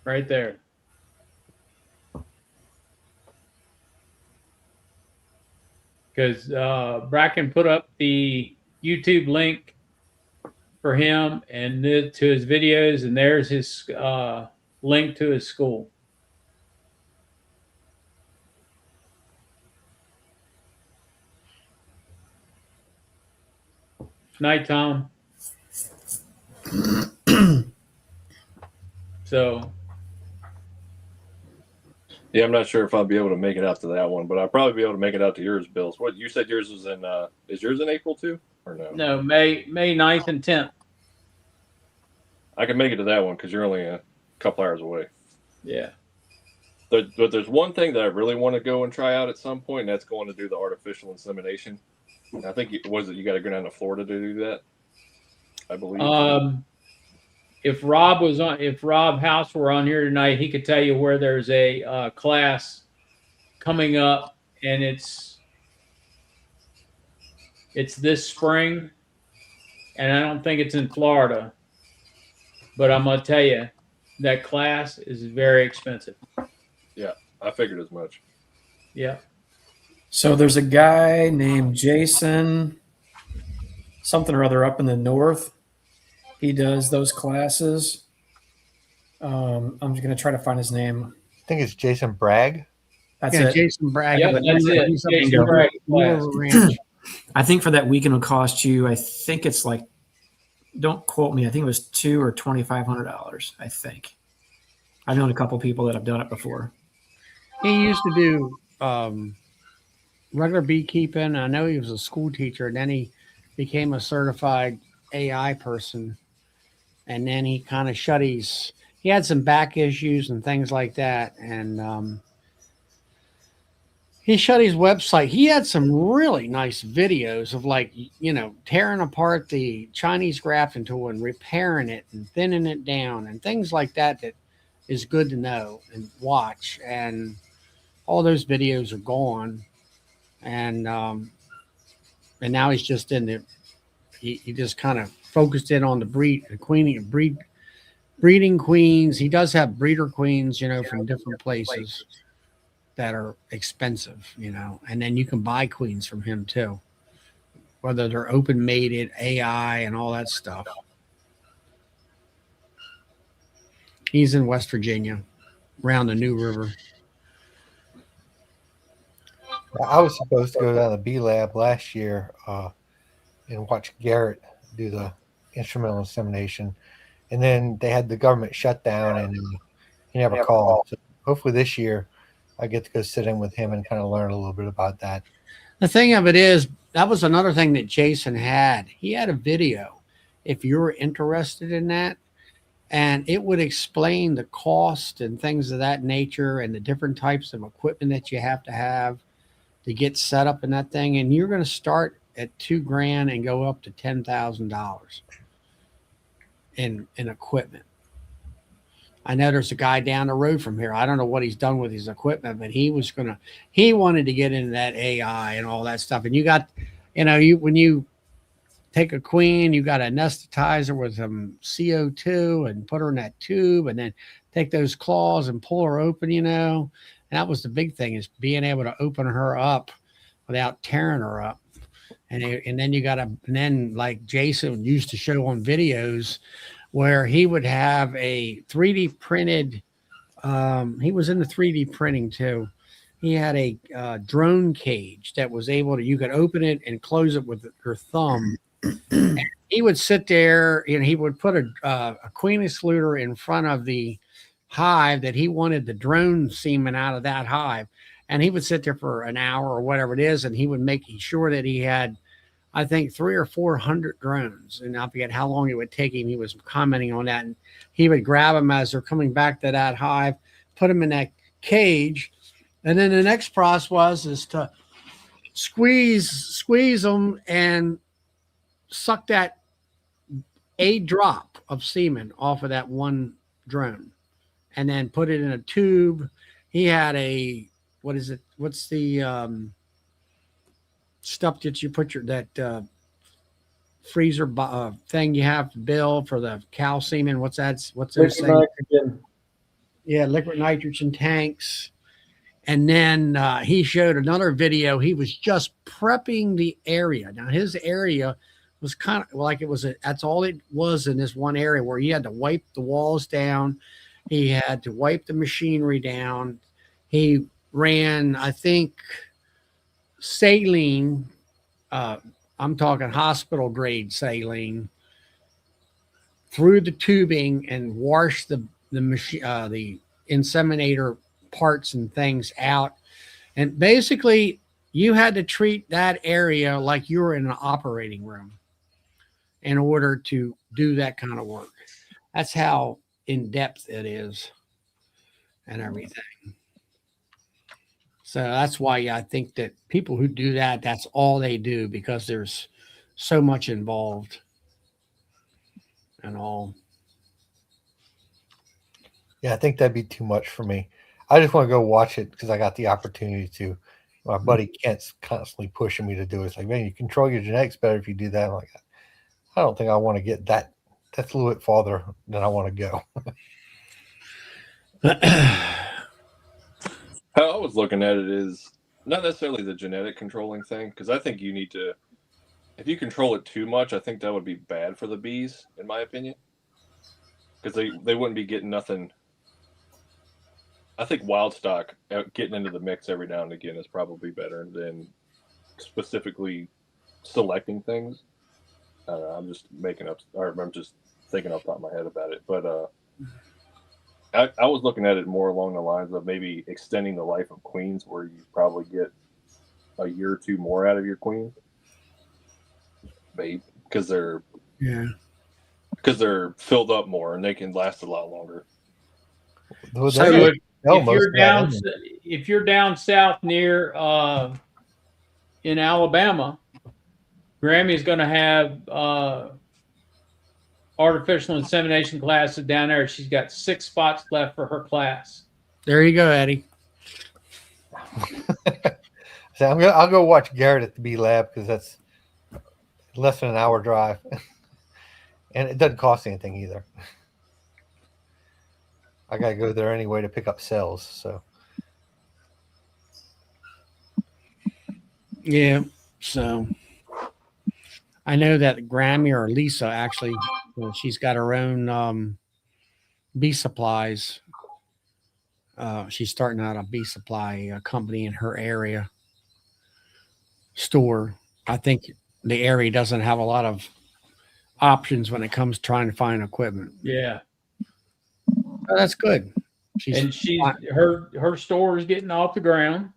Speaker 2: Right there. Because Bracken put up the YouTube link for him and to his videos, and there's his link to his school. Night, Tom. So,
Speaker 4: Yeah, I'm not sure if I'll be able to make it out to that one, but I'll probably be able to make it out to yours, Bills. What you said yours was in? Is yours in April too, or no?
Speaker 2: no, May 9th and 10th.
Speaker 4: I can make it to that one because you're only a couple hours away.
Speaker 2: Yeah.
Speaker 4: But there's one thing that I really want to go and try out at some point, and that's going to do the artificial insemination. And I think you got to go down to Florida to do that, I believe.
Speaker 2: If Rob House were on here tonight, he could tell you where there's a class coming up, and it's this spring, and I don't think it's in Florida, but I'm gonna tell you that class is very expensive.
Speaker 4: Yeah, I figured as much.
Speaker 2: Yeah.
Speaker 5: So there's a guy named Jason something or other up in the north. He does those classes. I'm just going to try to find his name.
Speaker 3: I think it's Jason Bragg.
Speaker 5: That's
Speaker 1: Yeah,
Speaker 5: it.
Speaker 1: Jason Bragg.
Speaker 2: Yep, that's it. Jason Bragg class.
Speaker 5: I think for that weekend will cost you, I think it's like, don't quote me, I think it was $200 or $2,500, I think. I've known a couple people that have done it before.
Speaker 1: He used to do regular beekeeping. I know he was a school teacher, and then he became a certified AI person. And then he kind of he had some back issues and things like that. And he shut his website. He had some really nice videos of tearing apart the Chinese grafting tool and repairing it and thinning it down and things like that is good to know and watch. And all those videos are gone. And now he's just he just kind of focused in on the breeding queens. He does have breeder queens, from different places that are expensive, and then you can buy queens from him too, whether they're open mated, AI, and all that stuff. He's in West Virginia, around the New River.
Speaker 3: I was supposed to go down to the Bee Lab last year and watch Garrett do the instrumental insemination, and then they had the government shutdown, and he never called. So hopefully this year I get to go sit in with him and kind of learn a little bit about that.
Speaker 1: The thing of it is, that was another thing that Jason had. He had a video, if you're interested in that, and it would explain the cost and things of that nature and the different types of equipment that you have to get set up in that thing. And you're going to start at $2,000 and go up to $10,000 in equipment. I know there's a guy down the road from here. I don't know what he's done with his equipment, but he wanted to get into that AI and all that stuff. And you got, when you take a queen, you got to anesthetize her with some CO2 and put her in that tube, and then take those claws and pull her open, And that was the big thing, is being able to open her up without tearing her up. and then you got and then like Jason used to show on videos where he would have a 3D printed. He was into 3D printing too. He had a drone cage that was able to, you could open it and close it with your thumb. He would sit there and he would put a queen excluder in front of the hive that he wanted the drone semen out of that hive. And he would sit there for an hour or whatever it is. And he would make sure that he had, I think, 300 or 400 drones. And I forget how long it would take him. He was commenting on that. And he would grab them as they're coming back to that hive, put them in that cage. And then the next process is to squeeze them and suck that a drop of semen off of that one drone and then put it in a tube. He had a, what is it? What's the stuff that you put that freezer thing you have, Bill, for the cow semen? What's that? What's those things?
Speaker 6: Nitrogen.
Speaker 1: Yeah, liquid nitrogen tanks. And then he showed another video. He was just prepping the area. Now his area was kind of like that's all it was in this one area where he had to wipe the walls down. He had to wipe the machinery down. He ran, I think, saline. I'm talking hospital grade saline through the tubing and washed the inseminator parts and things out. And basically you had to treat that area like you were in an operating room in order to do that kind of work. That's how in depth it is and everything. So that's why I think that people who do that, that's all they do, because there's so much involved and all.
Speaker 3: Yeah, I think that'd be too much for me. I just want to go watch it because I got the opportunity to. My buddy Kent's constantly pushing me to do it. It's like, man, you control your genetics better if you do that. I'm like, I don't think I want to get that. That's a little bit farther than I want to go.
Speaker 4: How I was looking at it is not necessarily the genetic controlling thing, because I think you need to, if you control it too much, I think that would be bad for the bees, in my opinion, because they wouldn't be getting nothing. I think wild stock getting into the mix every now and again is probably better than specifically selecting things. I'm just making up, or I'm just thinking off the top of my head about it. But I was looking at it more along the lines of maybe extending the life of queens, where you probably get a year or two more out of your queen, maybe because they're filled up more and they can last a lot longer.
Speaker 2: So if you're down south near in Alabama, Grammy's going to have artificial insemination classes down there. She's got 6 spots left for her class.
Speaker 1: There you go, Eddie.
Speaker 3: So I'll go watch Garrett at the bee lab because that's less than an hour drive, and it doesn't cost anything either. I gotta go there anyway to pick up cells. So
Speaker 1: yeah, so I know that Grammy or Lisa actually, she's got her own bee supplies. She's starting out a bee supply company in her area store. I think the area doesn't have a lot of options when it comes to trying to find equipment.
Speaker 2: Yeah.
Speaker 1: Oh, that's good.
Speaker 2: Her store is getting off the ground.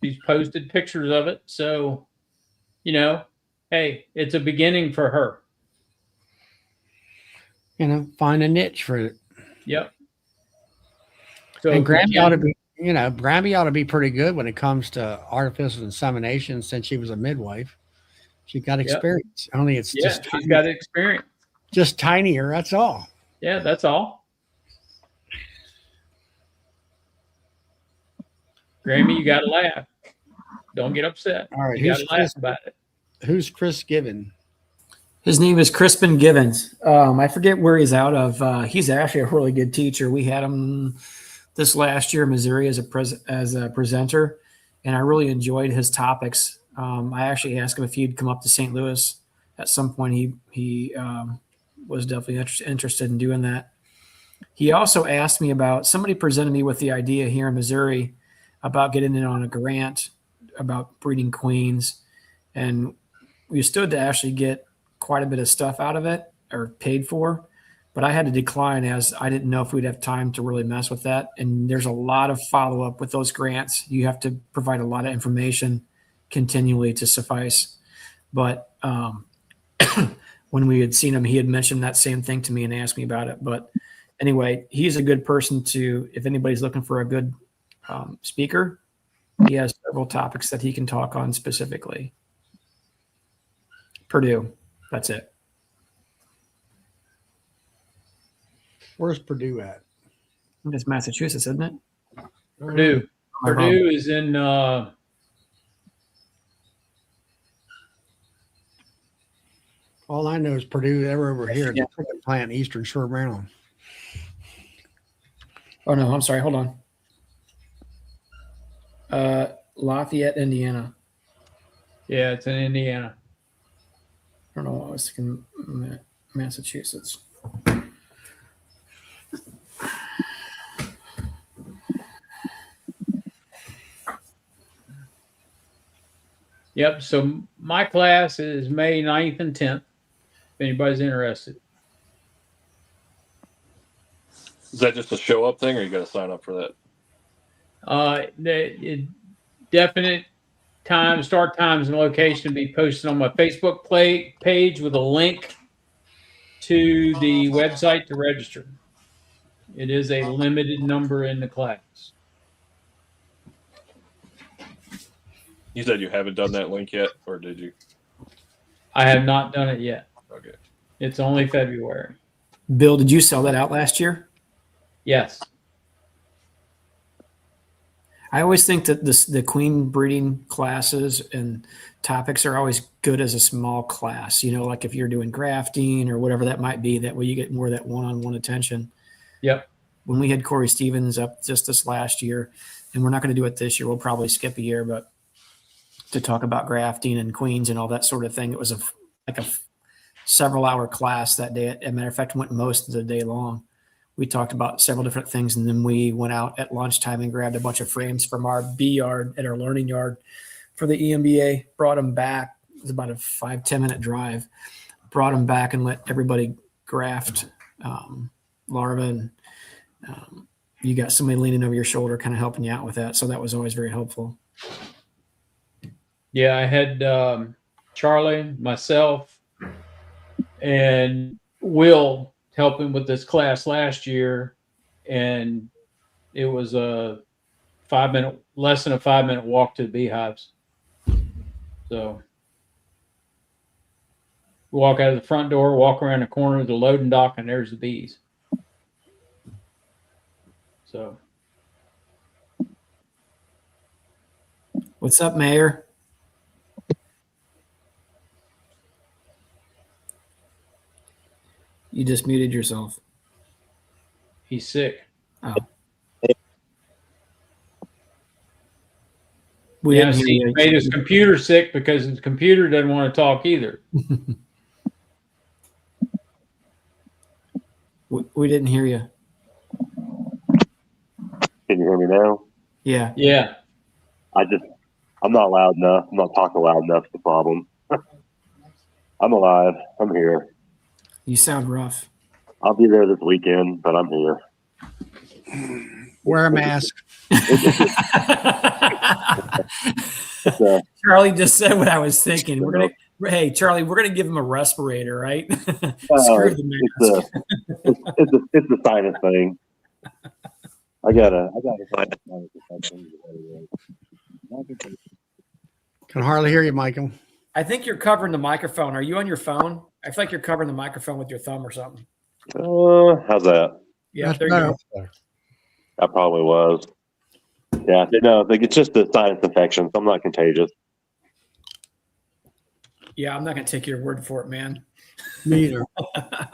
Speaker 2: She's posted pictures of it. So, hey, it's a beginning for her.
Speaker 1: Find a niche for it.
Speaker 2: Yep. So
Speaker 1: and Grammy ought to be, Grammy ought to be pretty good when it comes to artificial insemination, since she was a midwife. She got experience. Yep. Only it's just
Speaker 2: she's got experience.
Speaker 1: Just tinier. That's all.
Speaker 2: Yeah, that's all. Grammy, you got to laugh. Don't get upset.
Speaker 1: All right,
Speaker 2: you got to laugh about it.
Speaker 1: Who's Chris Given?
Speaker 5: His name is Crispin Givens. I forget where he's out of. He's actually a really good teacher. We had him this last year in Missouri as a presenter, and I really enjoyed his topics. I actually asked him if he'd come up to St. Louis at some point. He was definitely interested in doing that. He also asked me about, somebody presented me with the idea here in Missouri about getting in on a grant about breeding queens, and we stood to actually get quite a bit of stuff out of it, or paid for, but I had to decline as I didn't know if we'd have time to really mess with that. And there's a lot of follow up with those grants. You have to provide a lot of information continually to suffice. But when we had seen him, he had mentioned that same thing to me and asked me about it. But anyway, he's a good person to, if anybody's looking for a good speaker, he has several topics that he can talk on specifically. Purdue, that's it.
Speaker 1: Where's Purdue at?
Speaker 5: It's Massachusetts, isn't it?
Speaker 2: Purdue.
Speaker 5: Am I wrong?
Speaker 2: Purdue is in
Speaker 1: All I know is Purdue. They're over here at
Speaker 5: Yeah.
Speaker 1: the cricket plant in Eastern Shore, Maryland.
Speaker 5: Oh no, I'm sorry. Hold on. Lafayette, Indiana.
Speaker 2: yeah, it's in Indiana.
Speaker 5: I don't know why I was thinking Massachusetts.
Speaker 2: Yep. So my class is May 9th and 10th. If anybody's interested.
Speaker 4: Is that just a show up thing, or you got to sign up for that?
Speaker 2: Definite time, start times, and location to be posted on my Facebook page with a link to the website to register. It is a limited number in the class.
Speaker 4: You said you haven't done that link yet, or did you?
Speaker 2: I have not done it yet.
Speaker 4: Okay.
Speaker 2: It's only February.
Speaker 5: Bill, did you sell that out last year?
Speaker 2: Yes.
Speaker 5: I always think that the queen breeding classes and topics are always good as a small class. You know, like if you're doing grafting or whatever that might be, that way you get more of that one-on-one attention.
Speaker 2: Yep.
Speaker 5: When we had Corey Stevens up just this last year, and we're not going to do it this year, we'll probably skip a year, but to talk about grafting and queens and all that sort of thing, it was like a several hour class that day. As a matter of fact, went most of the day long. We talked about several different things, and then we went out at lunchtime and grabbed a bunch of frames from our bee yard at our learning yard for the EMBA, brought them back. It was about a 5-10 minute drive, brought them back and let everybody graft larvae. And you got somebody leaning over your shoulder kind of helping you out with that. So that was always very helpful.
Speaker 2: Yeah, I had Charlie, myself, and Will helping with this class last year, and it was a less than a 5-minute walk to the beehives. So walk out of the front door, walk around the corner of the loading dock, and there's the bees. So
Speaker 5: What's up, Mayor? You just muted yourself.
Speaker 2: he's sick.
Speaker 5: Oh. We
Speaker 2: Yeah,
Speaker 5: didn't hear
Speaker 2: he
Speaker 5: you.
Speaker 2: made his computer sick because his computer doesn't want to talk either.
Speaker 5: We didn't hear you.
Speaker 7: Can you hear me now?
Speaker 5: Yeah.
Speaker 2: Yeah.
Speaker 7: I'm not loud enough. I'm not talking loud enough. The problem. I'm alive. I'm here.
Speaker 5: You sound rough.
Speaker 7: I'll be there this weekend, but I'm here.
Speaker 1: Wear a mask.
Speaker 5: Charlie just said what I was thinking. Hey, Charlie, we're gonna give him a respirator, right? Screw the mask.
Speaker 7: It's a sinus thing. I gotta find something.
Speaker 1: Can hardly hear you, Michael.
Speaker 5: I think you're covering the microphone. Are you on your phone? I feel like you're covering the microphone with your thumb or something.
Speaker 7: How's that?
Speaker 5: Yeah,
Speaker 1: That's
Speaker 5: there you
Speaker 1: better.
Speaker 5: go.
Speaker 7: I probably was. Yeah, no, it's just a sinus infection. So I'm not contagious.
Speaker 5: Yeah, I'm not gonna take your word for it, man.
Speaker 1: Me either.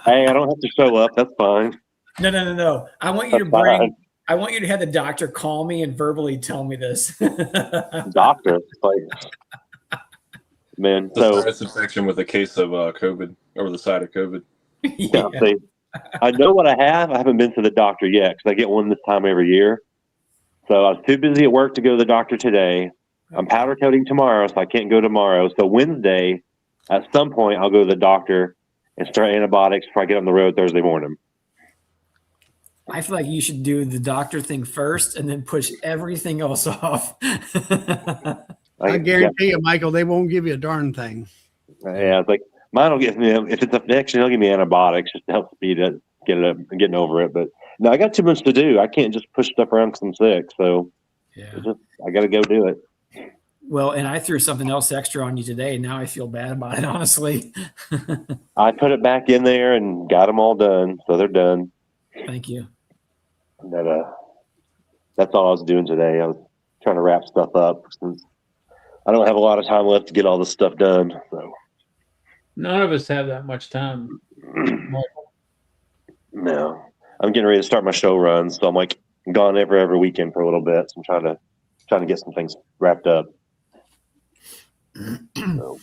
Speaker 7: Hey, I don't have to show up. That's fine.
Speaker 5: No. I want you to
Speaker 7: That's fine.
Speaker 5: I want you to have the doctor call me and verbally tell me this.
Speaker 7: Doctor, like, man.
Speaker 4: The
Speaker 7: So
Speaker 4: sinus infection with a case of COVID or the side of COVID.
Speaker 7: yeah, I know what I have. I haven't been to the doctor yet because I get one this time every year. So I was too busy at work to go to the doctor today. I'm powder coating tomorrow, so I can't go tomorrow. So Wednesday, at some point, I'll go to the doctor and start antibiotics before I get on the road Thursday morning.
Speaker 5: I feel like you should do the doctor thing first and then push everything else off.
Speaker 1: I guarantee you, Michael, they won't give you a darn thing.
Speaker 7: Yeah, it's like mine will give me, if it's an infection, he'll give me antibiotics just to help speed it, getting over it. But no, I got too much to do. I can't just push stuff around because I'm sick. So I got to go do it.
Speaker 5: Well, and I threw something else extra on you today. Now I feel bad about it, honestly.
Speaker 7: I put it back in there and got them all done. So they're done.
Speaker 5: Thank you.
Speaker 7: That's all I was doing today. I was trying to wrap stuff up since I don't have a lot of time left to get all this stuff done. So
Speaker 2: None of us have that much time.
Speaker 7: no, I'm getting ready to start my show run. So I'm like gone every weekend for a little bit. So I'm trying to get some things wrapped up. So.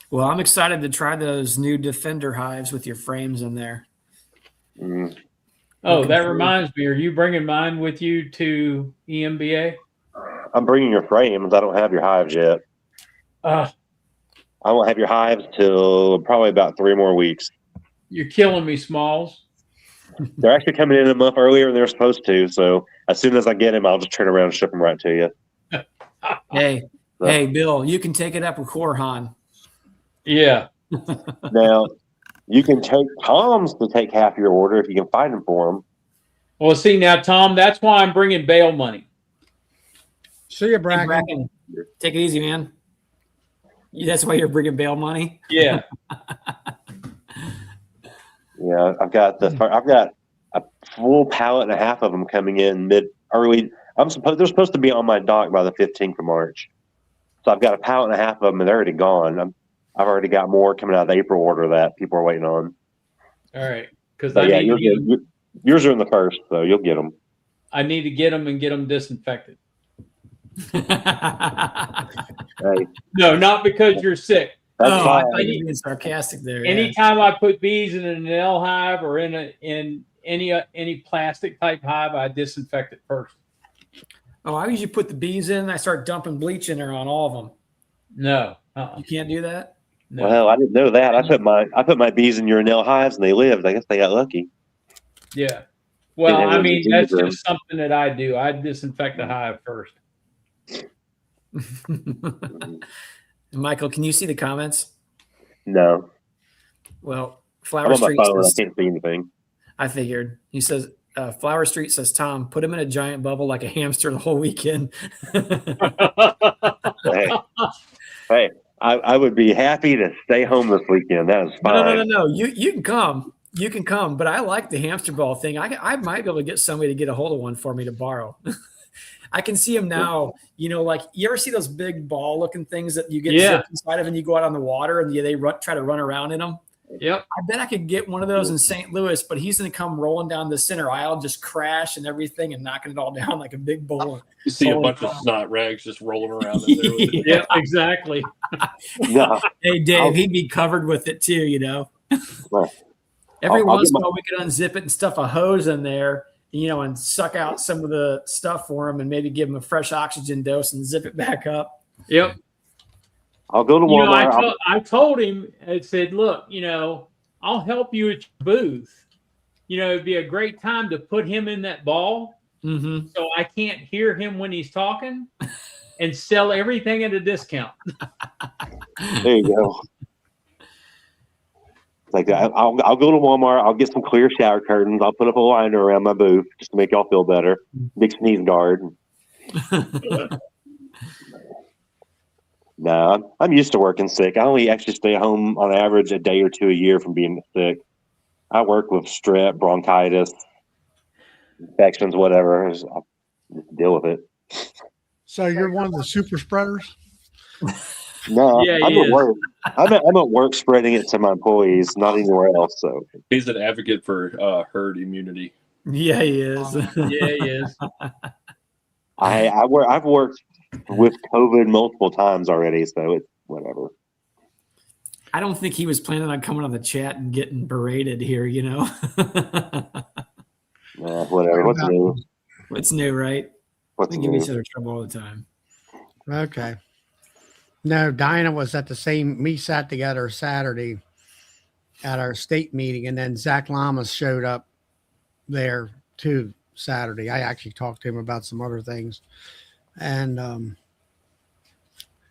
Speaker 5: Well, I'm excited to try those new Defender hives with your frames in there.
Speaker 7: Mm.
Speaker 2: Oh, that reminds me. Are you bringing mine with you to EMBA?
Speaker 7: I'm bringing your frames. I don't have your hives yet. I won't have your hives till probably about 3 more weeks.
Speaker 2: You're killing me, Smalls.
Speaker 7: They're actually coming in a month earlier than they're supposed to. So as soon as I get them, I'll just turn around and ship them right to you.
Speaker 5: Hey, Bill, you can take it up with Korhan.
Speaker 2: Yeah.
Speaker 7: Now, you can take Tom's to take half your order if you can find them for them.
Speaker 2: Well, see, now, Tom, that's why I'm bringing bail money.
Speaker 1: See you, Bracken.
Speaker 5: Hey, Bracken. Take it easy, man. That's why you're bringing bail money?
Speaker 2: Yeah.
Speaker 7: Yeah, I've got a full pallet and a half of them coming in early. They're supposed to be on my dock by the 15th of March. So I've got a pallet and a half of them, and they're already gone. I've already got more coming out of the April order that people are waiting on.
Speaker 2: All right. Because
Speaker 7: yours are in the first, so you'll get them.
Speaker 2: I need to get them and get them disinfected.
Speaker 7: Hey,
Speaker 2: no, not because you're sick.
Speaker 7: That's
Speaker 5: I
Speaker 7: fine.
Speaker 5: thought you were being sarcastic there.
Speaker 2: Anytime I put bees in an L hive or in any plastic type hive, I disinfect it first.
Speaker 5: Oh, I usually put the bees in and I start dumping bleach in there on all of them.
Speaker 2: No.
Speaker 5: You can't do that?
Speaker 2: No.
Speaker 7: Well, I didn't know that. I put my bees in urinal hives and they lived. I guess they got lucky.
Speaker 2: Yeah. Well,
Speaker 7: Yeah,
Speaker 2: I mean, that's
Speaker 7: room.
Speaker 2: just something that I do. I disinfect the hive first.
Speaker 5: Michael, can you see the comments?
Speaker 7: No.
Speaker 5: Well,
Speaker 7: I'm
Speaker 5: Flower
Speaker 7: on my
Speaker 5: Street
Speaker 7: phone. I
Speaker 5: says,
Speaker 7: can't see anything.
Speaker 5: I figured. He says, Flower Street says, Tom, put him in a giant bubble like a hamster the whole weekend.
Speaker 7: Hey, I would be happy to stay home this weekend. That is fine.
Speaker 5: No. You can come. You can come. But I like the hamster ball thing. I might be able to get somebody to get a hold of one for me to borrow. I can see them now. You know, like you ever see those big ball looking things that you get zipped inside of and you go out on the water and they try to run around in them?
Speaker 2: Yep.
Speaker 5: I bet I could get one of those in St. Louis, but he's going to come rolling down the center aisle, just crash and everything and knocking it all down like a big bowl.
Speaker 4: You see a bunch of snot rags just rolling around in there. With it.
Speaker 2: Yeah, exactly.
Speaker 7: No.
Speaker 5: Hey, Dave, he'd be covered with it too, you know. Every once in a while, we could unzip it and stuff a hose in there, you know, and suck out some of the stuff for him and maybe give him a fresh oxygen dose and zip it back up.
Speaker 2: Yep.
Speaker 7: I'll go to Walmart.
Speaker 2: I told him, I said, look, you know, I'll help you at your booth. You know, it'd be a great time to put him in that ball so I can't hear him when he's talking and sell everything at a discount.
Speaker 7: There you go. Like I'll go to Walmart. I'll get some clear shower curtains. I'll put up a liner around my booth just to make y'all feel better. Big sneeze guard. No, I'm used to working sick. I only actually stay home on average a day or two a year from being sick. I work with strep, bronchitis, infections, whatever. I just deal with it.
Speaker 1: So you're one of the super spreaders?
Speaker 7: No,
Speaker 2: Yeah,
Speaker 7: I'm
Speaker 2: he
Speaker 7: at
Speaker 2: is.
Speaker 7: work. I'm at work spreading it to my employees, not anywhere else. So
Speaker 4: He's an advocate for herd immunity.
Speaker 5: Yeah, he is.
Speaker 2: Yeah, he is.
Speaker 7: I've worked with COVID multiple times already, so it's whatever.
Speaker 5: I don't think he was planning on coming on the chat and getting berated here, you know.
Speaker 7: Whatever. What's new?
Speaker 5: What's new, right?
Speaker 7: What's
Speaker 5: We give
Speaker 7: new?
Speaker 5: each other trouble all the time.
Speaker 1: Okay. No, Dinah was at the same. We sat together Saturday at our state meeting, and then Zach Lamas showed up there too Saturday. I actually talked to him about some other things, and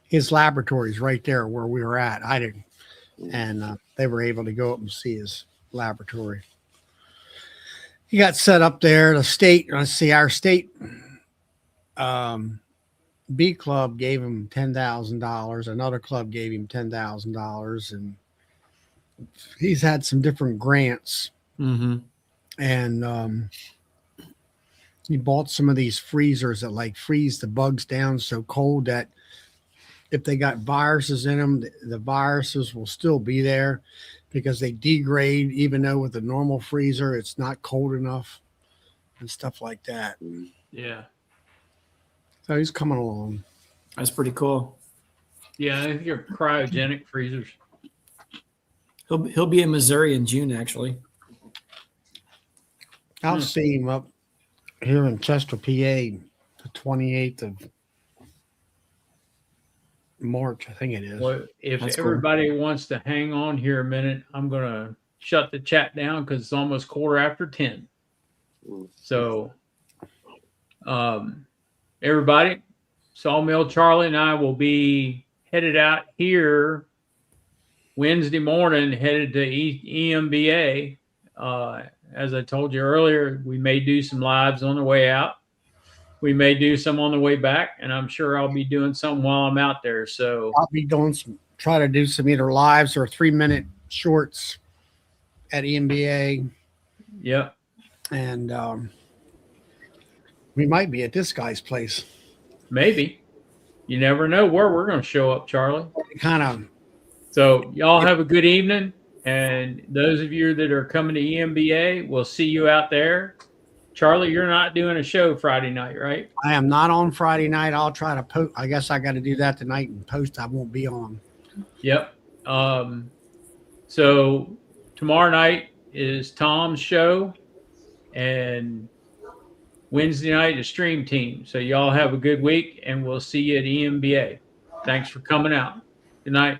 Speaker 1: his laboratory is right there where we were at. I didn't, and they were able to go up and see his laboratory. He got set up there. The state, let's see, our state B club gave him $10,000. Another club gave him $10,000, and he's had some different grants.
Speaker 5: Mm-hmm.
Speaker 1: And he bought some of these freezers that like freeze the bugs down so cold that if they got viruses in them, the viruses will still be there because they degrade, even though with a normal freezer, it's not cold enough and stuff like that.
Speaker 2: Yeah.
Speaker 1: So he's coming along.
Speaker 5: That's pretty cool.
Speaker 2: Yeah, I think you're cryogenic freezers.
Speaker 5: He'll be in Missouri in June, actually.
Speaker 1: I'll see him up here in Chester, PA, the 28th of March, I think it is.
Speaker 2: Well, if
Speaker 5: That's cool.
Speaker 2: everybody wants to hang on here a minute, I'm going to shut the chat down because it's almost 10:15. So, everybody, Sawmill Charlie and I will be headed out here Wednesday morning, headed to EMBA. As I told you earlier, we may do some lives on the way out. We may do some on the way back, and I'm sure I'll be doing something while I'm out there. So
Speaker 1: I'll be try to do some either lives or 3-minute shorts at EMBA.
Speaker 2: Yep.
Speaker 1: And we might be at this guy's place.
Speaker 2: Maybe. You never know where we're going to show up, Charlie.
Speaker 1: Kind of.
Speaker 2: So y'all have a good evening. And those of you that are coming to EMBA, we'll see you out there. Charlie, you're not doing a show Friday night, right?
Speaker 1: I am not on Friday night. I'll try to post. I guess I got to do that tonight and post. I won't be on.
Speaker 2: Yep. So tomorrow night is Tom's show, and Wednesday night is Stream Team. So y'all have a good week, and we'll see you at EMBA. Thanks for coming out. Good night.